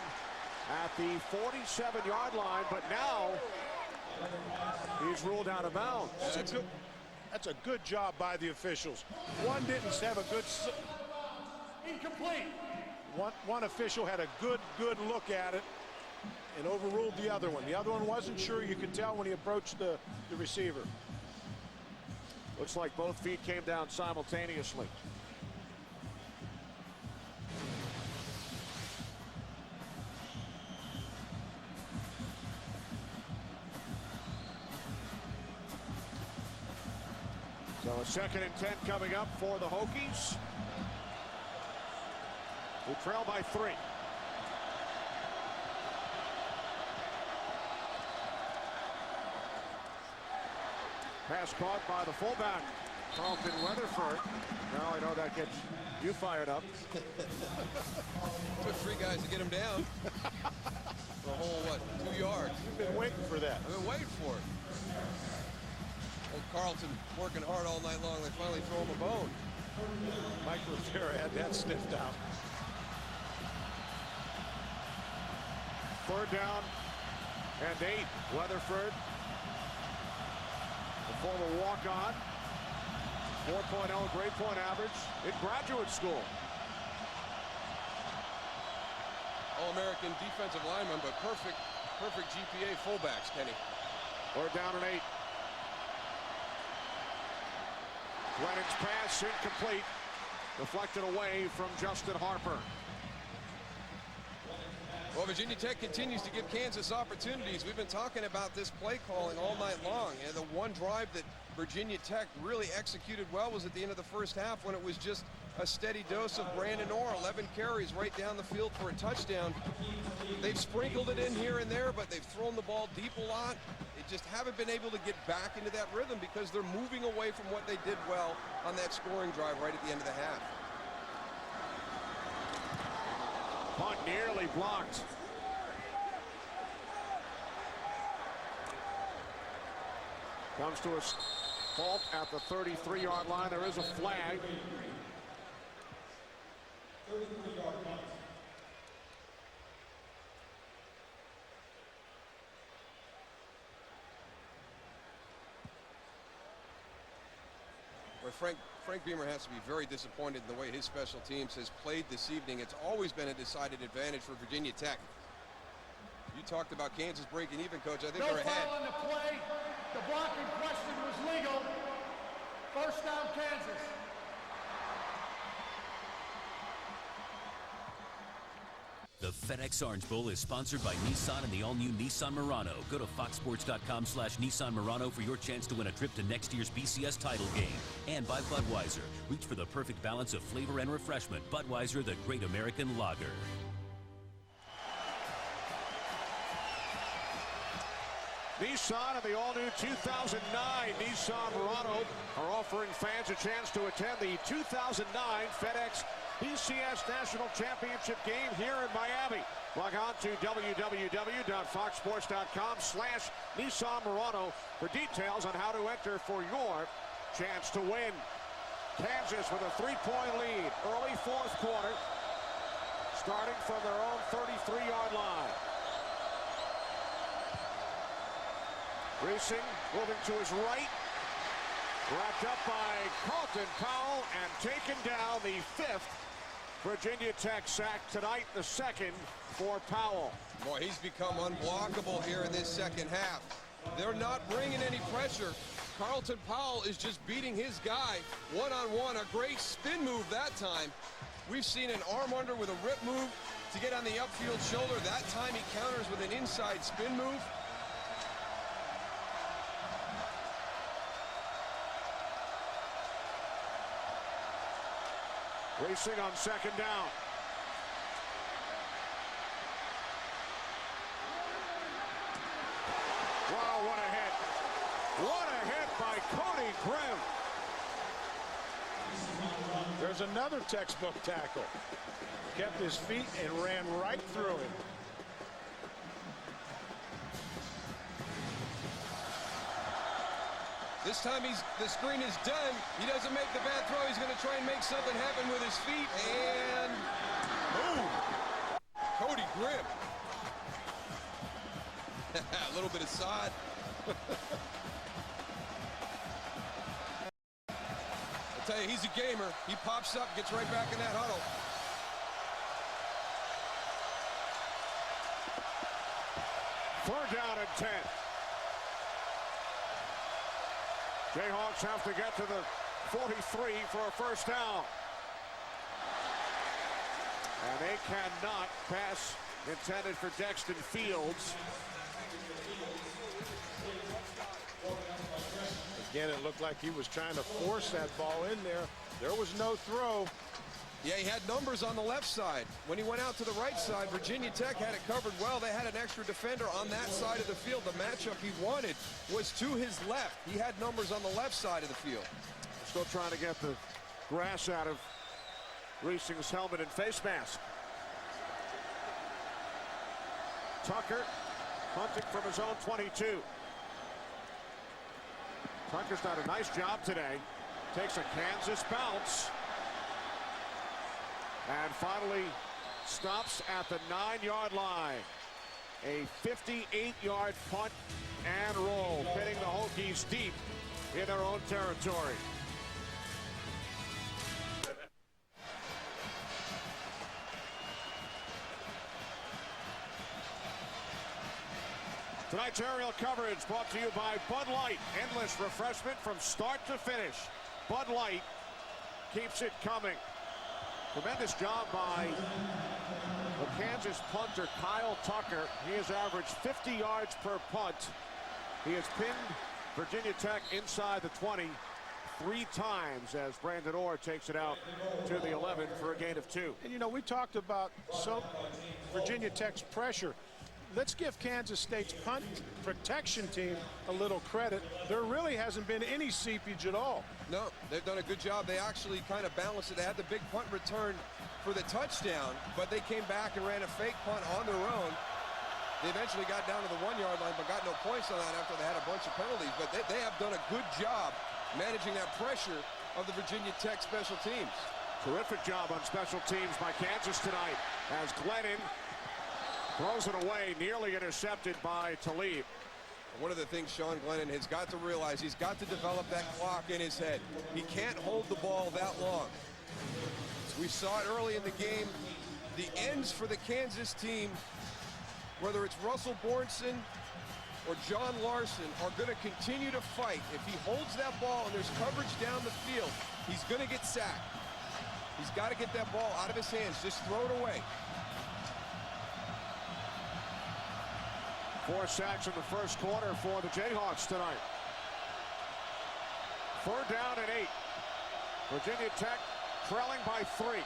[SPEAKER 7] at the 47-yard line, but now he's ruled out of bounds.
[SPEAKER 2] That's a good job by the officials. One didn't have a good...
[SPEAKER 15] Incomplete.
[SPEAKER 2] One official had a good look at it and overruled the other one. The other one wasn't sure. You could tell when he approached the receiver.
[SPEAKER 7] Looks like both feet came down simultaneously. So a 2nd and 10 coming up for the Hokies, who trail by 3. Pass caught by the fullback, Carlton Weatherford. Now I know that gets you fired up.
[SPEAKER 3] Took 3 guys to get him down. For a whole, 2 yards?
[SPEAKER 2] You've been waiting for that.
[SPEAKER 3] I've been waiting for it. Old Carlton working hard all night long. They finally throw him a bone.
[SPEAKER 2] Mike Rivera had that sniffed out.
[SPEAKER 7] 3rd down and 8. Weatherford, the former walk-on, 4.0 grade point average in graduate school.
[SPEAKER 3] All-American defensive lineman, but perfect GPA fullbacks, Kenny.
[SPEAKER 7] 3rd down and 8. Glennon's pass incomplete, deflected away from Justin Harper.
[SPEAKER 3] Well, Virginia Tech continues to give Kansas opportunities. We've been talking about this play calling all night long, and the one drive that Virginia Tech really executed well was at the end of the first half, when it was just a steady dose of Brandon Orr, 11 carries right down the field for a touchdown. They've sprinkled it in here and there, but they've thrown the ball deep a lot. They just haven't been able to get back into that rhythm because they're moving away from what they did well on that scoring drive right at the end of the half.
[SPEAKER 7] Punt nearly blocked. Comes to a halt at the 33-yard line. There is a flag.
[SPEAKER 3] But Frank Beamer has to be very disappointed in the way his special teams has played this evening. It's always been a decided advantage for Virginia Tech. You talked about Kansas breaking even, Coach. I think they're ahead.
[SPEAKER 15] No foul on the play. The block in question was legal. First down, Kansas.
[SPEAKER 9] The FedEx Orange Bowl is sponsored by Nissan and the all-new Nissan Murano. Go to foxsports.com/Nissan Murano for your chance to win a trip to next year's BCS title game. And by Budweiser. Reach for the perfect balance of flavor and refreshment. Budweiser, the great American lager.
[SPEAKER 7] Nissan and the all-new 2009 Nissan Murano are offering fans a chance to attend the 2009 FedEx BCS National Championship game here in Miami. Log on to www.foxsports.com/Nissan Murano for details on how to enter for your chance to win. Kansas with a 3-point lead, early fourth quarter, starting from their own 33-yard line. Racing, moving to his right, wrapped up by Carlton Powell and taken down, the 5th Virginia Tech sack tonight, the 2nd for Powell.
[SPEAKER 3] Boy, he's become unblockable here in this second half. They're not bringing any pressure. Carlton Powell is just beating his guy one-on-one. A great spin move that time. We've seen an arm under with a rip move to get on the upfield shoulder. That time he counters with an inside spin move.
[SPEAKER 7] Racing on second down. Wow, what a hit. What a hit by Cody Grimm.
[SPEAKER 2] There's another textbook tackle. Kept his feet and ran right through him.
[SPEAKER 3] This time the screen is done. He doesn't make the bad throw. He's going to try and make something happen with his feet. And boom! Cody Grimm. A little bit of sod. I'll tell you, he's a gamer. He pops up, gets right back in that huddle.
[SPEAKER 7] Third down and 10. Jayhawks have to get to the 43 for a first down. And they cannot pass intended for Dexton Fields.
[SPEAKER 2] Again, it looked like he was trying to force that ball in there. There was no throw.
[SPEAKER 3] Yeah, he had numbers on the left side. When he went out to the right side, Virginia Tech had it covered well. They had an extra defender on that side of the field. The matchup he wanted was to his left. He had numbers on the left side of the field.
[SPEAKER 7] Still trying to get the grass out of Reesing's helmet and face mask. Tucker punting from his own 22. Tucker's done a nice job today. Takes a Kansas bounce. And finally stops at the 9-yard line. A 58-yard punt and roll, pitting the Hokies deep in their own territory. Tonight's aerial coverage brought to you by Bud Light. Endless refreshment from start to finish. Bud Light keeps it coming. Tremendous job by the Kansas punter, Kyle Tucker. He has averaged 50 yards per punt. He has pinned Virginia Tech inside the 20 3 times as Brandon Orr takes it out to the 11 for a gain of 2.
[SPEAKER 2] And, you know, we talked about Virginia Tech's pressure. Let's give Kansas State's punt protection team a little credit. There really hasn't been any seepage at all.
[SPEAKER 3] No, they've done a good job. They actually kind of balanced it. They had the big punt return for the touchdown, but they came back and ran a fake punt on their own. They eventually got down to the 1-yard line, but got no points on that after they had a bunch of penalties. But they have done a good job managing that pressure of the Virginia Tech special teams.
[SPEAKER 7] Terrific job on special teams by Kansas tonight as Glennon throws it away, nearly intercepted by Talib.
[SPEAKER 3] One of the things Sean Glennon has got to realize, he's got to develop that clock in his head. He can't hold the ball that long. We saw it early in the game. The ends for the Kansas team, whether it's Russell Bornson or John Larson, are going to continue to fight. If he holds that ball and there's coverage down the field, he's going to get sacked. He's got to get that ball out of his hands. Just throw it away.
[SPEAKER 7] 4 sacks in the first quarter for the Jayhawks tonight. 3rd down and 8. Virginia Tech trailing by 3.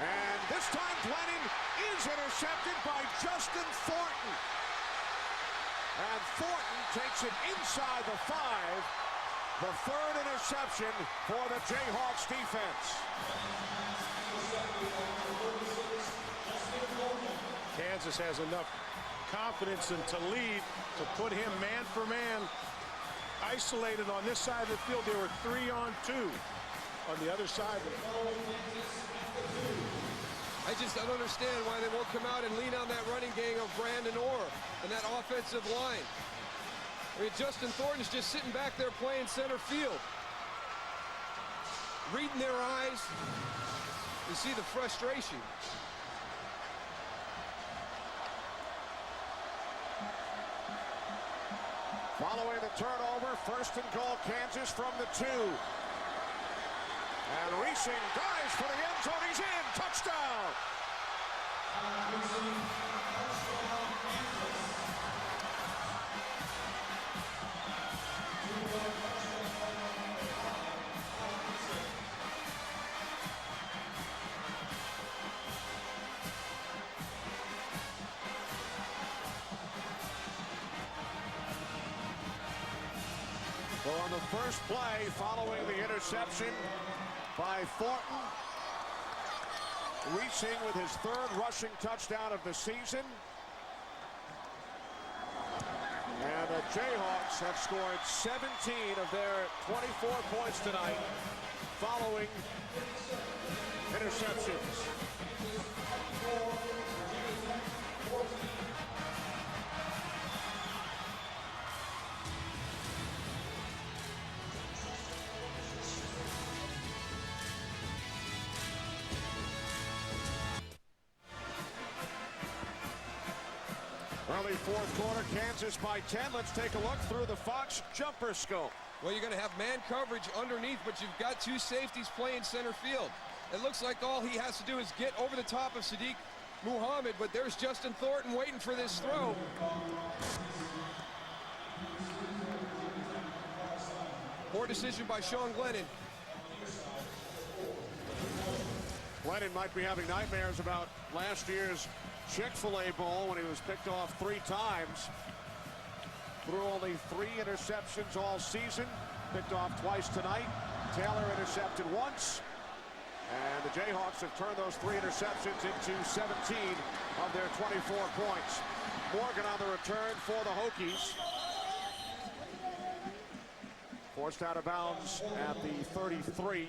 [SPEAKER 7] And this time Glennon is intercepted by Justin Thornton. And Thornton takes it inside the 5. The 3rd interception for the Jayhawks defense.
[SPEAKER 2] Kansas has enough confidence in Talib to put him man for man isolated on this side of the field. They were 3-on-2 on the other side.
[SPEAKER 3] I just don't understand why they won't come out and lean on that running game of Brandon Orr and that offensive line. I mean, Justin Thornton's just sitting back there playing center field. Reading their eyes. You see the frustration.
[SPEAKER 7] Following the turnover, 1st and goal, Kansas from the 2. And Reesing dives for the end zone. He's in. Touchdown. So on the first play, following the interception by Thornton, Reesing with his 3rd rushing touchdown of the season. And the Jayhawks have scored 17 of their 24 points tonight following interceptions. Early 4th quarter, Kansas by 10. Let's take a look through the Fox jumper scope.
[SPEAKER 3] Well, you're going to have man coverage underneath, but you've got 2 safeties playing center field. It looks like all he has to do is get over the top of Sadiq Muhammad, but there's Justin Thornton waiting for this throw. Poor decision by Sean Glennon.
[SPEAKER 7] Glennon might be having nightmares about last year's Chick-fil-A Bowl when he was picked off 3 times. Threw only 3 interceptions all season. Picked off twice tonight. Taylor intercepted once. And the Jayhawks have turned those 3 interceptions into 17 of their 24 points. Morgan on the return for the Hokies. Forced out of bounds at the 33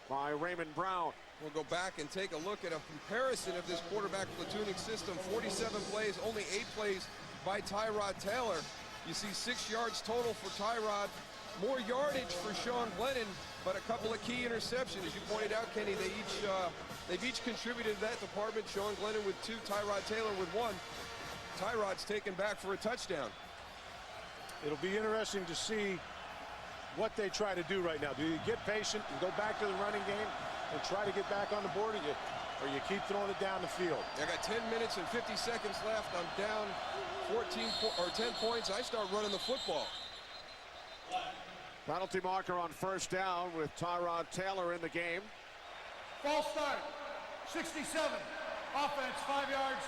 [SPEAKER 7] by Raymond Brown.
[SPEAKER 3] We'll go back and take a look at a comparison of this quarterback platooning system. 47 plays, only 8 plays by Tyrod Taylor. You see 6 yards total for Tyrod. More yardage for Sean Glennon, but a couple of key interceptions. As you pointed out, Kenny, they've each contributed to that department. Sean Glennon with 2, Tyrod Taylor with 1. Tyrod's taken back for a touchdown.
[SPEAKER 2] It'll be interesting to see what they try to do right now. Do you get patient and go back to the running game and try to get back on the board, or you keep throwing it down the field?
[SPEAKER 3] I got 10 minutes and 50 seconds left. I'm down 10 points. I start running the football.
[SPEAKER 7] Penalty marker on 1st down with Tyrod Taylor in the game.
[SPEAKER 15] False start. 67. Offense, 5 yards.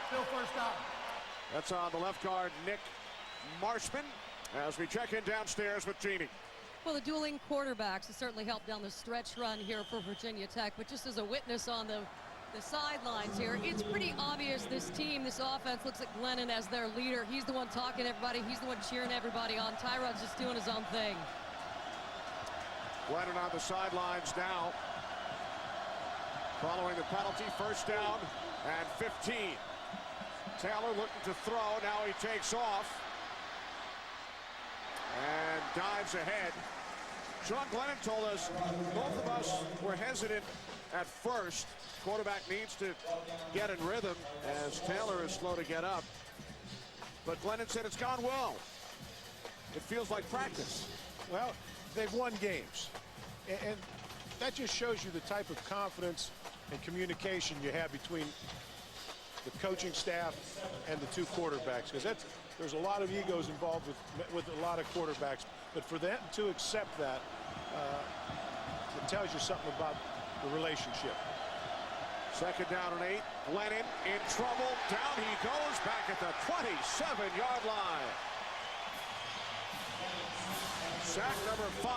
[SPEAKER 15] Still 1st down.
[SPEAKER 7] That's on the left guard, Nick Marshman, as we check in downstairs with Jeannie.
[SPEAKER 6] Well, the dueling quarterbacks has certainly helped down the stretch run here for Virginia Tech, but just as a witness on the sidelines here, it's pretty obvious this team, this offense looks at Glennon as their leader. He's the one talking to everybody. He's the one cheering everybody on. Tyrod's just doing his own thing.
[SPEAKER 7] Glennon on the sidelines now. Following the penalty, 1st down and 15. Taylor looking to throw. Now he takes off and dives ahead. Sean Glennon told us both of us were hesitant at first. Quarterback needs to get in rhythm as Taylor is slow to get up. But Glennon said it's gone well. It feels like practice.
[SPEAKER 2] Well, they've won games. And that just shows you the type of confidence and communication you have between the coaching staff and the two quarterbacks. Because there's a lot of egos involved with a lot of quarterbacks. But for them to accept that, it tells you something about the relationship.
[SPEAKER 7] Second down and 8. Glennon in trouble. Down he goes back at the 27-yard line. Sack number 5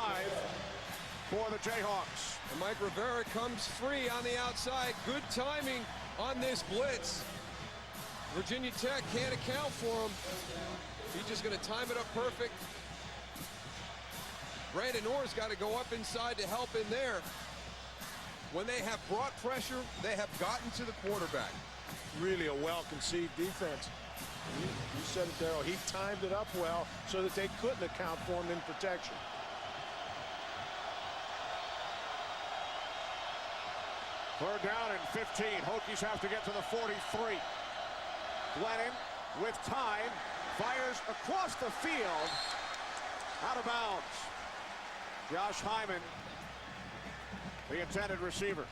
[SPEAKER 7] for the Jayhawks.
[SPEAKER 3] And Mike Rivera comes free on the outside. Good timing on this blitz. Virginia Tech can't account for him. He's just going to time it up perfect. Brandon Orr's got to go up inside to help in there. When they have brought pressure, they have gotten to the quarterback.
[SPEAKER 2] Really a well-conceived defense. You said it, Darryl. He timed it up well so that they couldn't account for him in protection.
[SPEAKER 7] Third down and 15. Hokies have to get to the 43. Glennon with time fires across the field. Out of bounds. Josh Hyman, the intended receiver.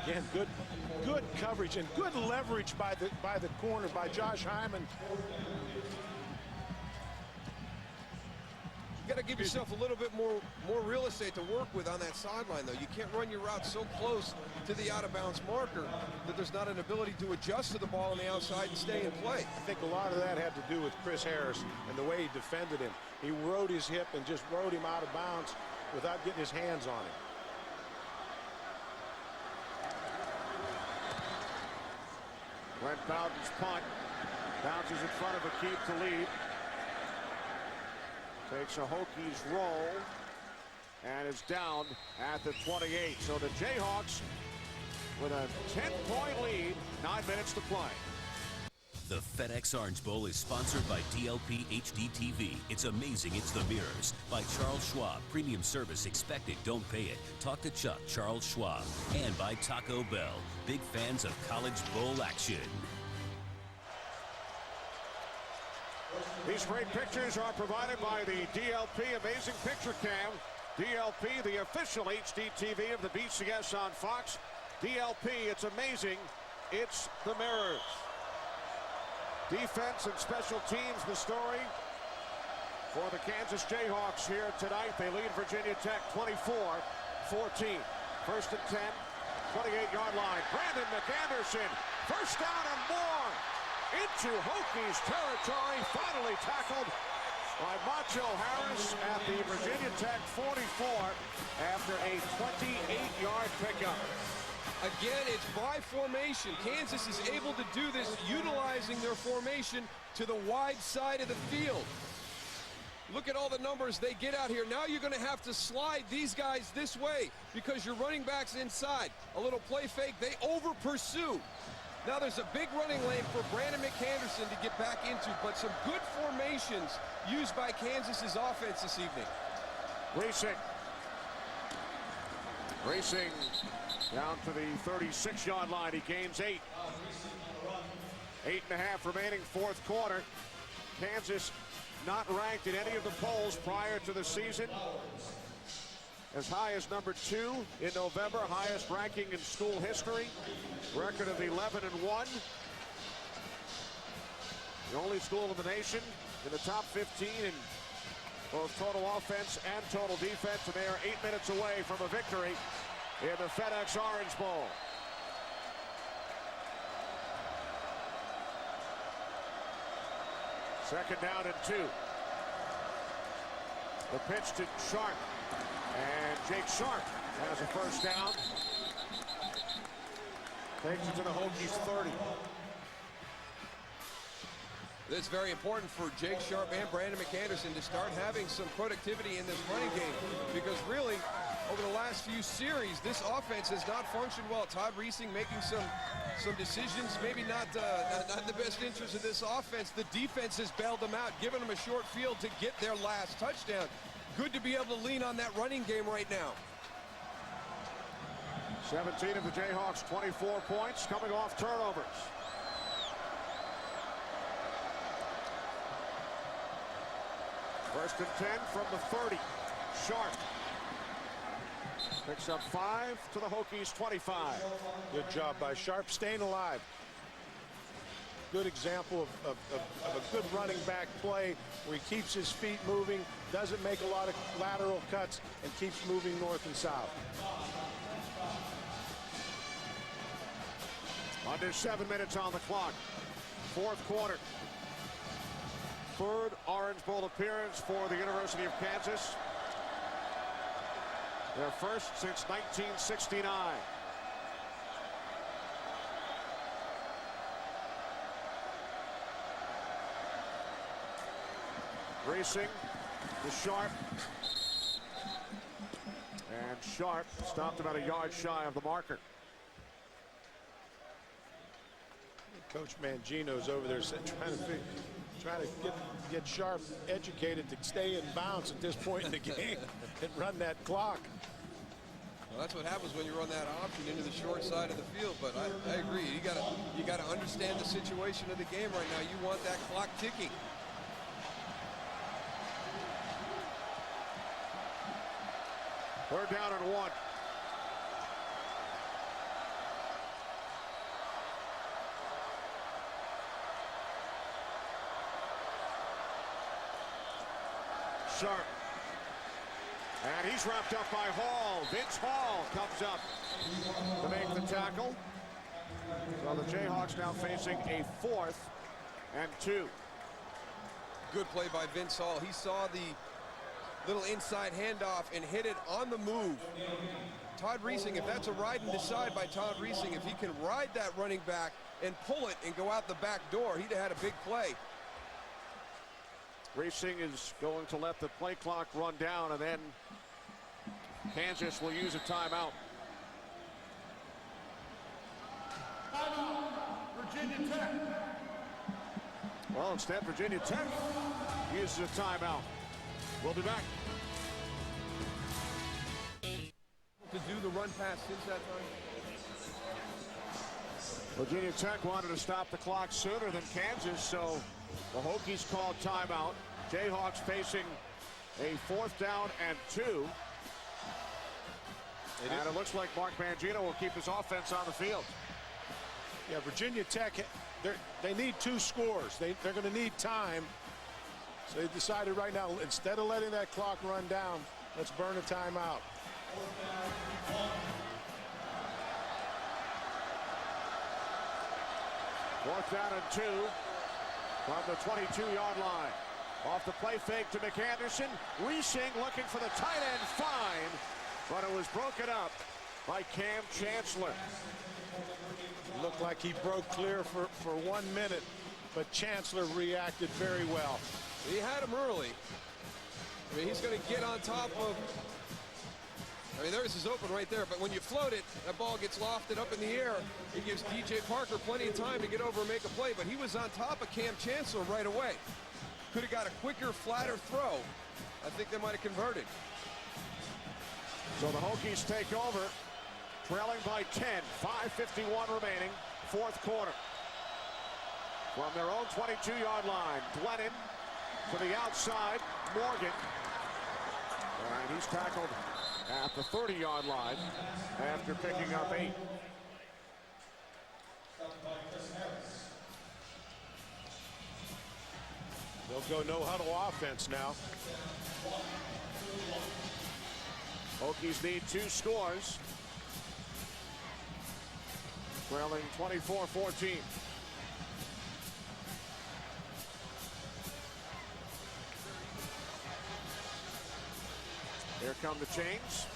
[SPEAKER 2] Again, good coverage and good leverage by the corner by Josh Hyman.
[SPEAKER 3] You got to give yourself a little bit more real estate to work with on that sideline, though. You can't run your route so close to the out-of-bounds marker that there's not an ability to adjust to the ball on the outside and stay in play.
[SPEAKER 2] I think a lot of that had to do with Chris Harris and the way he defended him. He rode his hip and just rode him out of bounds without getting his hands on him.
[SPEAKER 7] Brent Bowden's punt bounces in front of Akeem Talib. Takes a Hokies roll and is down at the 28. So the Jayhawks with a 10-point lead, 9 minutes to play.
[SPEAKER 9] The FedEx Orange Bowl is sponsored by DLP HD TV. It's amazing, it's the mirrors. By Charles Schwab, premium service, expect it, don't pay it. Talk to Chuck, Charles Schwab. And by Taco Bell, big fans of college bowl action.
[SPEAKER 7] These great pictures are provided by the DLP Amazing Picture Cam. DLP, the official HD TV of the BCS on Fox. DLP, it's amazing, it's the mirrors. Defense and special teams, the story for the Kansas Jayhawks here tonight. They lead Virginia Tech 24-14. First and 10, 28-yard line. Brandon McAnderson, first down and more. Into Hokies territory, finally tackled by Macho Harris at the Virginia Tech 44 after a 28-yard pickup.
[SPEAKER 3] Again, it's by formation. Kansas is able to do this utilizing their formation to the wide side of the field. Look at all the numbers they get out here. Now you're going to have to slide these guys this way because your running back's inside. A little play fake, they over-pursue. Now there's a big running lane for Brandon McAnderson to get back into, but some good formations used by Kansas's offense this evening.
[SPEAKER 7] Racing down to the 36-yard line. He gains 8. 8.5 remaining, fourth quarter. Kansas not ranked in any of the polls prior to the season. As high as number 2 in November, highest ranking in school history. Record of 11-1. The only school in the nation in the top 15 in both total offense and total defense, and they are 8 minutes away from a victory in the FedEx Orange Bowl. Second down and 2. The pitch to Sharp. And Jake Sharp has a first down. Takes it to the Hokies 30.
[SPEAKER 3] It's very important for Jake Sharp and Brandon McAnderson to start having some productivity in this running game, because really over the last few series, this offense has not functioned well. Todd Reesing making some decisions, maybe not the best interest of this offense. The defense has bailed them out, giving them a short field to get their last touchdown. Good to be able to lean on that running game right now.
[SPEAKER 7] 17 of the Jayhawks, 24 points, coming off turnovers. First and 10 from the 30. Sharp picks up 5 to the Hokies' 25.
[SPEAKER 2] Good job by Sharp, staying alive. Good example of a good running back play where he keeps his feet moving, doesn't make a lot of lateral cuts, and keeps moving north and south.
[SPEAKER 7] Under 7 minutes on the clock. Fourth quarter. Third Orange Bowl appearance for the University of Kansas. Their first since 1969. Racing to Sharp. And Sharp stopped about a yard shy of the marker.
[SPEAKER 2] Coach Mangino's over there trying to get Sharp educated to stay in bounds at this point in the game and run that clock.
[SPEAKER 3] Well, that's what happens when you run that option into the short side of the field. But I agree. You gotta understand the situation of the game right now. You want that clock ticking.
[SPEAKER 7] Third down and 1. Sharp. And he's wrapped up by Hall. Vince Hall comes up to make the tackle. So the Jayhawks now facing a 4th and 2.
[SPEAKER 3] Good play by Vince Hall. He saw the little inside handoff and hit it on the move. Todd Reesing, if that's a ride and decide by Todd Reesing, if he can ride that running back and pull it and go out the back door, he'd have had a big play.
[SPEAKER 7] Racing is going to let the play clock run down, and then Kansas will use a timeout.
[SPEAKER 15] Virginia Tech.
[SPEAKER 7] Well, instead, Virginia Tech uses a timeout. We'll be back.
[SPEAKER 3] To do the run pass since that time.
[SPEAKER 7] Virginia Tech wanted to stop the clock sooner than Kansas, so the Hokies called timeout. Jayhawks facing a 4th down and 2. And it looks like Mark Mangino will keep his offense on the field.
[SPEAKER 2] Yeah, Virginia Tech, they need 2 scores. They're going to need time. So they decided right now, instead of letting that clock run down, let's burn a timeout.
[SPEAKER 7] Fourth down and 2 from the 22-yard line. Off the play fake to McAnderson. Reesing looking for the tight end find, but it was broken up by Cam Chancellor.
[SPEAKER 2] Looked like he broke clear for 1 minute, but Chancellor reacted very well.
[SPEAKER 3] He had him early. I mean, he's going to get on top of... I mean, there's his open right there, but when you float it, that ball gets lofted up in the air. It gives DJ Parker plenty of time to get over and make a play, but he was on top of Cam Chancellor right away. Could have got a quicker, flatter throw. I think they might have converted.
[SPEAKER 7] So the Hokies take over, trailing by 10, 5:51 remaining, fourth quarter. From their own 22-yard line, Glennon to the outside, Morgan. And he's tackled at the 30-yard line after picking up 8.
[SPEAKER 2] They'll go no-huddle offense now.
[SPEAKER 7] Hokies need 2 scores. Trailing 24-14. Here come the chains.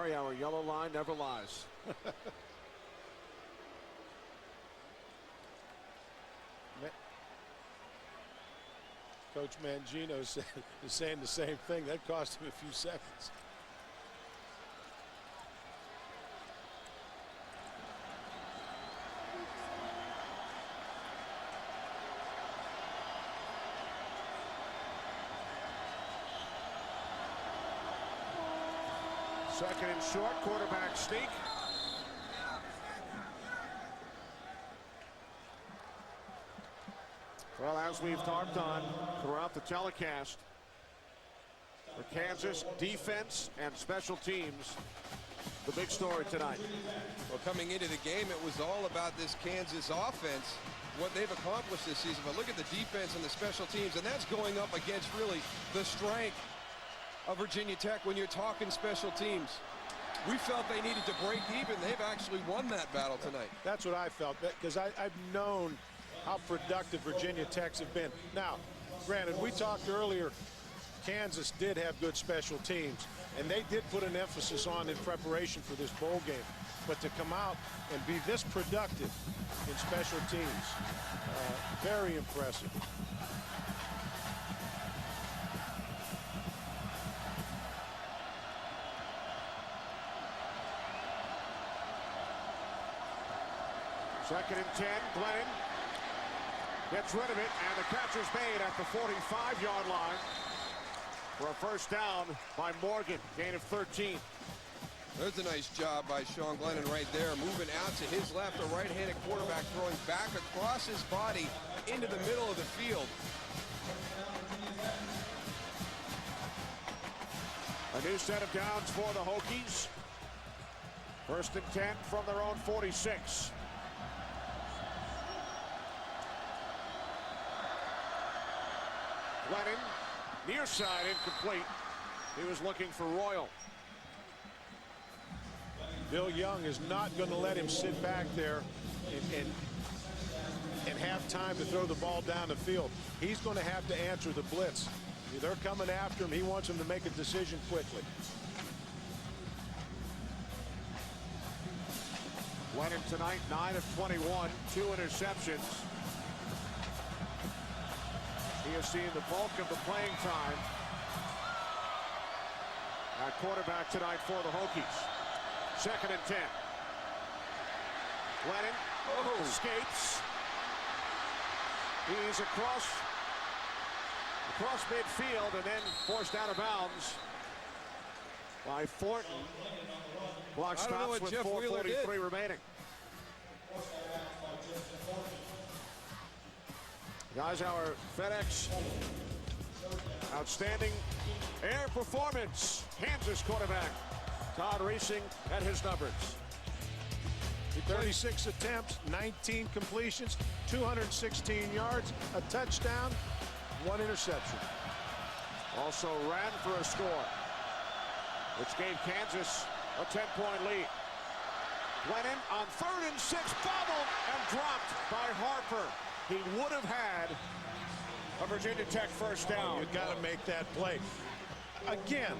[SPEAKER 7] sorry, our yellow line never lies.
[SPEAKER 2] Coach Mangino is saying the same thing. That cost him a few seconds.
[SPEAKER 7] Second and short, quarterback sneak. Well, as we've talked on throughout the telecast, for Kansas, defense and special teams, the big story tonight.
[SPEAKER 3] Well, coming into the game, it was all about this Kansas offense, what they've accomplished this season. But look at the defense and the special teams, and that's going up against really the strength of Virginia Tech when you're talking special teams. We felt they needed to break even. They've actually won that battle tonight.
[SPEAKER 2] That's what I felt, because I've known how productive Virginia Techs have been. Now, granted, we talked earlier, Kansas did have good special teams, and they did put an emphasis on in preparation for this bowl game. But to come out and be this productive in special teams, very impressive.
[SPEAKER 7] Second and 10, Glennon gets rid of it, and the catcher's made at the 45-yard line for a first down by Morgan, gain of 13.
[SPEAKER 3] There's a nice job by Sean Glennon right there, moving out to his left, a right-handed quarterback throwing back across his body into the middle of the field.
[SPEAKER 7] A new set of downs for the Hokies. First and 10 from their own 46. Glennon, near side, incomplete. He was looking for Royal.
[SPEAKER 2] Bill Young is not going to let him sit back there and have time to throw the ball down the field. He's going to have to answer the blitz. They're coming after him. He wants him to make a decision quickly.
[SPEAKER 7] Glennon tonight, 9 of 21, 2 interceptions. He has seen the bulk of the playing time at quarterback tonight for the Hokies. Second and 10. Glennon escapes. He's across midfield and then forced out of bounds by Fortin. Clock stops with 4:43 remaining. Guys, our FedEx outstanding air performance. Kansas quarterback Todd Reesing at his numbers.
[SPEAKER 2] 36 attempts, 19 completions, 216 yards, a touchdown, 1 interception.
[SPEAKER 7] Also ran for a score, which gave Kansas a 10-point lead. Glennon on 3rd and 6, bobbled and dropped by Harper. He would have had a Virginia Tech first down.
[SPEAKER 2] You've got to make that play. Again,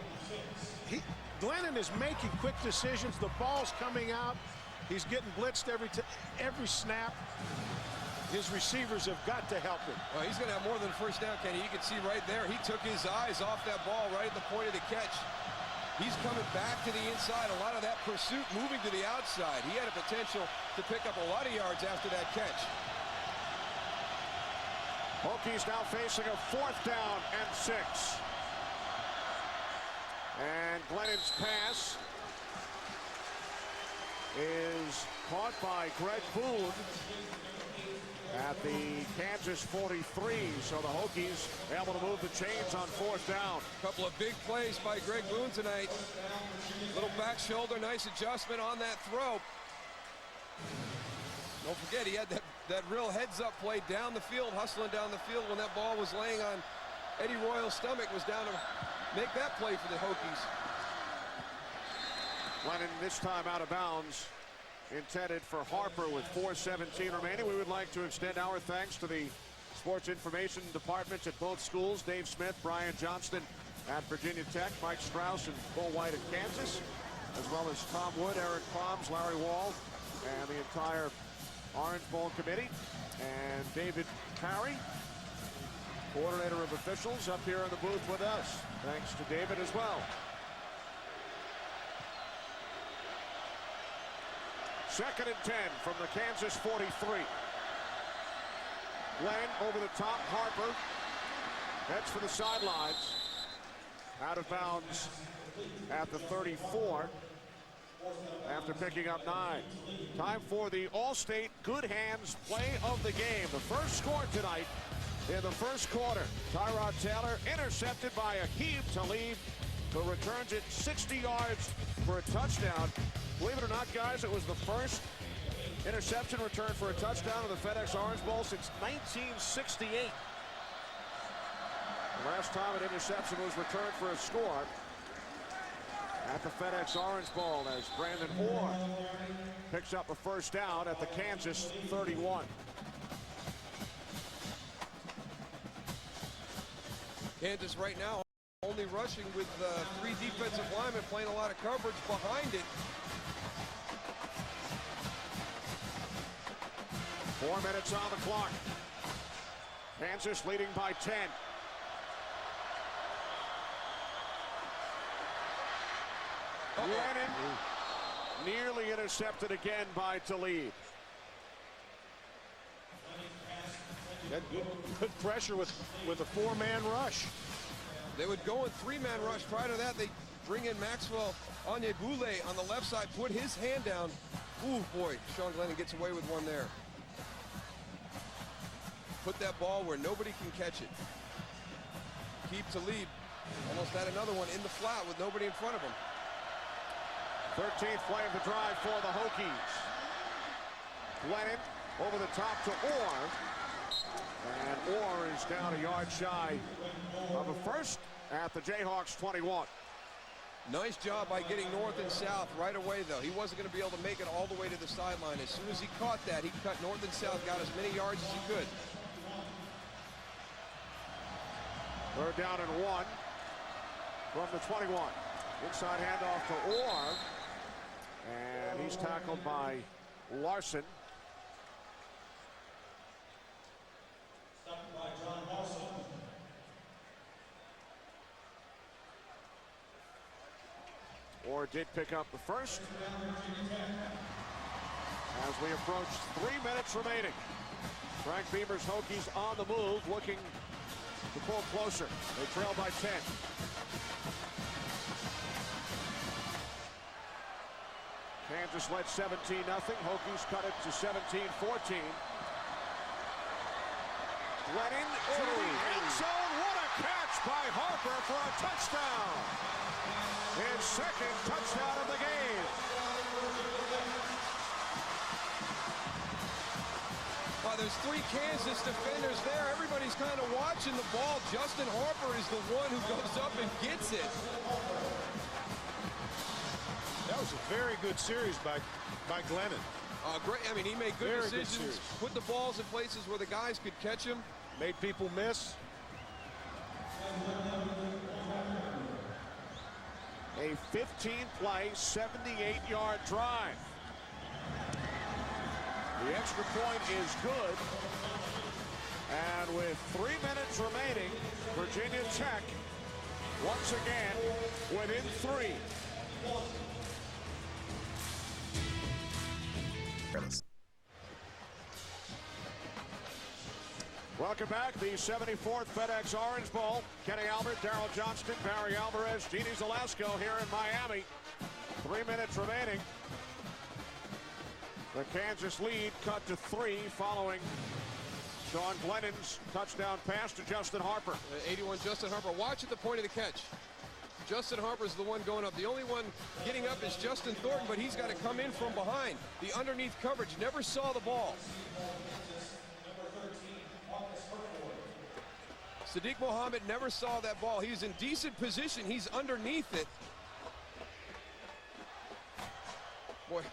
[SPEAKER 2] Glennon is making quick decisions. The ball's coming out. He's getting blitzed every snap. His receivers have got to help him.
[SPEAKER 3] Well, he's going to have more than a first down, Kenny. You can see right there, he took his eyes off that ball right at the point of the catch. He's coming back to the inside. A lot of that pursuit moving to the outside. He had a potential to pick up a lot of yards after that catch.
[SPEAKER 7] Hokies now facing a 4th down and 6. And Glennon's pass is caught by Greg Boone at the Kansas 43. So the Hokies able to move the chains on 4th down.
[SPEAKER 3] A couple of big plays by Greg Boone tonight. Little back shoulder, nice adjustment on that throw. Don't forget, he had that real heads-up play down the field, hustling down the field when that ball was laying on Eddie Royal's stomach, was down to make that play for the Hokies.
[SPEAKER 7] Glennon this time out of bounds, intended for Harper with 4:17 remaining. We would like to extend our thanks to the sports information departments at both schools, Dave Smith, Brian Johnston at Virginia Tech, Mike Strauss and Bull White at Kansas. as well as Tom Wood, Eric Palms, Larry Wall, and the entire Orange Bowl committee, and David Parry, coordinator of officials, up here in the booth with us. Thanks to David as well. Second and 10 from the Kansas 43. Glenn over the top, Harper heads for the sidelines. Out of bounds at the 34 after picking up 9. Time for the All-State Good Hands play of the game. The first score tonight in the first quarter. Tyrod Taylor intercepted by Aqib Talib, who returns it 60 yards for a touchdown. Believe it or not, guys, it was the first interception return for a touchdown in the FedEx Orange Bowl since 1968. The last time an interception was returned for a score at the FedEx Orange Bowl, as Brandon Orr picks up a first down at the Kansas 31.
[SPEAKER 3] Kansas right now only rushing with 3 defensive linemen playing a lot of coverage behind it.
[SPEAKER 7] 4 minutes on the clock. Kansas leading by 10. Lennon nearly intercepted again by Talib.
[SPEAKER 2] Good pressure with a 4-man rush.
[SPEAKER 3] They would go in 3-man rush. Prior to that, they bring in Maxwell Onyebule on the left side, put his hand down. Ooh, boy, Sean Glennon gets away with one there. Put that ball where nobody can catch it. Keep Talib almost had another one in the flat with nobody in front of him.
[SPEAKER 7] 13th play of the drive for the Hokies. Glennon over the top to Orr. And Orr is down a yard shy of a first at the Jayhawks 21.
[SPEAKER 3] Nice job by getting north and south right away, though. He wasn't going to be able to make it all the way to the sideline. As soon as he caught that, he cut north and south, got as many yards as he could.
[SPEAKER 7] Third down and 1 from the 21. Inside handoff to Orr. And he's tackled by Larson. Orr did pick up the first. As we approach 3 minutes remaining. Frank Beamer's Hokies on the move, looking to pull closer. They trail by 10. Kansas led 17-0. Hokies cut it to 17-14. Glennon to the end zone. What a catch by Harper for a touchdown. His second touchdown of the game.
[SPEAKER 3] Well, there's 3 Kansas defenders there. Everybody's kind of watching the ball. Justin Harper is the one who goes up and gets it.
[SPEAKER 2] That was a very good series by Glennon.
[SPEAKER 3] Great. I mean, he made good decisions. Put the balls in places where the guys could catch him.
[SPEAKER 2] Made people miss.
[SPEAKER 7] A 15-play, 78-yard drive. The extra point is good. And with 3 minutes remaining, Virginia Tech once again within 3. Welcome back. The 74th FedEx Orange Bowl. Kenny Albert, Darrell Johnston, Barry Alvarez, Jeannie Zelasco here in Miami. 3 minutes remaining. The Kansas lead cut to 3 following Sean Glennon's touchdown pass to Justin Harper.
[SPEAKER 3] 81 Justin Harper. Watch at the point of the catch. Justin Harper's the one going up. The only one getting up is Justin Thornton, but he's got to come in from behind. The underneath coverage never saw the ball. Sadiq Mohammed never saw that ball. He's in decent position. He's underneath it. Boy,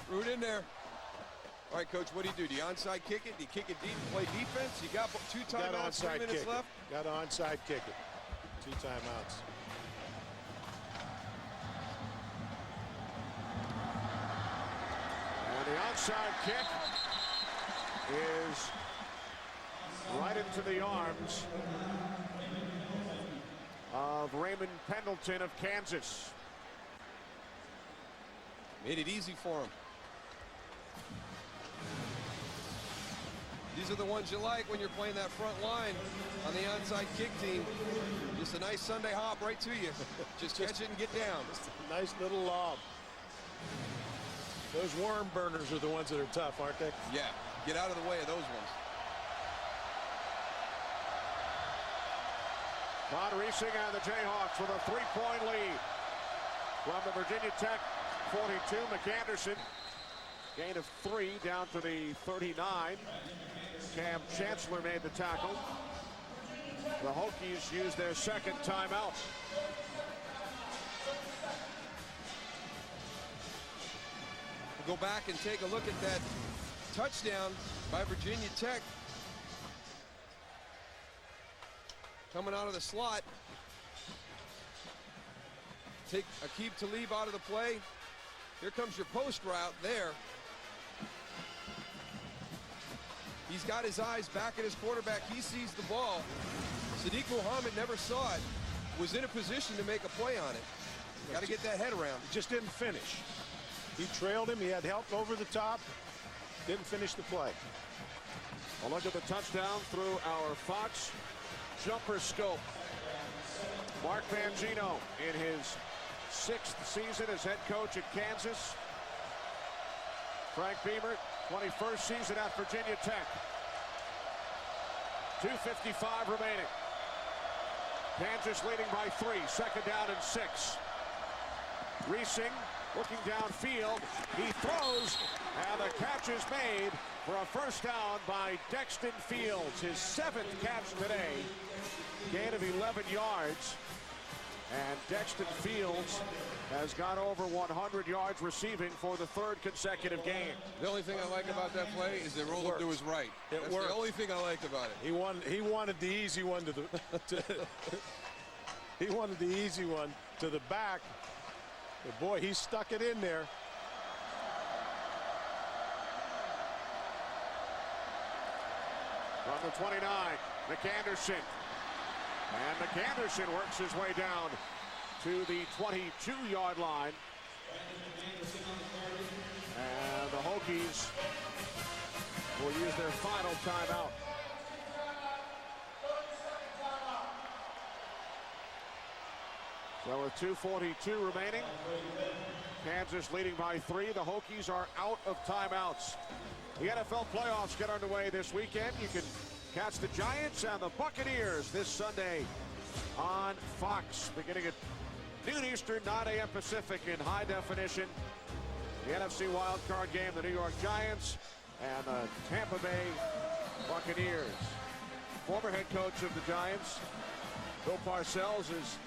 [SPEAKER 3] threw it in there. All right, Coach, what do you do? Do you onside kick it? Do you kick it deep and play defense? You got 2 timeouts, 3 minutes left?
[SPEAKER 2] Got to onside kick it. 2 timeouts.
[SPEAKER 7] And the onside kick is right into the arms of Raymond Pendleton of Kansas.
[SPEAKER 3] Made it easy for him. These are the ones you like when you're playing that front line on the onside kick team. Just a nice Sunday hop right to you. Just catch it and get down.
[SPEAKER 2] Just a nice little lob. Those worm burners are the ones that are tough, aren't they?
[SPEAKER 3] Yeah, get out of the way of those ones.
[SPEAKER 7] Todd Reesing and the Jayhawks with a 3-point lead from the Virginia Tech 42. McAnderson, gain of 3 down to the 39. Cam Chancellor made the tackle. The Hokies used their second timeout.
[SPEAKER 3] We'll go back and take a look at that touchdown by Virginia Tech. Coming out of the slot. Take Aqib Talib out of the play. Here comes your post route there. He's got his eyes back at his quarterback. He sees the ball. Sadiq Muhammad never saw it. Was in a position to make a play on it. Got to get that head around.
[SPEAKER 2] He just didn't finish. He trailed him. He had help over the top. Didn't finish the play.
[SPEAKER 7] A look at the touchdown through our Fox jumper scope. Mark Mangino in his 6th season as head coach at Kansas. Frank Beamer, 21st season at Virginia Tech. 2:55 remaining. Kansas leading by 3. Second down and 6. Reesing looking downfield. He throws, and the catch is made for a first down by Dexton Fields. His 7th catch today. Gain of 11 yards. And Dexton Fields has got over 100 yards receiving for the 3rd consecutive game.
[SPEAKER 3] The only thing I like about that play is they rolled up to his right. That's the only thing I like about it.
[SPEAKER 2] He wanted the easy one to the he wanted the easy one to the back. But boy, he stuck it in there.
[SPEAKER 7] From the 29, McAnderson. And McAnderson works his way down to the 22-yard line. And the Hokies will use their final timeout. So with 2:42 remaining, Kansas leading by 3. The Hokies are out of timeouts. The NFL playoffs get underway this weekend. You can catch the Giants and the Buccaneers this Sunday on Fox, beginning at noon Eastern, 9 a.m. Pacific in high definition. The NFC wildcard game, the New York Giants and the Tampa Bay Buccaneers. Former head coach of the Giants, Bill Parcells, is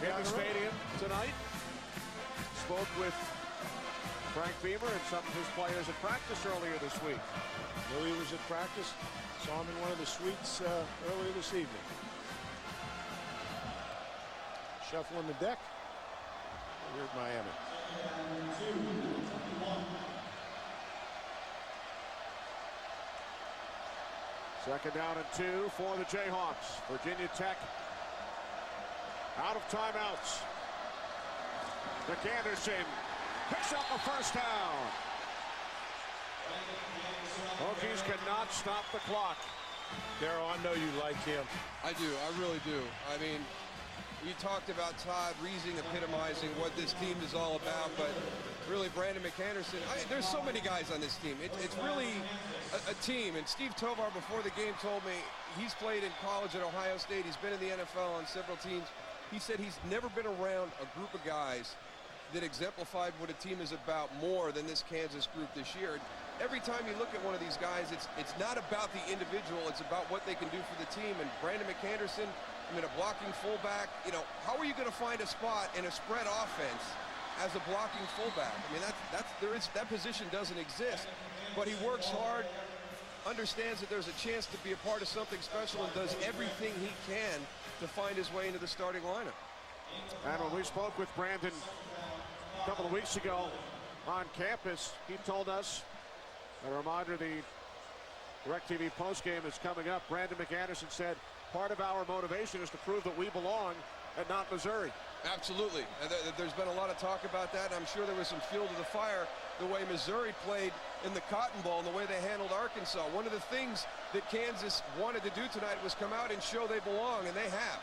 [SPEAKER 7] in the stadium tonight. Spoke with Frank Beamer and some of his players at practice earlier this week.
[SPEAKER 2] Knew he was at practice. Saw him in one of the suites earlier this evening. Shuffling the deck. Here at Miami.
[SPEAKER 7] Second down and 2 for the Jayhawks. Virginia Tech out of timeouts. McAnderson picks up a first down. Hokies cannot stop the clock.
[SPEAKER 2] Darryl, I know you like him.
[SPEAKER 3] I do. I really do. I mean, you talked about Todd Reesing epitomizing what this team is all about, but really Brandon McAnderson, there's so many guys on this team. It's really a team. And Steve Tovar before the game told me he's played in college at Ohio State. He's been in the NFL on several teams. He said he's never been around a group of guys that exemplified what a team is about more than this Kansas group this year. Every time you look at one of these guys, it's not about the individual, it's about what they can do for the team. And Brandon McAnderson, I mean, a blocking fullback, you know, how are you going to find a spot in a spread offense as a blocking fullback? I mean, that position doesn't exist, but he works hard, understands that there's a chance to be a part of something special, and does everything he can to find his way into the starting lineup.
[SPEAKER 7] And when we spoke with Brandon a couple of weeks ago, on campus. He told us, a reminder, the DirecTV postgame is coming up. Brandon McAnderson said, part of our motivation is to prove that we belong and not Missouri.
[SPEAKER 3] Absolutely. There's been a lot of talk about that, and I'm sure there was some fuel to the fire the way Missouri played in the Cotton Bowl and the way they handled Arkansas. One of the things that Kansas wanted to do tonight was come out and show they belong, and they have.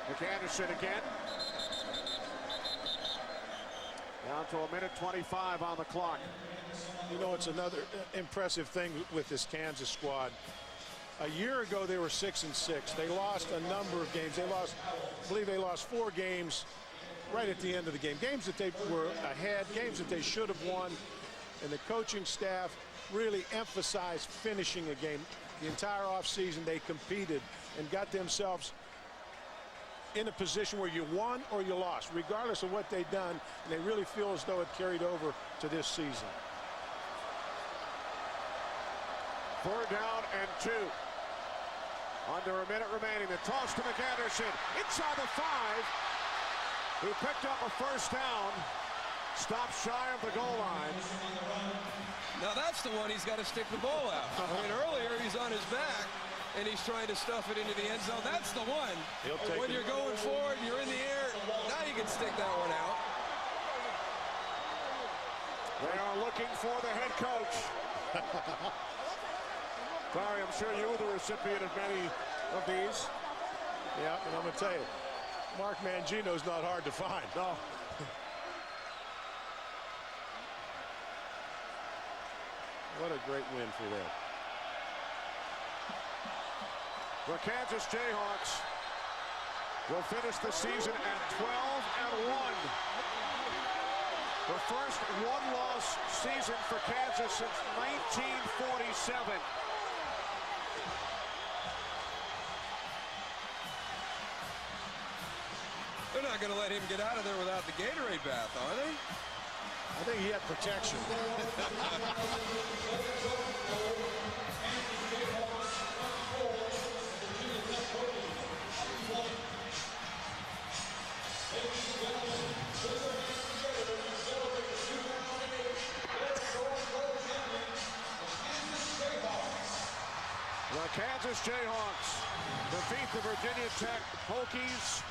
[SPEAKER 7] McAnderson again. Down to a minute 25 on the clock.
[SPEAKER 2] You know, it's another impressive thing with this Kansas squad. A year ago, they were 6-6. They lost a number of games. I believe they lost 4 games right at the end of the game. Games that they were ahead, games that they should have won. And the coaching staff really emphasized finishing a game. The entire offseason, they competed and got themselves in a position where you won or you lost, regardless of what they've done. And they really feel as though it carried over to this season.
[SPEAKER 7] 4th down and 2. Under a minute remaining. The toss to McAnderson. Inside the 5. He picked up a 1st down. Stopped shy of the goal line.
[SPEAKER 3] Now that's the one he's got to stick the ball out. I mean, earlier he's on his back and he's trying to stuff it into the end zone. That's the one. When you're going forward, you're in the air. Now you can stick that one out.
[SPEAKER 7] They are looking for the head coach. Barry, I'm sure you were the recipient of many of these.
[SPEAKER 2] Yeah, and I'm going to tell you, Mark Mangino's not hard to find.
[SPEAKER 7] No.
[SPEAKER 2] What a great win for them.
[SPEAKER 7] The Kansas Jayhawks will finish the season at 12-1. The first one-loss season for Kansas since 1947.
[SPEAKER 3] They're not going to let him get out of there without the Gatorade bath, are they?
[SPEAKER 2] I think he had protection.
[SPEAKER 7] The Kansas Jayhawks defeat the Virginia Tech Hokies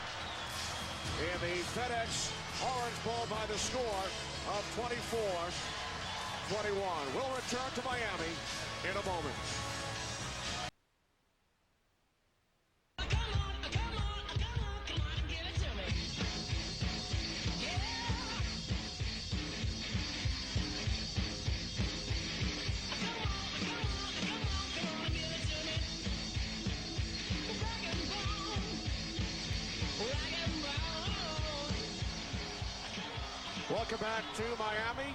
[SPEAKER 7] in the FedEx Orange Bowl by the score of 24-21. We'll return to Miami in a moment. Welcome back to Miami.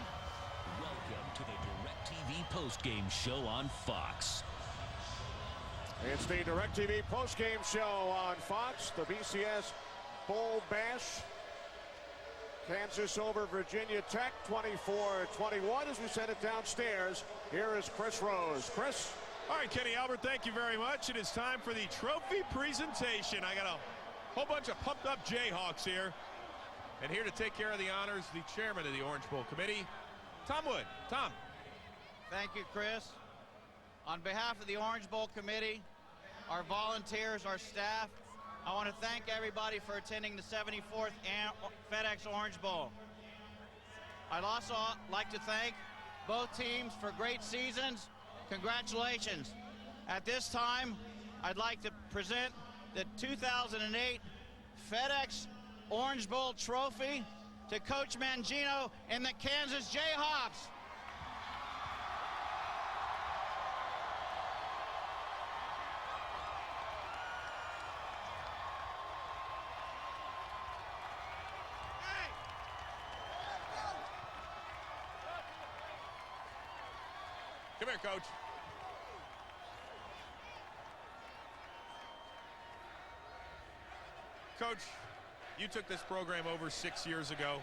[SPEAKER 9] Welcome to the DirecTV postgame show on Fox.
[SPEAKER 7] It's the DirecTV postgame show on Fox. The BCS Bowl Bash. Kansas over Virginia Tech, 24-21. As we send it downstairs, here is Chris Rose. Chris?
[SPEAKER 14] All right, Kenny Albert, thank you very much. It is time for the trophy presentation. I got a whole bunch of pumped up Jayhawks here. And here to take care of the honors, the chairman of the Orange Bowl Committee, Tom Wood. Tom.
[SPEAKER 16] Thank you, Chris. On behalf of the Orange Bowl Committee, our volunteers, our staff, I want to thank everybody for attending the 74th FedEx Orange Bowl. I'd also like to thank both teams for great seasons. Congratulations. At this time, I'd like to present the 2008 FedEx Orange Bowl trophy to Coach Mangino and the Kansas Jayhawks.
[SPEAKER 14] Come here, Coach. Coach, you took this program over 6 years ago,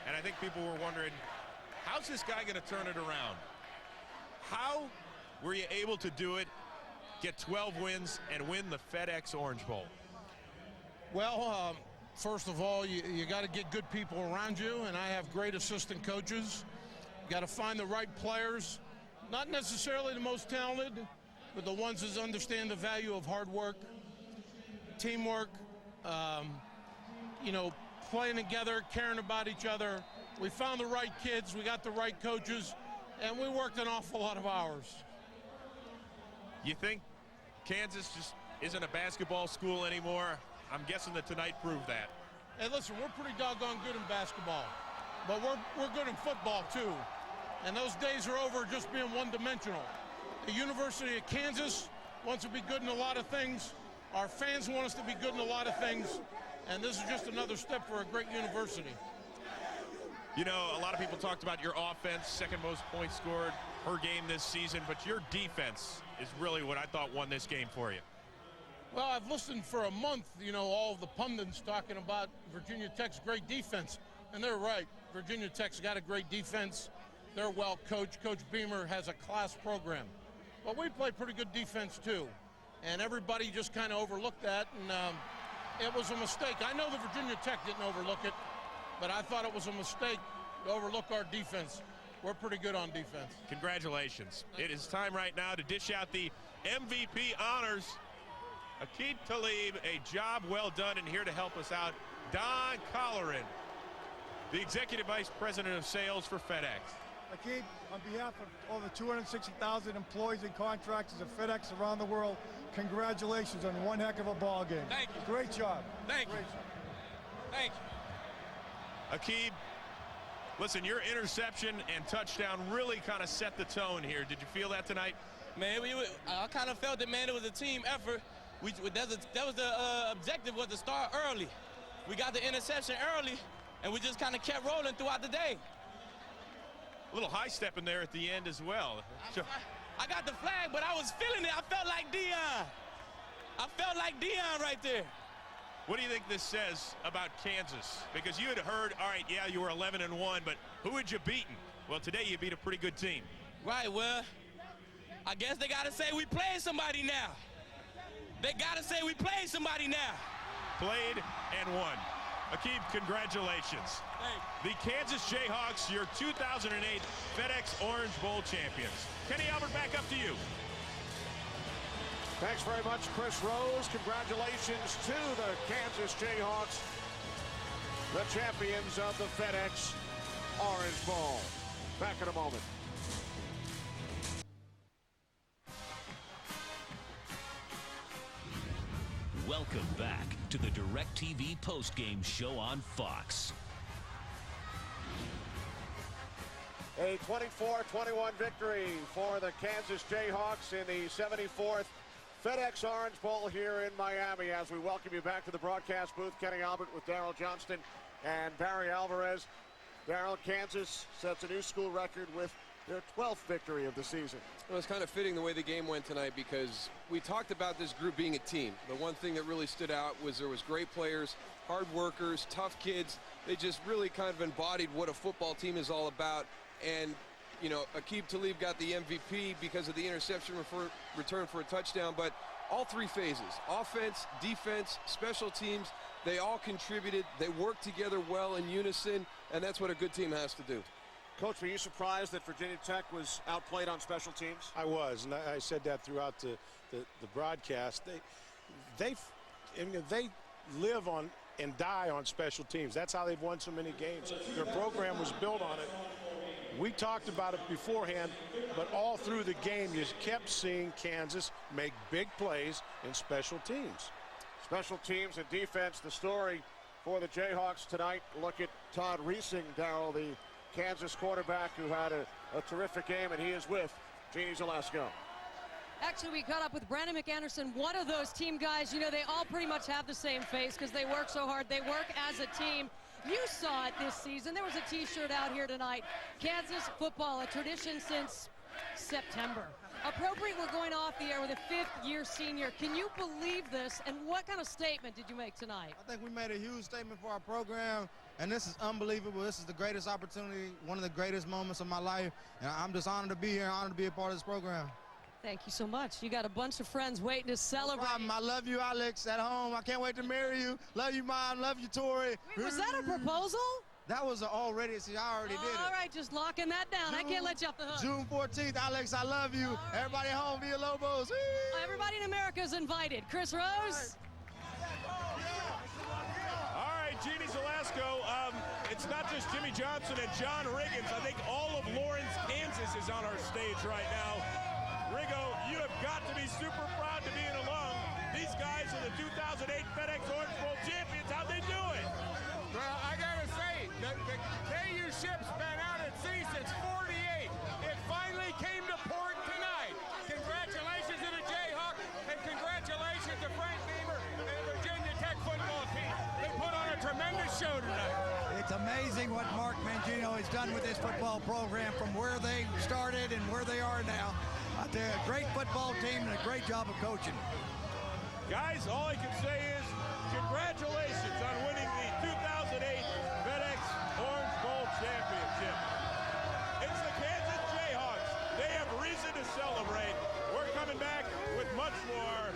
[SPEAKER 14] and I think people were wondering, how's this guy going to turn it around? How were you able to do it, get 12 wins, and win the FedEx Orange Bowl?
[SPEAKER 13] Well, first of all, you got to get good people around you, and I have great assistant coaches. You got to find the right players, not necessarily the most talented, but the ones that understand the value of hard work, teamwork, you know, playing together, caring about each other. We found the right kids, we got the right coaches, and we worked an awful lot of hours.
[SPEAKER 14] You think Kansas just isn't a basketball school anymore? I'm guessing that tonight proved that.
[SPEAKER 13] Hey, listen, we're pretty doggone good in basketball, but we're good in football too. And those days are over just being one-dimensional. The University of Kansas wants to be good in a lot of things. Our fans want us to be good in a lot of things. And this is just another step for a great university.
[SPEAKER 14] You know, a lot of people talked about your offense, second most points scored per game this season, but your defense is really what I thought won this game for you.
[SPEAKER 13] Well, I've listened for a month, you know, all of the pundits talking about Virginia Tech's great defense, and they're right. Virginia Tech's got a great defense. They're well coached. Coach Beamer has a class program. But we play pretty good defense too, and everybody just kind of overlooked that, and it was a mistake. I know the Virginia Tech didn't overlook it, but I thought it was a mistake to overlook our defense. We're pretty good on defense.
[SPEAKER 14] Congratulations. It is time right now to dish out the MVP honors. Aqib Talib, a job well done, and here to help us out, Don Colleran, the Executive Vice President of Sales for FedEx.
[SPEAKER 17] Aqib, on behalf of over 260,000 employees and contractors of FedEx around the world, congratulations on one heck of a ball game.
[SPEAKER 3] Thank you.
[SPEAKER 17] Great job.
[SPEAKER 3] Thank you. Thank you.
[SPEAKER 14] Aqib, listen, your interception and touchdown really kind of set the tone here. Did you feel that tonight?
[SPEAKER 18] Man, I kind of felt it, man. It was a team effort. That was the objective, was to start early. We got the interception early, and we just kind of kept rolling throughout the day.
[SPEAKER 14] A little high step in there at the end as well.
[SPEAKER 18] I got the flag, but I was feeling it. I felt like Dion. I felt like Dion right there.
[SPEAKER 14] What do you think this says about Kansas? Because you had heard, all right, yeah, you were 11-1, but who had you beaten? Well, today you beat a pretty good team.
[SPEAKER 18] Right, well, I guess they got to say we played somebody now. They got to say we played somebody now.
[SPEAKER 14] Played and won. Aqib, congratulations. The Kansas Jayhawks, your 2008 FedEx Orange Bowl champions. Kenny Albert, back up to you.
[SPEAKER 7] Thanks very much, Chris Rose. Congratulations to the Kansas Jayhawks, the champions of the FedEx Orange Bowl. Back in a moment.
[SPEAKER 9] Welcome back to the DirecTV postgame show on Fox.
[SPEAKER 7] A 24-21 victory for the Kansas Jayhawks in the 74th FedEx Orange Bowl here in Miami. As we welcome you back to the broadcast booth, Kenny Albert with Darrell Johnston and Barry Alvarez. Darrell, Kansas sets a new school record with their 12th victory of the season.
[SPEAKER 3] Well, it's kind of fitting the way the game went tonight, because we talked about this group being a team. The one thing that really stood out was there was great players, hard workers, tough kids. They just really kind of embodied what a football team is all about. And, you know, Aqib Talib got the MVP because of the interception return for a touchdown. But all three phases, offense, defense, special teams, they all contributed. They worked together well in unison, and that's what a good team has to do.
[SPEAKER 7] Coach, were you surprised that Virginia Tech was outplayed on special teams?
[SPEAKER 2] I was, and I said that throughout the broadcast. They live on and die on special teams. That's how they've won so many games. Their program was built on it. We talked about it beforehand, but all through the game, you kept seeing Kansas make big plays in special teams.
[SPEAKER 7] Special teams and defense, the story for the Jayhawks tonight. Look at Todd Reesing, Darrell, the Kansas quarterback who had a terrific game, and he is with Jeannie Zalesko.
[SPEAKER 6] Actually, we caught up with Brandon McAnderson, one of those team guys. You know, they all pretty much have the same face because they work so hard. They work as a team. You saw it this season. There was a T-shirt out here tonight. Kansas football, a tradition since September. Appropriate, we're going off the air with a fifth-year senior. Can you believe this, and what kind of statement did you make tonight?
[SPEAKER 19] I think we made a huge statement for our program, and this is unbelievable. This is the greatest opportunity, one of the greatest moments of my life, and I'm just honored to be here, honored to be a part of this program.
[SPEAKER 6] Thank you so much. You got a bunch of friends waiting to celebrate.
[SPEAKER 19] I love you, Alex, at home. I can't wait to marry you. Love you, Mom. Love you, Tori.
[SPEAKER 6] Wait, was that a proposal?
[SPEAKER 19] That was already, see, I already did it.
[SPEAKER 6] All right, just locking that down. I can't let you off the hook.
[SPEAKER 19] June 14th, Alex, I love you. Right. Everybody home, Villa Lobos.
[SPEAKER 6] Everybody in America is invited. Chris Rose.
[SPEAKER 14] All right, Jeannie Zelasco. It's not just Jimmy Johnson and John Riggins. I think all of Lawrence, Kansas is on our stage right now. Riggo, you have got to be super proud to be an alum. These guys are the 2008 FedEx Orange Bowl champions. How'd they do it?
[SPEAKER 20] Well, I gotta say, the KU ship's been out at sea since '48. It finally came to port tonight. Congratulations to the Jayhawks, and congratulations to Frank Beamer and the Virginia Tech football team. They put on a tremendous show tonight.
[SPEAKER 21] It's amazing what Mark Mangino has done with this football program from where they started and where they are now. They're a great football team and a great job of coaching.
[SPEAKER 14] Guys, all I can say is congratulations on winning the 2008 FedEx Orange Bowl championship. It's the Kansas Jayhawks. They have reason to celebrate. We're coming back with much more